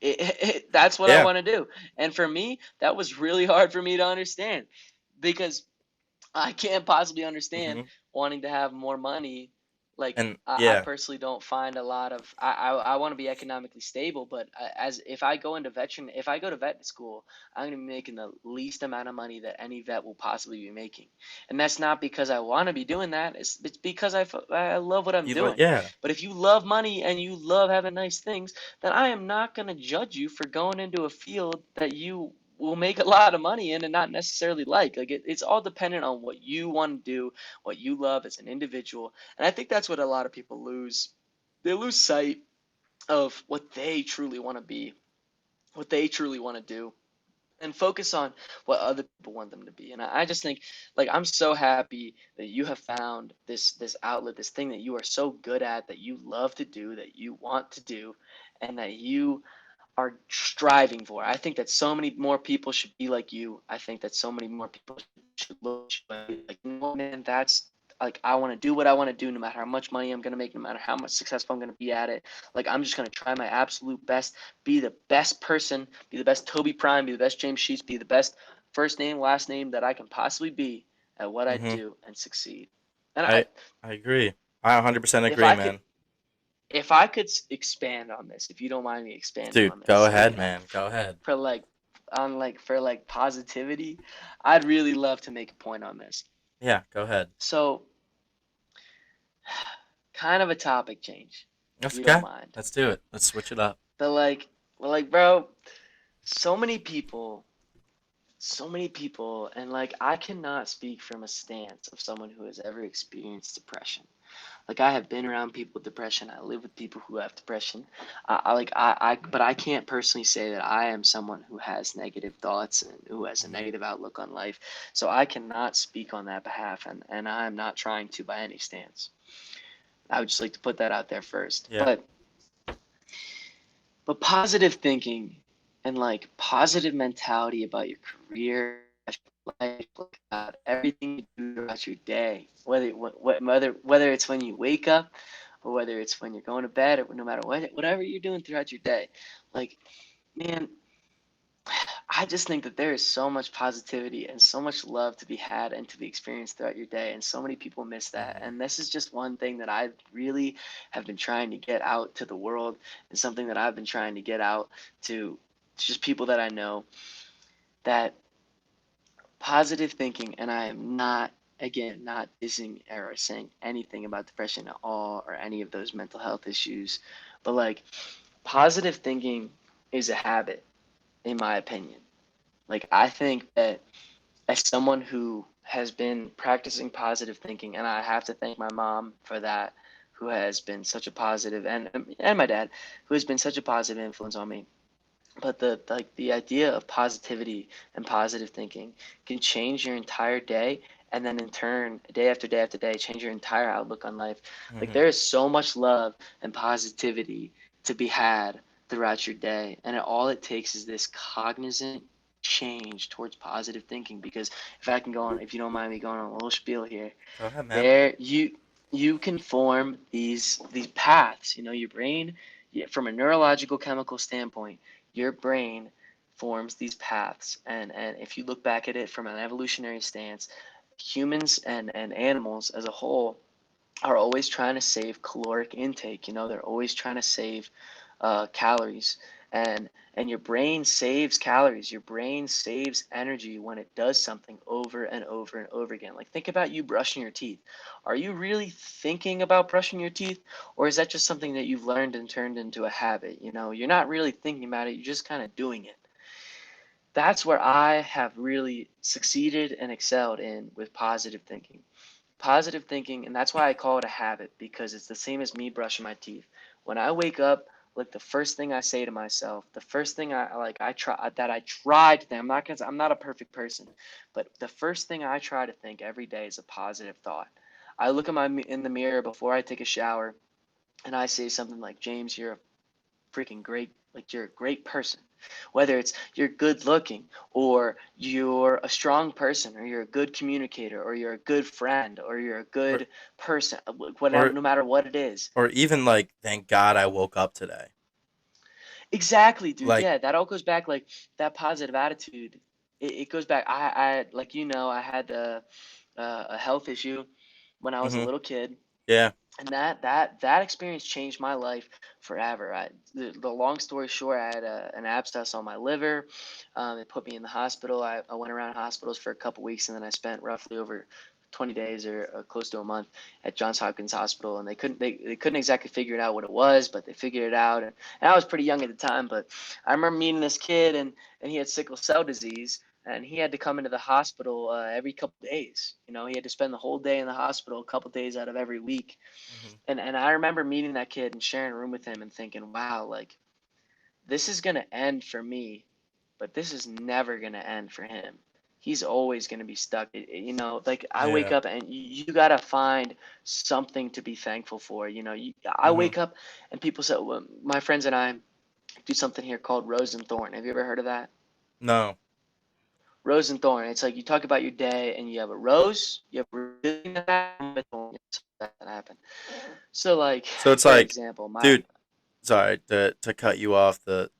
that's what I Yeah. want to do. And for me, that was really hard for me to understand, because I can't possibly understand Hmm. wanting to have more money. Like, And I yeah. personally don't find a lot of. I want to be economically stable, but as if I go into if I go to vet school, I'm gonna be making the least amount of money that any vet will possibly be making, and that's not because I want to be doing that. It's because I love what I'm doing. Yeah. But if you love money and you love having nice things, then I am not gonna judge you for going into a field that you will make a lot of money in and not necessarily like it's all dependent on what you want to do, what you love as an individual. And I think that's what a lot of people lose. They lose sight of what they truly want to be, what they truly want to do, and focus on what other people want them to be. And I just think, like, I'm so happy that you have found this outlet, this thing that you are so good at, that you love to do, that you want to do, and that you are striving for. I think that so many more people should be like you. I think that so many more people should look at you like, no, man, that's like, I want to do what I want to do, no matter how much money I'm going to make, no matter how much successful I'm going to be at it. Like, I'm just going to try my absolute best, be the best person, be the best Toby Prime, be the best James Sheetz, be the best first name, last name that I can possibly be at what I Mm-hmm. do and succeed. And I I agree. I 100% if agree, I could, man. if I could expand on this, if you don't mind me expanding Dude, on go this, ahead, man. Go ahead. for like for like positivity, I'd really love to make a point on this. Yeah, go ahead. So, kind of a topic change, if That's you don't okay. mind. Let's do it. Let's switch it up. But like, bro, so many people, so many people, and like, I cannot speak from a stance of someone who has ever experienced depression. Like, I have been around people with depression. I live with people who have depression. But I can't personally say that I am someone who has negative thoughts and who has a Hmm. negative outlook on life. So I cannot speak on that behalf, and I'm not trying to by any stance. I would just like to put that out there first. Yeah. But positive thinking and like positive mentality about your career, life, like about everything you do throughout your day, whether it's when you wake up, or whether it's when you're going to bed, or no matter whatever you're doing throughout your day, like, man, I just think that there is so much positivity and so much love to be had and to be experienced throughout your day, and so many people miss that. Hmm. And this is just one thing that I really have been trying to get out to the world, and something that I've been trying to get out to just people that I know, that positive thinking. And I am not, again, not dissing or saying anything about depression at all or any of those mental health issues, but like, positive thinking is a habit, in my opinion. Like, I think that as someone who has been practicing positive thinking, and I have to thank my mom for that, who has been such a positive, and my dad, who has been such a positive influence on me. But the idea of positivity and positive thinking can change your entire day, and then in turn, day after day after day, change your entire outlook on life. Like, Hmm. there is so much love and positivity to be had throughout your day, and all it takes is this cognizant change towards positive thinking. Because if I can go on, if you don't mind me going on a little spiel here, Go ahead, man. there you can form these paths. You know, your brain, from a neurological chemical standpoint, your brain forms these paths. And if you look back at it from an evolutionary stance, humans and animals as a whole are always trying to save caloric intake. You know, they're always trying to save calories, and your brain saves calories. Your brain saves energy when it does something over and over and over again. Like, think about you brushing your teeth. Are you really thinking about brushing your teeth, or is that just something that you've learned and turned into a habit? You know, you're not really thinking about it. You're just kind of doing it. That's where I have really succeeded and excelled in with positive thinking. Positive thinking, and that's why I call it a habit, because it's the same as me brushing my teeth. When I wake up, like, the first thing I say to myself, the first thing I try that I try to think, I'm not a perfect person, but the first thing I try to think every day is a positive thought. I look at my in the mirror before I take a shower, and I say something like, James, you're a freaking great, like, you're a great person. Whether it's you're good looking, or you're a strong person, or you're a good communicator, or you're a good friend, or you're a Or good person, whatever, or no matter what it is. or even like, thank God I woke up today. Exactly, dude. Like, Yeah, that all goes back, like, that positive attitude. It goes back. I like, I had a health issue when I was a hmm, little kid, yeah. and that experience changed my life forever. The long story short, I had an abscess on my liver. It put me in the hospital. I went around hospitals for a couple weeks, and then I spent roughly over 20 days or close to a month at Johns Hopkins Hospital, and they couldn't exactly figure it out what it was, but they figured it out. And I was pretty young at the time, but I remember meeting this kid, and he had sickle cell disease, and he had to come into the hospital every couple days. You know, he had to spend the whole day in the hospital, a couple days out of every week. Mhm. And I remember meeting that kid and sharing a room with him and thinking, wow, like this is gonna end for me, but this is never gonna end for him. He's always gonna be stuck. You know, like I wake Yeah. up and you gotta find something to be thankful for. You know, I Mhm. wake up and people say, well, my friends and I do something here called Rose and Thorn. Have you ever heard of that? No. Rose and Thorn. It's like you talk about your day and you have a rose, you have a good thing that happened, a thorn that happened. So like, So it's for like, example, my dude, sorry to cut you off the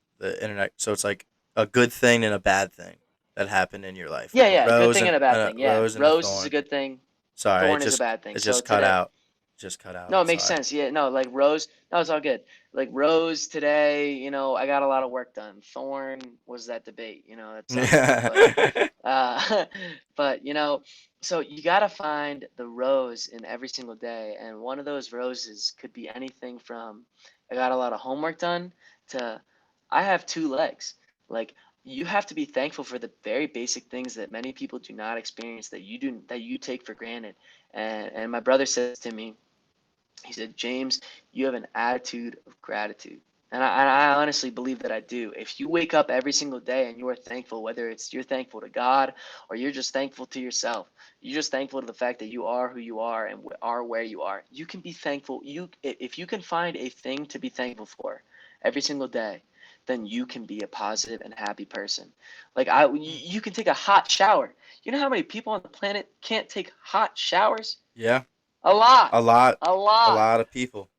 internet. So it's like a good thing and a bad thing that happened in your life, yeah, like a yeah, good rose thing and and a bad thing. a Yeah, rose and a rose is a thorn. good thing, Sorry, thorn is a bad thing. it So just cut today, out. Just cut out. no, I'm it makes sorry. sense. Yeah, no, like Rose, no, it's all good. Like Rose today, you know, I got a lot of work done. Thorn was that debate, you know, that sucks. Yeah. Uh, but you know, so you gotta find the rose in every single day, and one of those roses could be anything from I got a lot of homework done to I have two legs. Like you have to be thankful for the very basic things that many people do not experience that you take for granted. And my brother says to me, he said, James, you have an attitude of gratitude. And I honestly believe that I do. If you wake up every single day and you are thankful, whether it's you're thankful to God or you're just thankful to yourself, you're just thankful to the fact that you are who you are and are where you are. You can be thankful. If you can find a thing to be thankful for every single day, then you can be a positive and happy person. Like you can take a hot shower. You know how many people on the planet can't take hot showers? Yeah. A lot. A lot. A A lot. lot of people.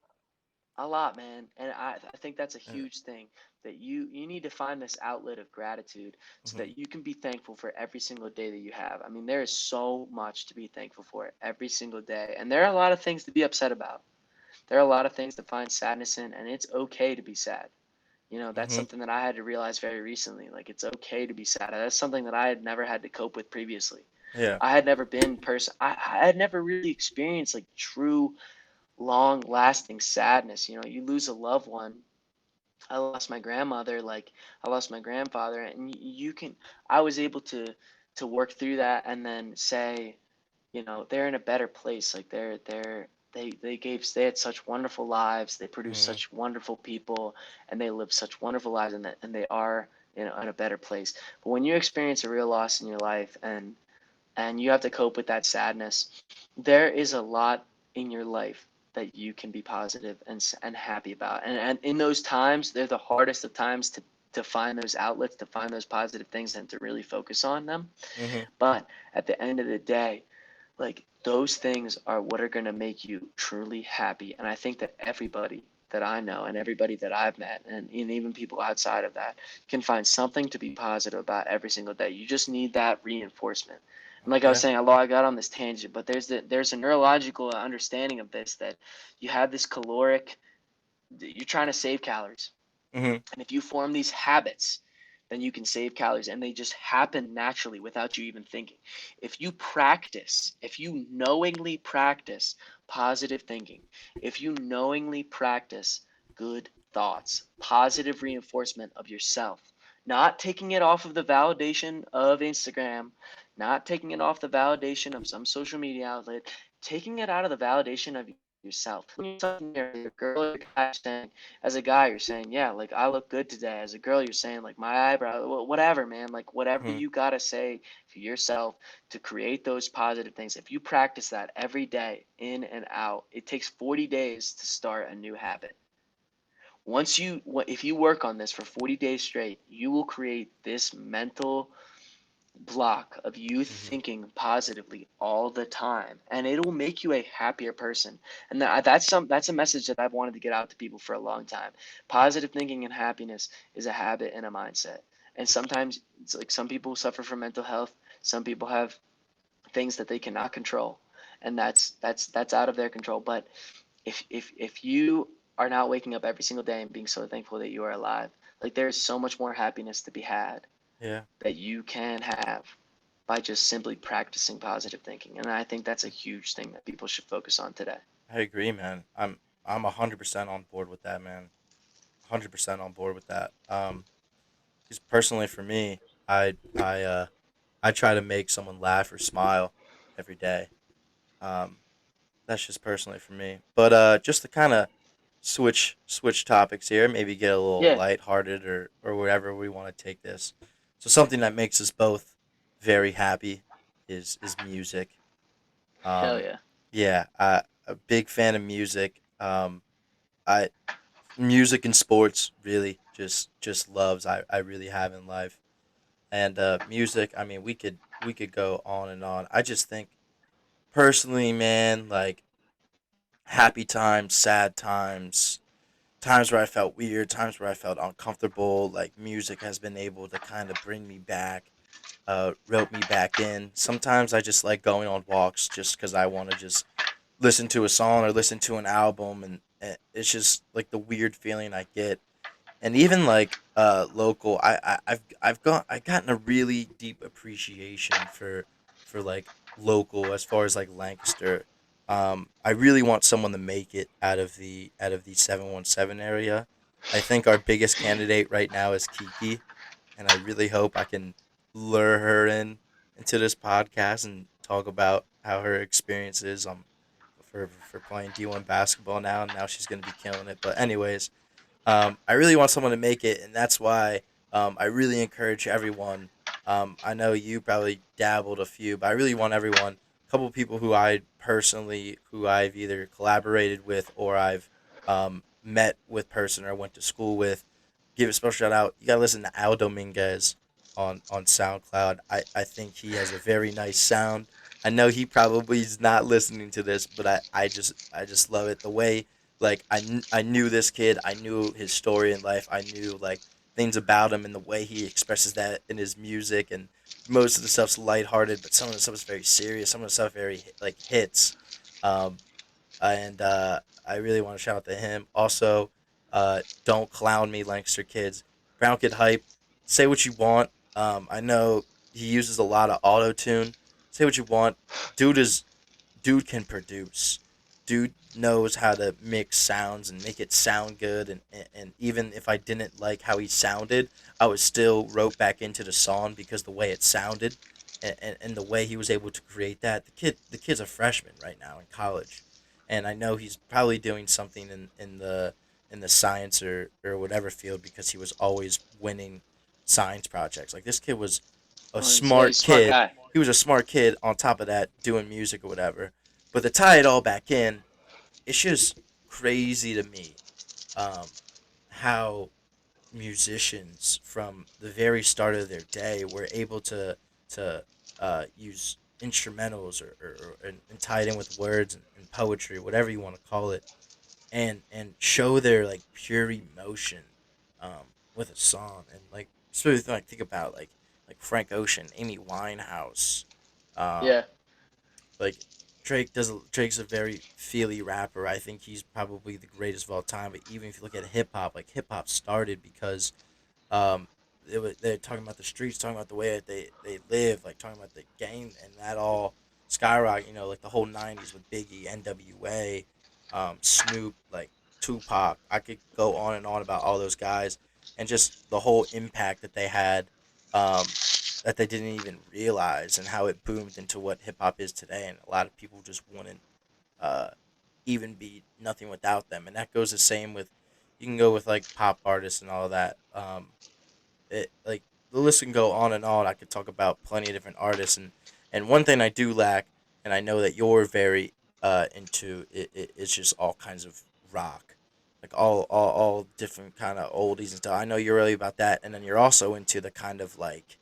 A lot, man. And I think that's a Uh, huge thing that you need to find this outlet of gratitude so mhm. that you can be thankful for every single day that you have. I mean, there is so much to be thankful for every single day. And there are a lot of things to be upset about. There are a lot of things to find sadness in, and it's okay to be sad. You know, that's Mhm. something that I had to realize very recently. Like, it's okay to be sad. That's something that I had never had to cope with previously. Yeah. I had never been I had never really experienced like true long lasting sadness. You know, you lose a loved one. I lost my grandmother, like I lost my grandfather, and you can. I was able to work through that and then say, you know, they're in a better place. Like they had such wonderful lives. They produced Mhm. such wonderful people, and they lived such wonderful lives, and they are, you know, in a better place. But when you experience a real loss in your life and you have to cope with that sadness, there is a lot in your life that you can be positive and happy about. And in those times, they're the hardest of times to find those outlets, to find those positive things, and to really focus on them. Mhm. But at the end of the day, like those things are what are going to make you truly happy. And I think that everybody that I know and everybody that I've met and even people outside of that can find something to be positive about every single day. You just need that reinforcement. And like I was Yeah. saying, I got on this tangent, but there's a neurological understanding of this that you have this caloric, you're trying to save calories, Mhm. and if you form these habits, then you can save calories and they just happen naturally without you even thinking. If you knowingly practice positive thinking, if you knowingly practice good thoughts, positive reinforcement of yourself, not taking it off of the validation of Instagram, not taking it off the validation of some social media outlet, taking it out of the validation of yourself. When yourself in the mirror, you're a girl or a guy saying, as a guy, you're saying, yeah, like I look good today. As a girl, you're saying, like my eyebrow, whatever, man, like whatever Mhm. you gotta say for yourself to create those positive things. If you practice that every day, in and out, it takes 40 days to start a new habit. If you work on this for 40 days straight, you will create this mental block of you Mhm. thinking positively all the time, and it'll make you a happier person. And that's a message that I've wanted to get out to people for a long time. Positive thinking and happiness is a habit and a mindset. And sometimes it's like some people suffer from mental health, some people have things that they cannot control, and that's out of their control. But if you are not waking up every single day and being so thankful that you are alive, like there's so much more happiness to be had Yeah. that you can have. by just simply practicing positive thinking. And I think that's a huge thing that people should focus on today. I agree, man. I'm 100% on board with that, man. 100% on board with that. Because personally for me, I try to make someone laugh or smile every day. Um, that's just personally for me. But just to kind of switch topics here, maybe get a little Yeah, lighthearted or wherever we want to take this. So something that makes us both very happy is music. hell Um, yeah. yeah, a big fan of music. I music and sports really just loves I really have in life. And music, I mean, we could go on and on. I just think personally, man, like happy times, sad times, times where I felt weird, times where I felt uncomfortable, like music has been able to kind of bring me back, rope me back in. Sometimes I just like going on walks just because I want to just listen to a song or listen to an album, and it's just like the weird feeling I get. And even like local, I've gotten a really deep appreciation for like local as far as like Lancaster. I really want someone to make it out of the 717 area. I think our biggest candidate right now is Kiki, and I really hope I can lure her into this podcast and talk about how her experience is for playing D1 basketball now, and now she's gonna be killing it. But anyways, I really want someone to make it, and that's why I really encourage everyone. I know you probably dabbled a few, but I really want everyone. A couple of people who I've either collaborated with or I've met with person or went to school with. Give a special shout out. You gotta listen to Al Dominguez on SoundCloud. I think he has a very nice sound. I know he probably is not listening to this, but I just love it the way like I knew this kid. I knew his story in life. I knew like things about him and the way he expresses that in his music. And most of the stuff's lighthearted, but some of the stuff is very serious. Some of the stuff very like hits. Um, and I really want to shout out to him. Also, don't clown me, Lancaster kids. Brown Kid hype. Say what you want. I know he uses a lot of auto tune. Say what you want. Dude is dude can produce. Dude knows how to mix sounds and make it sound good. And even if I didn't like how he sounded, I was still wrote back into the song because the way it sounded and the way he was able to create that. The kid's a freshman right now in college. And I know he's probably doing something in the science or whatever field because he was always winning science projects. Like this kid was a He's a smart smart kid. guy. He was a smart kid on top of that doing music or whatever. But to tie it all back in, it's just crazy to me um, how musicians from the very start of their day were able to use instrumentals and tie it in with words and poetry, whatever you want to call it, and show their like pure emotion with a song. And like sort of like think about like Frank Ocean, Amy Winehouse, um, Yeah. like Drake's a very feely rapper. I think he's probably the greatest of all time. But even if you look at hip hop, like hip hop started because um, they're talking about the streets, talking about the way that they live, like talking about the gang, and that all skyrocket. Like the whole '90s with Biggie, N.W.A., Snoop, like Tupac. I could go on and on about all those guys, and just the whole impact that they had, um, that they didn't even realize, and how it boomed into what hip hop is today. And a lot of people just wouldn't uh, even be nothing without them. And that goes the same with you can go with like pop artists and all of that. It like the list can go on and on. I could talk about plenty of different artists, and one thing I do lack, and I know that you're very into it's just all kinds of rock, like all different kind of oldies and stuff. I know you're really about that, and then you're also into the kind of like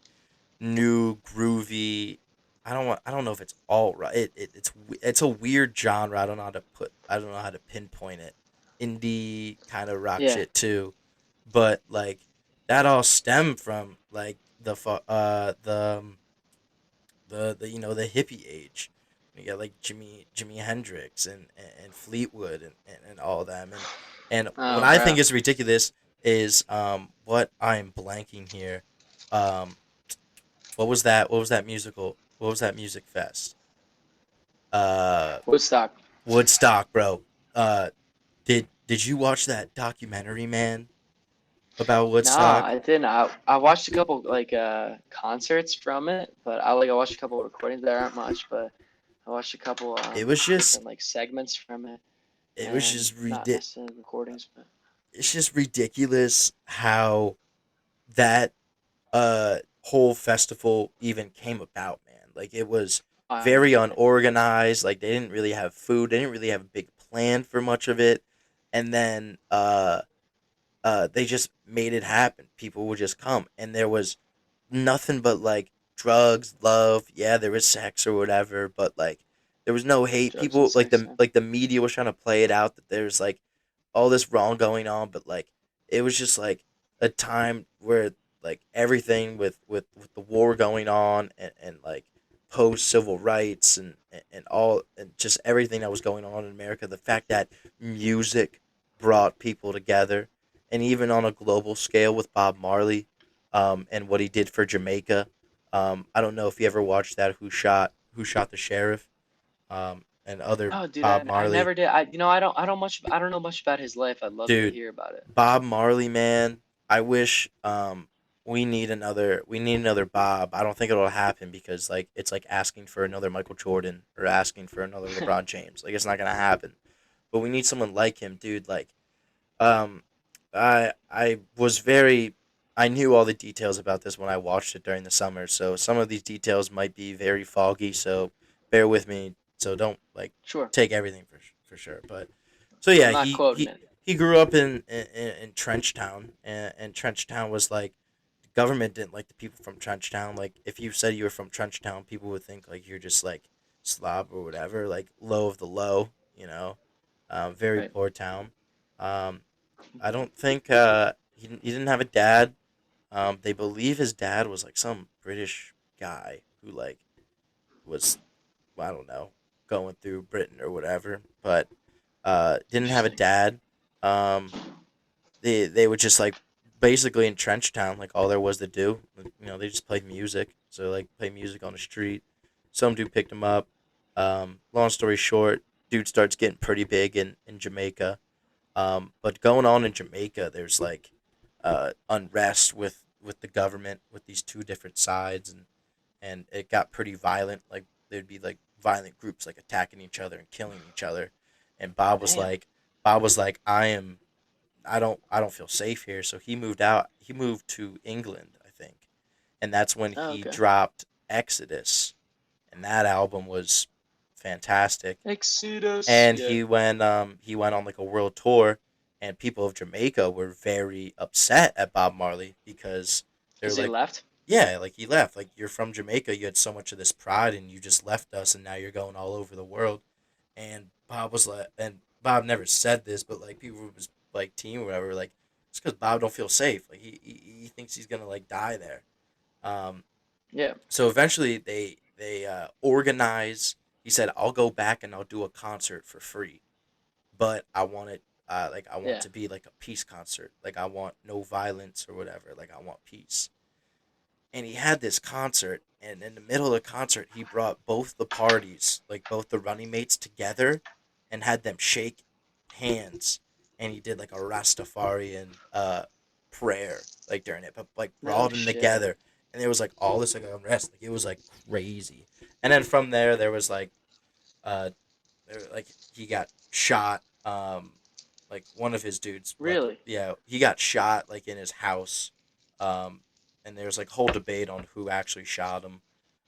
new groovy. I don't know if it's all right. It's a weird genre. I don't know how to pinpoint it. Indie kind of rock Yeah. shit too, but like that all stemmed from like the the hippie age. You got like Jimi Hendrix and Fleetwood and all of them. And what Oh, I bro. think is ridiculous is what I'm blanking here. Um What was that? What was that musical? What was that music fest? Uh, Woodstock. Woodstock, bro. Uh, did you watch that documentary, man, about Nah, Woodstock? I didn't. I watched a couple like concerts from it, but I watched a couple recordings. There aren't much, but I watched a couple It was just different like segments from it, it was and just not necessarily recordings, but it's just ridiculous how that whole festival even came about, man. Like it was I very understand. unorganized. Like they didn't really have food. They didn't really have a big plan for much of it. And then they just made it happen. People would just come, and there was nothing but like drugs, love. Yeah, there was sex or whatever, but like there was no hate. Drugs and People sex. Yeah. like the media was trying to play it out that there's like all this wrong going on, but like it was just like a time where like everything with the war going on and like post civil rights and all and just everything that was going on in America, the fact that music brought people together, and even on a global scale with Bob Marley, and what he did for Jamaica. I don't know if you ever watched that Who Shot the Sheriff, and other Oh, dude, Bob I Marley. never did. I don't know much about his life. I'd love to Dude, hear about it. Bob Marley, man. I wish we need another Bob. I don't think it'll happen because like it's like asking for another Michael Jordan or asking for another LeBron James. Like it's not gonna happen. But we need someone like him, dude. Like um, I was very I knew all the details about this when I watched it during the summer, so some of these details might be very foggy. So bear with me. So don't like Sure. take everything for sure. But so I'm yeah, not quoting it. he grew up in Trenchtown, and Trenchtown was like the government didn't like the people from Trenchtown. Like if you said you were from Trenchtown, people would think like you're just like slob or whatever, like low of the low, you know. Very Right. poor town. Um, I don't think he didn't have a dad. They believe his dad was like some British guy who like was, I don't know, going through Britain or whatever, but didn't have a Interesting. dad. Um, they would just like basically in Trench Town, like all there was to do. You know, they just played music. So like play music on the street. Some dude picked him up. Long story short, dude starts getting pretty big in Jamaica. But going on in Jamaica, there's like unrest with the government with these two different sides, and it got pretty violent. Like there'd be like violent groups like attacking each other and killing each other. And Damn. Bob was like, I don't feel safe here. So he moved out. He moved to England, I think, and that's when Oh, he okay. dropped Exodus, and that album was fantastic. Exodus. And Yeah. he went on like a world tour, and people of Jamaica were very upset at Bob Marley because they're Is he like, left? yeah, like he left. Like you're from Jamaica, you had so much of this pride, and you just left us, and now you're going all over the world. And Bob was like, and Bob never said this, but like people from his like team or whatever, were like it's because Bob don't feel safe. Like he thinks he's gonna like die there. Um, Yeah. so eventually they organize. He said, "I'll go back and I'll do a concert for free, but I want it like I want Yeah. to be like a peace concert. Like I want no violence or whatever. Like I want peace." And he had this concert, and in the middle of the concert he brought both the parties, like both the running mates together, and had them shake hands, and he did like a Rastafarian prayer like during it, but like No brought them shit. together, and there was like all this like unrest, like it was like crazy. And then from there was uh like he got shot, like one of his dudes, like Really? yeah, he got shot like in his house, um and there's like whole debate on who actually shot him,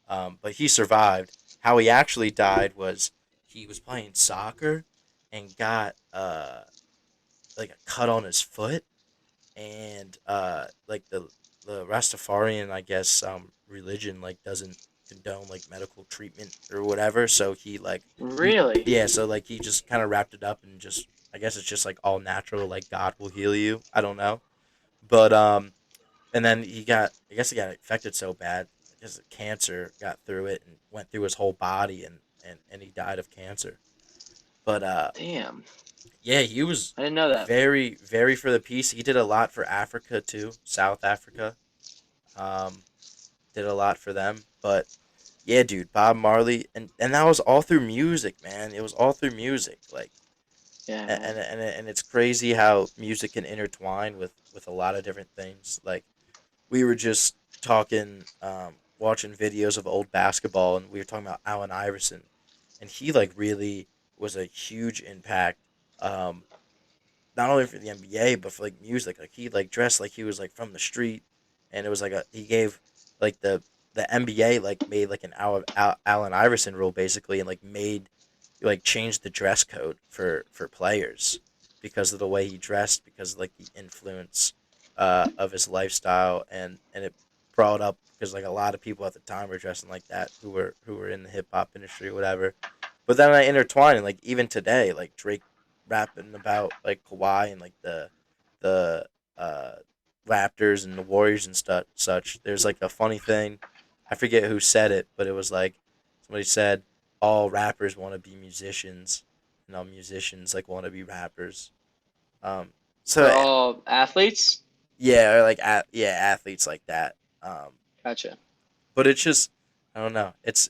but he survived. How he actually died was he was playing soccer and got like a cut on his foot, and like the Rastafarian, I guess, religion like doesn't condone like medical treatment or whatever. So he like he Really? yeah, so like he just kind of wrapped it up and just, I guess it's just like all natural, like God will heal you. I don't know, but and then he got, I guess he got infected so bad, I guess cancer got through it and went through his whole body, and he died of cancer. But Damn. yeah, he was I didn't know that. very for the peace. He did a lot for Africa too, South Africa. Um, did a lot for them. But yeah, dude, Bob Marley, and that was all through music, man. It was all through music, like, Yeah, and man. it's crazy how music can intertwine with a lot of different things. Like we were just talking, watching videos of old basketball, and we were talking about Allen Iverson, and he like really was a huge impact, um, not only for the NBA but for like music. Like he like dressed like he was like from the street, and it was like a he gave like the NBA like made like an Allen Iverson rule basically, and like made like changed the dress code for players because of the way he dressed, because of like the influence of his lifestyle, and it brought up because like a lot of people at the time were dressing like that who were in the hip hop industry or whatever. But then I intertwine and like even today, like Drake rapping about like Kawhi and like the uh, Raptors and the Warriors and stuff such. There's like a funny thing, I forget who said it, but it was like somebody said all rappers want to be musicians, and all musicians like want to be rappers. Um, Or so all athletes? yeah, or like yeah, athletes like that. Gotcha. But it's just I don't know. It's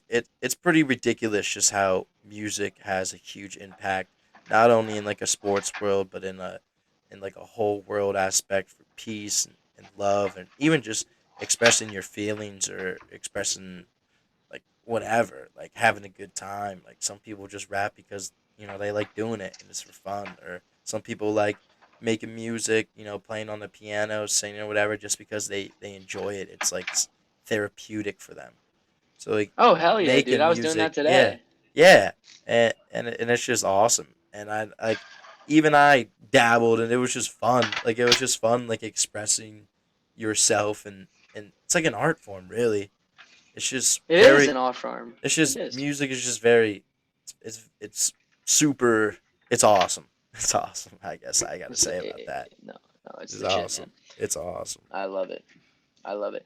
pretty ridiculous just how music has a huge impact, not only in like a sports world, but in like a whole world aspect for peace and love, and even just expressing your feelings or expressing like whatever, like having a good time. Like some people just rap because they like doing it and it's for fun, or some people like making music, playing on the piano, singing or whatever, just because they enjoy it. It's like therapeutic for them. So like Oh, hell yeah, dude. making I was doing that music, yeah, today. yeah, and it's just awesome. And I like even I dabbled, and it was just fun. Like it was just fun, like expressing yourself, and it's like an art form, really. It's just It is very an off farm. it's It just is. music is just very it's super it's awesome. It's awesome. I guess I gotta say about that. No, no, it's It's the shit, man. awesome. It's awesome. I love it. I love it.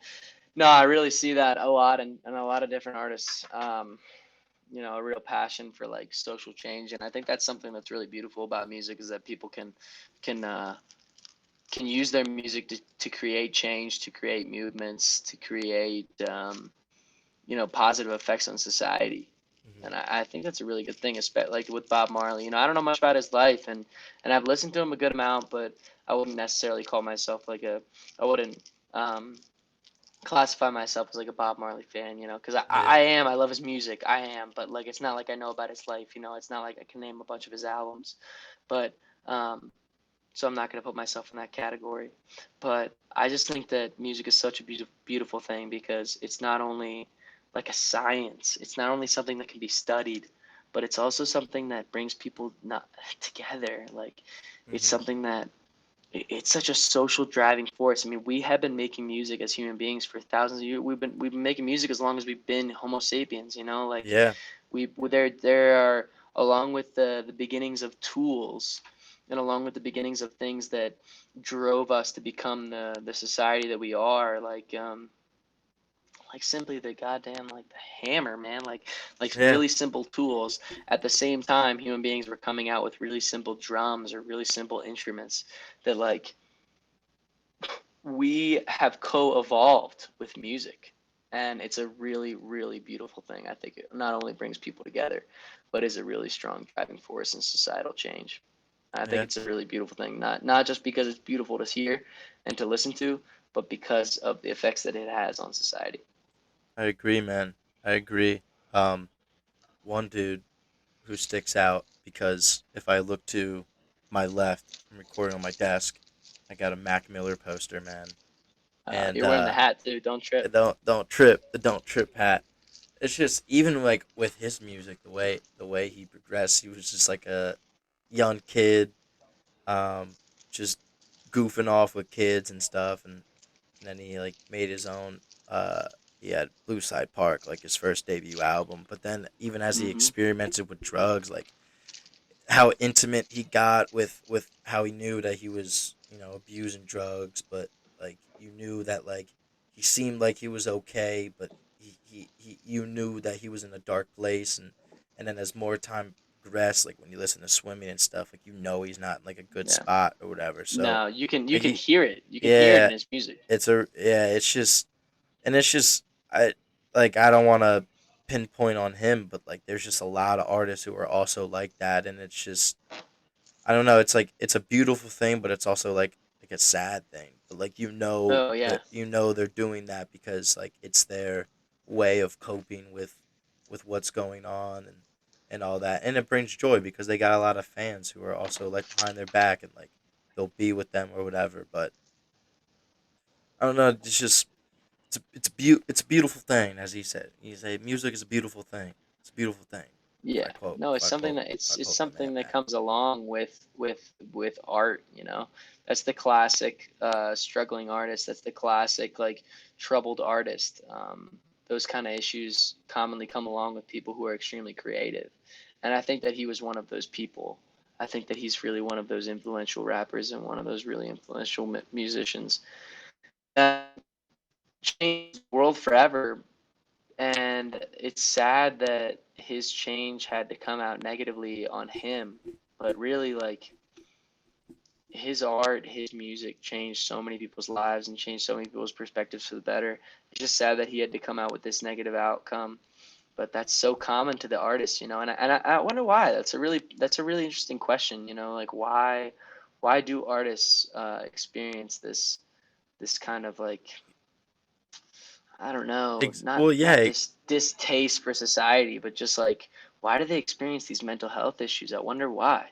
No, I really see that a lot and a lot of different artists. A real passion for like social change, and I think that's something that's really beautiful about music is that people can can use their music to create change, to create movements, to create positive effects on society. Hmm. And I think that's a really good thing, especially like with Bob Marley. I don't know much about his life, and I've listened to him a good amount, but I wouldn't necessarily call myself like I wouldn't um, classify myself as like a Bob Marley fan, because I Yeah. am. I love his music. I am, but like it's not like I know about his life. It's not like I can name a bunch of his albums, but um, so I'm not gonna put myself in that category. But I just think that music is such a beautiful thing because it's not only like a science. It's not only something that can be studied, but it's also something that brings people not together. Like it's Hmm. something that it's such a social driving force. I mean, we have been making music as human beings for thousands of years. We've been making music as long as we've been Homo sapiens. Like Yeah. there are, along with the beginnings of tools, and along with the beginnings of things that drove us to become the society that we are. Like simply the goddamn like the hammer, man. Like Yeah. really simple tools. At the same time, human beings were coming out with really simple drums or really simple instruments that like we have co-evolved with music, and it's a really really beautiful thing. I think it not only brings people together but is a really strong driving force in societal change. I think Yeah. it's a really beautiful thing, not just because it's beautiful to hear and to listen to, but because of the effects that it has on society. I agree, man. I agree. Um, One dude who sticks out because if I look to my left, I'm recording on my desk. I got a Mac Miller poster, man, and You're wearing the hat too, don't trip. the don't trip hat. It's just even like with his music, the way he progressed, he was just like a young kid, um, just goofing off with kids and stuff, and then he like made his own. He had Blue Side Park, like his first debut album, but then even as he Hmm. experimented with drugs, like how intimate he got with how he knew that he was abusing drugs, but like you knew that like he seemed like he was okay, but you knew that he was in a dark place, and then as more time progressed, like when you listen to Swimming and stuff, like he's not in like a good Yeah. spot or whatever. So No, you can like hear it. You can hear it in yeah, his music. it's just and it's just I like I don't want to pinpoint on him, but like there's just a lot of artists who are also like that, and it's just I don't know. It's like it's a beautiful thing, but it's also like a sad thing. But like Oh that yeah, they're doing that because like it's their way of coping with what's going on and all that, and it brings joy because they got a lot of fans who are also like behind their back and like they'll be with them or whatever. But I don't know. It's just it's a beautiful thing, as he said. He said music is a beautiful thing. It's a beautiful thing. yeah. No, it's something that If I it's quote the man something that back. comes along with art. You know, that's the classic struggling artist. That's the classic like troubled artist. Those kind of issues commonly come along with people who are extremely creative, and I think that he was one of those people. I think that he's really one of those influential rappers and one of those really influential musicians that changed the world forever. And it's sad that his change had to come out negatively on him, but really, like, his art, his music changed so many people's lives and changed so many people's perspectives for the better. It's just sad that he had to come out with this negative outcome, but that's so common to the artist, you know. And I wonder why. That's a really interesting question, you know, like why do artists experience this kind of like, I don't know, not Well, not yeah, this distaste for society, but just like why do they experience these mental health issues? I wonder why.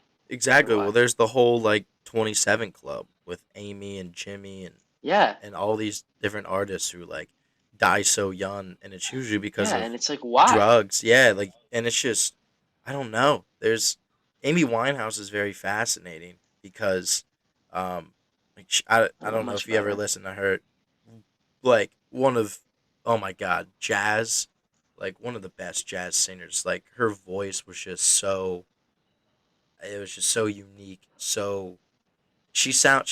Wonder exactly. Well, why. there's the whole like 27 Club with Amy and Jimmy Yeah, and all these different artists who like die so young, and it's usually because yeah, of and it's like why? drugs. Yeah, like, and it's just I don't know. There's Amy Winehouse is very fascinating because, like I I don't know don't know much if you about ever her. listen to her, like one of oh my god, jazz, like one of the best jazz singers. Like her voice was just so it was just so unique. So she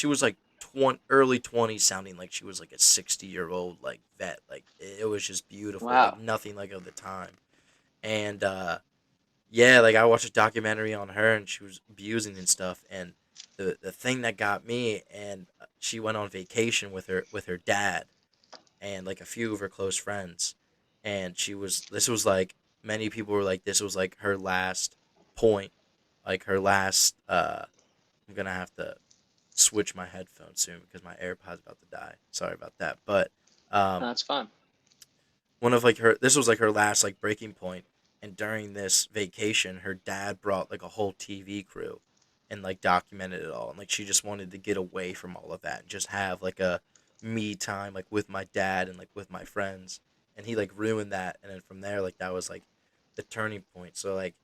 was like 20, early 20s sounding like she was like a 60-year-old like vet. Like it was just beautiful, like Wow, nothing like of the time. And yeah, like I watched a documentary on her and she was abusing and stuff, and the thing that got me, and she went on vacation with her dad and like a few of her close friends, and she was this was like many people were like this was like her last point, like her last I'm gonna have to switch my headphones soon because my AirPod's about to die. Sorry about that. But no, um, that's fine. one of like her this was like her last like breaking point, and during this vacation, her dad brought like a whole TV crew and like documented it all, and like she just wanted to get away from all of that and just have like a me time like with my dad and like with my friends, and he like ruined that, and then from there like that was like the turning point. So like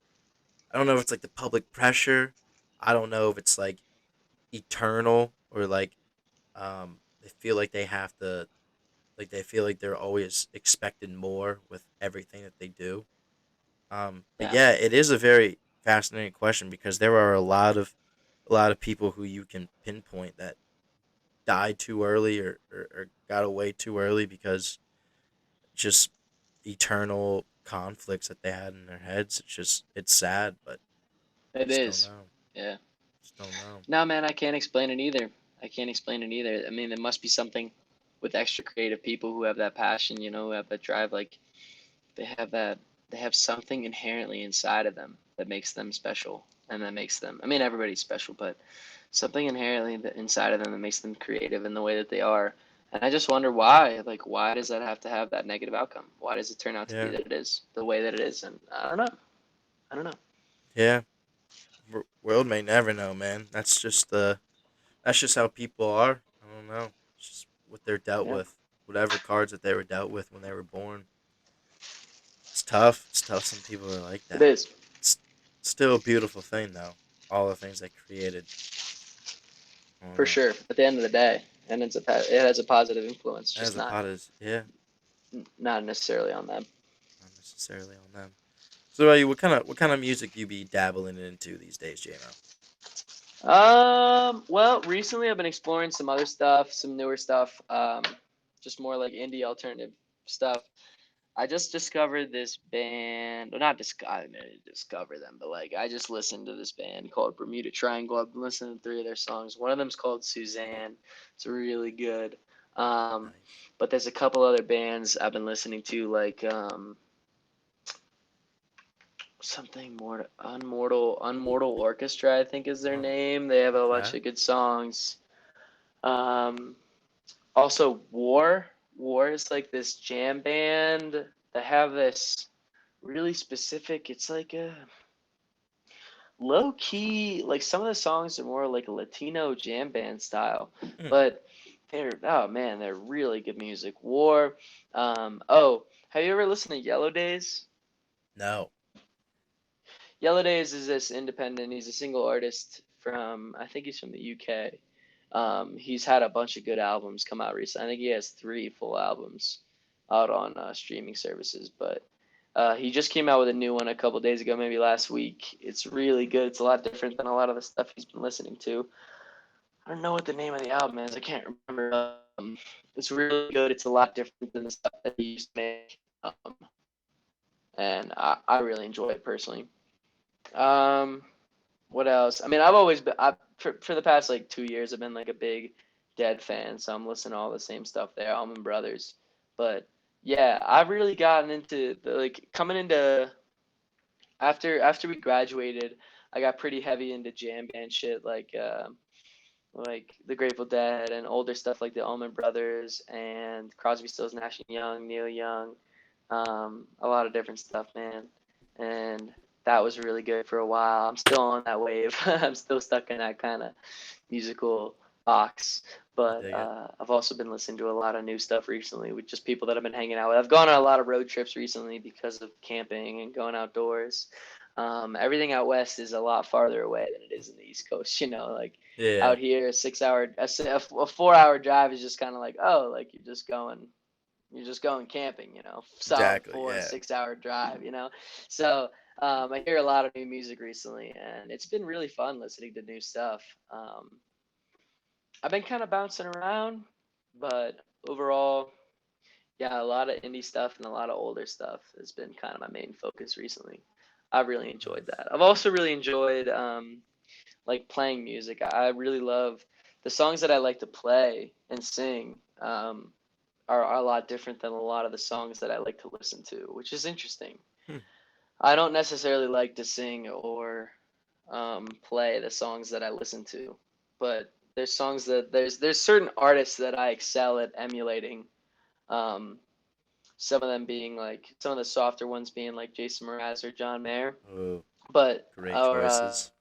I don't know if it's like the public pressure, I don't know if it's like eternal or like they feel like they have to like they feel like they're always expected more with everything that they do. But Yeah, yeah, it is a very fascinating question because there are a lot of people who you can pinpoint that died too early or got away too early because just eternal conflicts that they had in their heads. It's just it's sad, but it just don't is. know. Yeah. Just don't know. No, man, I can't explain it either. I can't explain it either. I mean, there must be something with extra creative people who have that passion, you know, who have that drive. Like they have that, they have something inherently inside of them that makes them special, and that makes them. I mean, everybody's special, but something inherently inside of them that makes them creative in the way that they are. And I just wonder why. Like, why does that have to have that negative outcome? Why does it turn out to be Yeah, that it is the way that it is? And I don't know. I don't know. yeah. World may never know, man. That's just how people are. I don't know. It's just what they're dealt Yeah, with. Whatever cards that they were dealt with when they were born. It's tough. It's tough. Some people are like it that. is It's still a beautiful thing, though. All the things they created. I don't for know. sure. At the end of the day, and it has a positive influence, As just a not pot is, yeah, not necessarily on them. not necessarily on them. So, what kind of music you be dabbling into these days, JMO? Well, recently I've been exploring some other stuff, some newer stuff, just more like indie alternative stuff. I just discovered this band, well, not I didn't discover them, but like I just listened to this band called Bermuda Triangle. I've been listening to three of their songs. One of them's called Suzanne. It's really good. Um, Nice. but there's a couple other bands I've been listening to, like something more Unmortal Orchestra, I think is their Oh, name. They have a bunch okay. of good songs. Um, Also, War is like this jam band that have this really specific. It's like a low key. Like some of the songs are more like a Latino jam band style, Hmm. but they're oh man, they're really good music. War. Oh, have you ever listened to Yellow Days? No. Yellow Days is this independent. He's a single artist from, I think he's from the UK. He's had a bunch of good albums come out recently. I think he has three full albums out on streaming services. But he just came out with a new one a couple days ago, maybe last week. It's really good. It's a lot different than a lot of the stuff he's been listening to. I don't know what the name of the album is. I can't remember. It's really good. It's a lot different than the stuff that he used to make. And I really enjoy it personally. Um, What else? I mean, I've always been for the past like 2 years, I've been like a big Dead fan, so I'm listening to all the same stuff there, Allman Brothers. But yeah, I've really gotten into the like coming into after we graduated, I got pretty heavy into jam band shit like the Grateful Dead and older stuff like the Allman Brothers and Crosby, Stills, Nash and Young, Neil Young, a lot of different stuff, man. And that was really good for a while. I'm still on that wave. I'm still stuck in that kind of musical box. I But dig it. I've also been listening to a lot of new stuff recently with just people that I've been hanging out with. I've gone on a lot of road trips recently because of camping and going outdoors. Everything out west is a lot farther away than it is in the East Coast. Like Yeah. out here, a 4 hour drive is just kind of like, oh, like you're just going camping, solid Exactly. four, Yeah. 6 hour drive. So I hear a lot of new music recently, and it's been really fun listening to new stuff. Um, I've been kind of bouncing around, but overall, yeah, a lot of indie stuff and a lot of older stuff has been kind of my main focus recently. I've really enjoyed Nice. that. I've also really enjoyed like playing music. I really love the songs that I like to play and sing. Are a lot different than a lot of the songs that I like to listen to, which is interesting. Hmm. I don't necessarily like to sing or play the songs that I listen to, but there's certain artists that I excel at emulating. Um, some of them being like some of the softer ones being like Jason Mraz or John Mayer, Oh, but great or choices.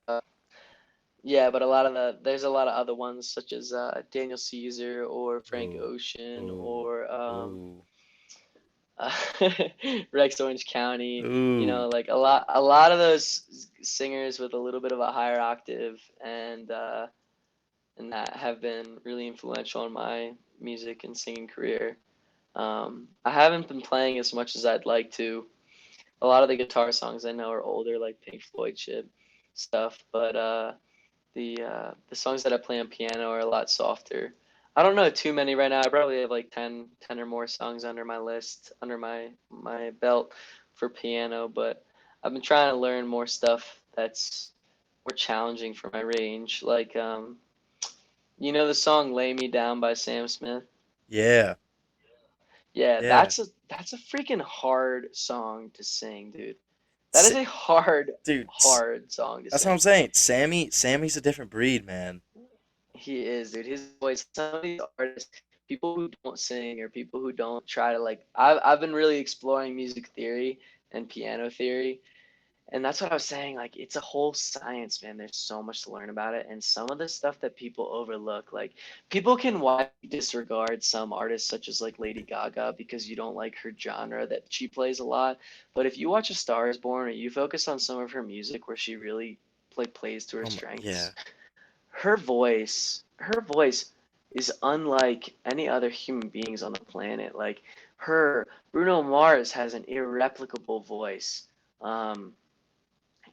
yeah, but there's a lot of other ones such as Daniel Caesar or Frank Oh, Ocean oh, or oh, uh, Rex Orange County. oh. Like a lot of those singers with a little bit of a higher octave and that have been really influential in my music and singing career. I haven't been playing as much as I'd like to. A lot of the guitar songs I know are older, like Pink Floyd shit stuff, but the songs that I play on piano are a lot softer. I don't know too many right now. I probably have like 10 or more songs under my list, under my belt for piano, but I've been trying to learn more stuff that's more challenging for my range. Like the song "Lay Me Down" by Sam Smith. Yeah. Yeah, Yeah. that's a freaking hard song to sing, dude. That is S- a hard, Dude, hard song to that's what I'm sing. saying. Sammy's a different breed, man. He is, dude. His voice. Some of these artists, people who don't sing or people who don't try to like. I've been really exploring music theory and piano theory, and that's what I was saying. Like, it's a whole science, man. There's so much to learn about it, and some of the stuff that people overlook, like people can widely disregard some artists, such as like Lady Gaga, because you don't like her genre that she plays a lot. But if you watch A Star Is Born or you focus on some of her music where she really like plays to her Oh my, strengths, yeah. her voice is unlike any other human beings on the planet. Like her, Bruno Mars has an irreplicable voice. Um,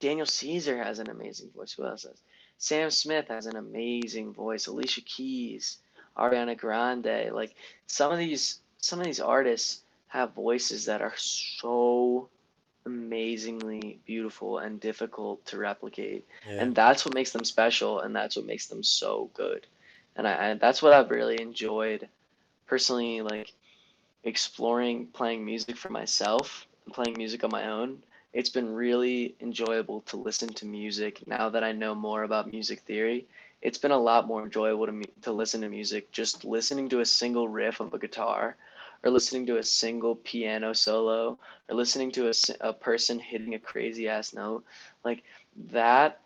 Daniel Caesar has an amazing voice. Who else has? Sam Smith has an amazing voice. Alicia Keys, Ariana Grande. Like some of these artists have voices that are so amazingly beautiful and difficult to replicate. Yeah. And that's what makes them special and that's what makes them so good. And that's what I've really enjoyed personally like exploring playing music for myself and playing music on my own, it's been really enjoyable to listen to music now that I know more about music theory. It's been a lot more enjoyable to listen to music just listening to a single riff of a guitar or listening to a single piano solo or listening to a person hitting a crazy ass note like that.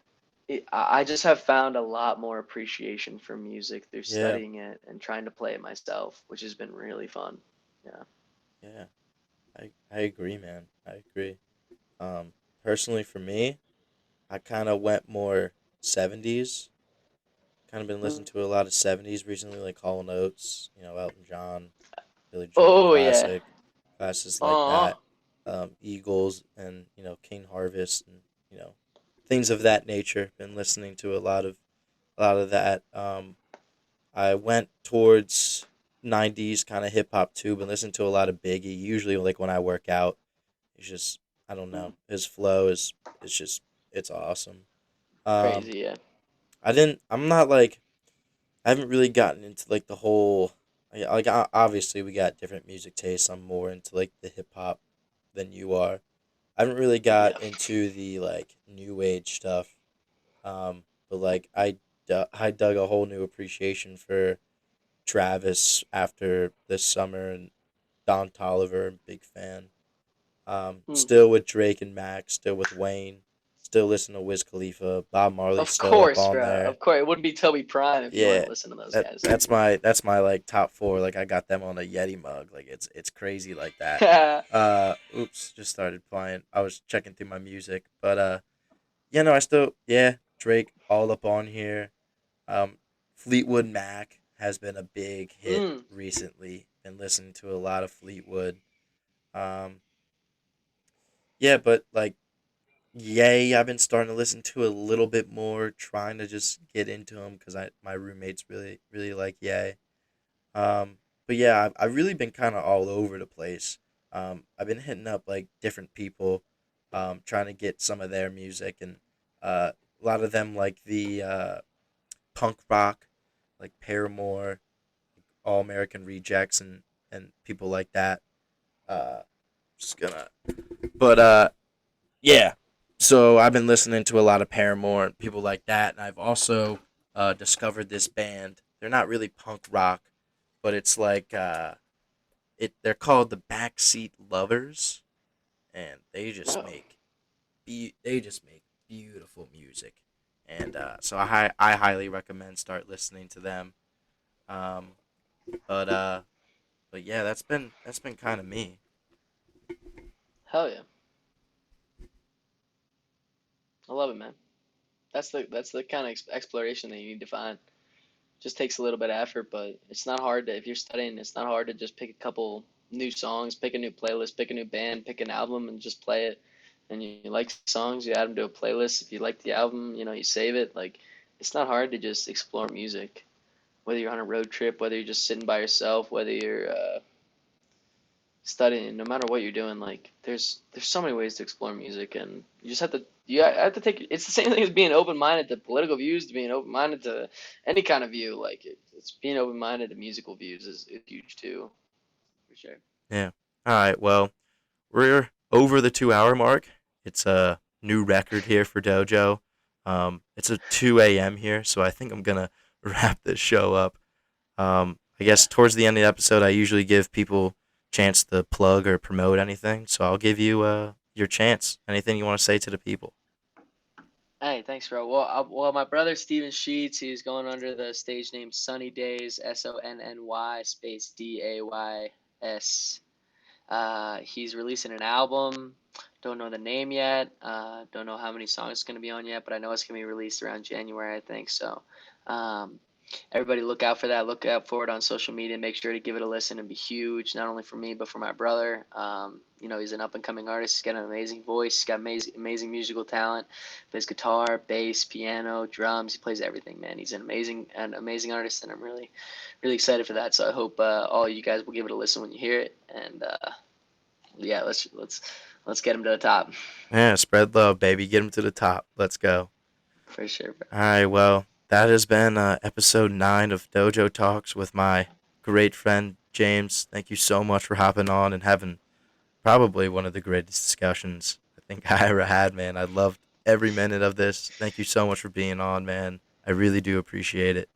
I just have found a lot more appreciation for music through Yeah, studying it and trying to play it myself, which has been really fun. Yeah. yeah. I agree, man. I agree. Um, Personally for me, I kind of went more 70s. Kind of been listening Mm. to a lot of 70s recently, like Hall and Oates, Elton John, Billie Joel, Oh yeah. classes like Aw. that, Eagles, and King Harvest, and things of that nature. Been listening to a lot of that. I went towards 90s kind of hip hop too. Been listening to a lot of Biggie. Usually, like when I work out, it's just I don't know. Mm. His flow is it's just it's awesome. Um, Crazy, yeah. I didn't. I'm not like I haven't really gotten into like the whole. Obviously we got different music tastes. I'm more into like the hip hop than you are. I haven't really got Yeah. into the like new age stuff. But like I dug a whole new appreciation for Travis after this summer, and Don Toliver, big fan. Mm. Still with Drake and Max, still with Wayne, still listen to Wiz Khalifa, Bob Marley Of still up course, on bro. there. Of course. It wouldn't be Toby Prime if you Yeah, weren't listening to those that guys. that's my like top four. Like I got them on a Yeti mug. Like it's crazy like that. Oops, just started playing. I was checking through my music, but I still Drake all up on here. Um, Fleetwood Mac has been a big hit Mm. recently. Been listening to a lot of Fleetwood. Um, yeah, but like Yay, I've been starting to listen to a little bit more, trying to just get into them because my roommates really really like Yay. But yeah, I've really been kind of all over the place. I've been hitting up like different people, trying to get some of their music, and a lot of them like the punk rock, like Paramore, All American Rejects, and people like that. Uh, just gonna, but yeah. So I've been listening to a lot of Paramore and people like that, and I've also discovered this band. They're not really punk rock, but it's like they're called the Backseat Lovers, and Oh. they just make beautiful music, and so I highly recommend start listening to them. Um, but yeah, that's been kind of me. Hell yeah. I love it, man. That's the kind of exploration that you need to find. Just takes a little bit of effort, but it's not hard to if you're studying, it's not hard to just pick a couple new songs, pick a new playlist, pick a new band, pick an album and just play it. And you like songs, you add them to a playlist. If you like the album, you save it. Like it's not hard to just explore music. Whether you're on a road trip, whether you're just sitting by yourself, whether you're studying, no matter what you're doing, like there's so many ways to explore music, and you have to take. It's the same thing as being open minded to political views, to being open minded to any kind of view. Like it's being open minded to musical views is huge too, for sure. Yeah. All right. Well, we're over the 2 hour mark. It's a new record here for Dojo. It's a 2 a.m. here, so I think I'm gonna wrap this show up. I Yeah. guess towards the end of the episode, I usually give people chance to plug or promote anything. So I'll give you your chance. Anything you want to say to the people? Hey, thanks, bro. Well, my brother Steven Sheetz, he's going under the stage name Sunny Days, Sonny space Days. He's releasing an album. Don't know the name yet. Don't know how many songs it's going to be on yet, but I know it's going to be released around January, I think. So, um, everybody look out for that. Look out for it on social media. Make sure to give it a listen and be huge, not only for me, but for my brother. He's an up and coming artist. He's got an amazing voice. He's got amazing musical talent. Plays guitar, bass, piano, drums. He plays everything, man. He's an amazing artist, and I'm really, really excited for that. So I hope all you guys will give it a listen when you hear it. And yeah, let's get him to the top Yeah, spread love, baby. Get them to the top. Let's go. for sure, bro. All right. Well, that has been episode 9 of Dojo Talks with my great friend James, thank you so much for hopping on and having probably one of the greatest discussions I think I ever had, man. I loved every minute of this. Thank you so much for being on, man. I really do appreciate it.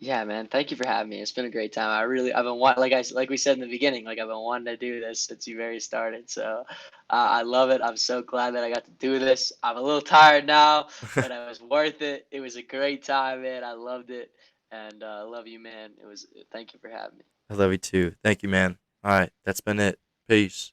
Yeah, man. Thank you for having me. It's been a great time. I've been wanting, like we said in the beginning, like I've been wanting to do this since you very started. So, I love it. I'm so glad that I got to do this. I'm a little tired now, but it was worth it. It was a great time, man. I loved it, and I love you, man. Thank you for having me. I love you too. Thank you, man. All right, that's been it. Peace.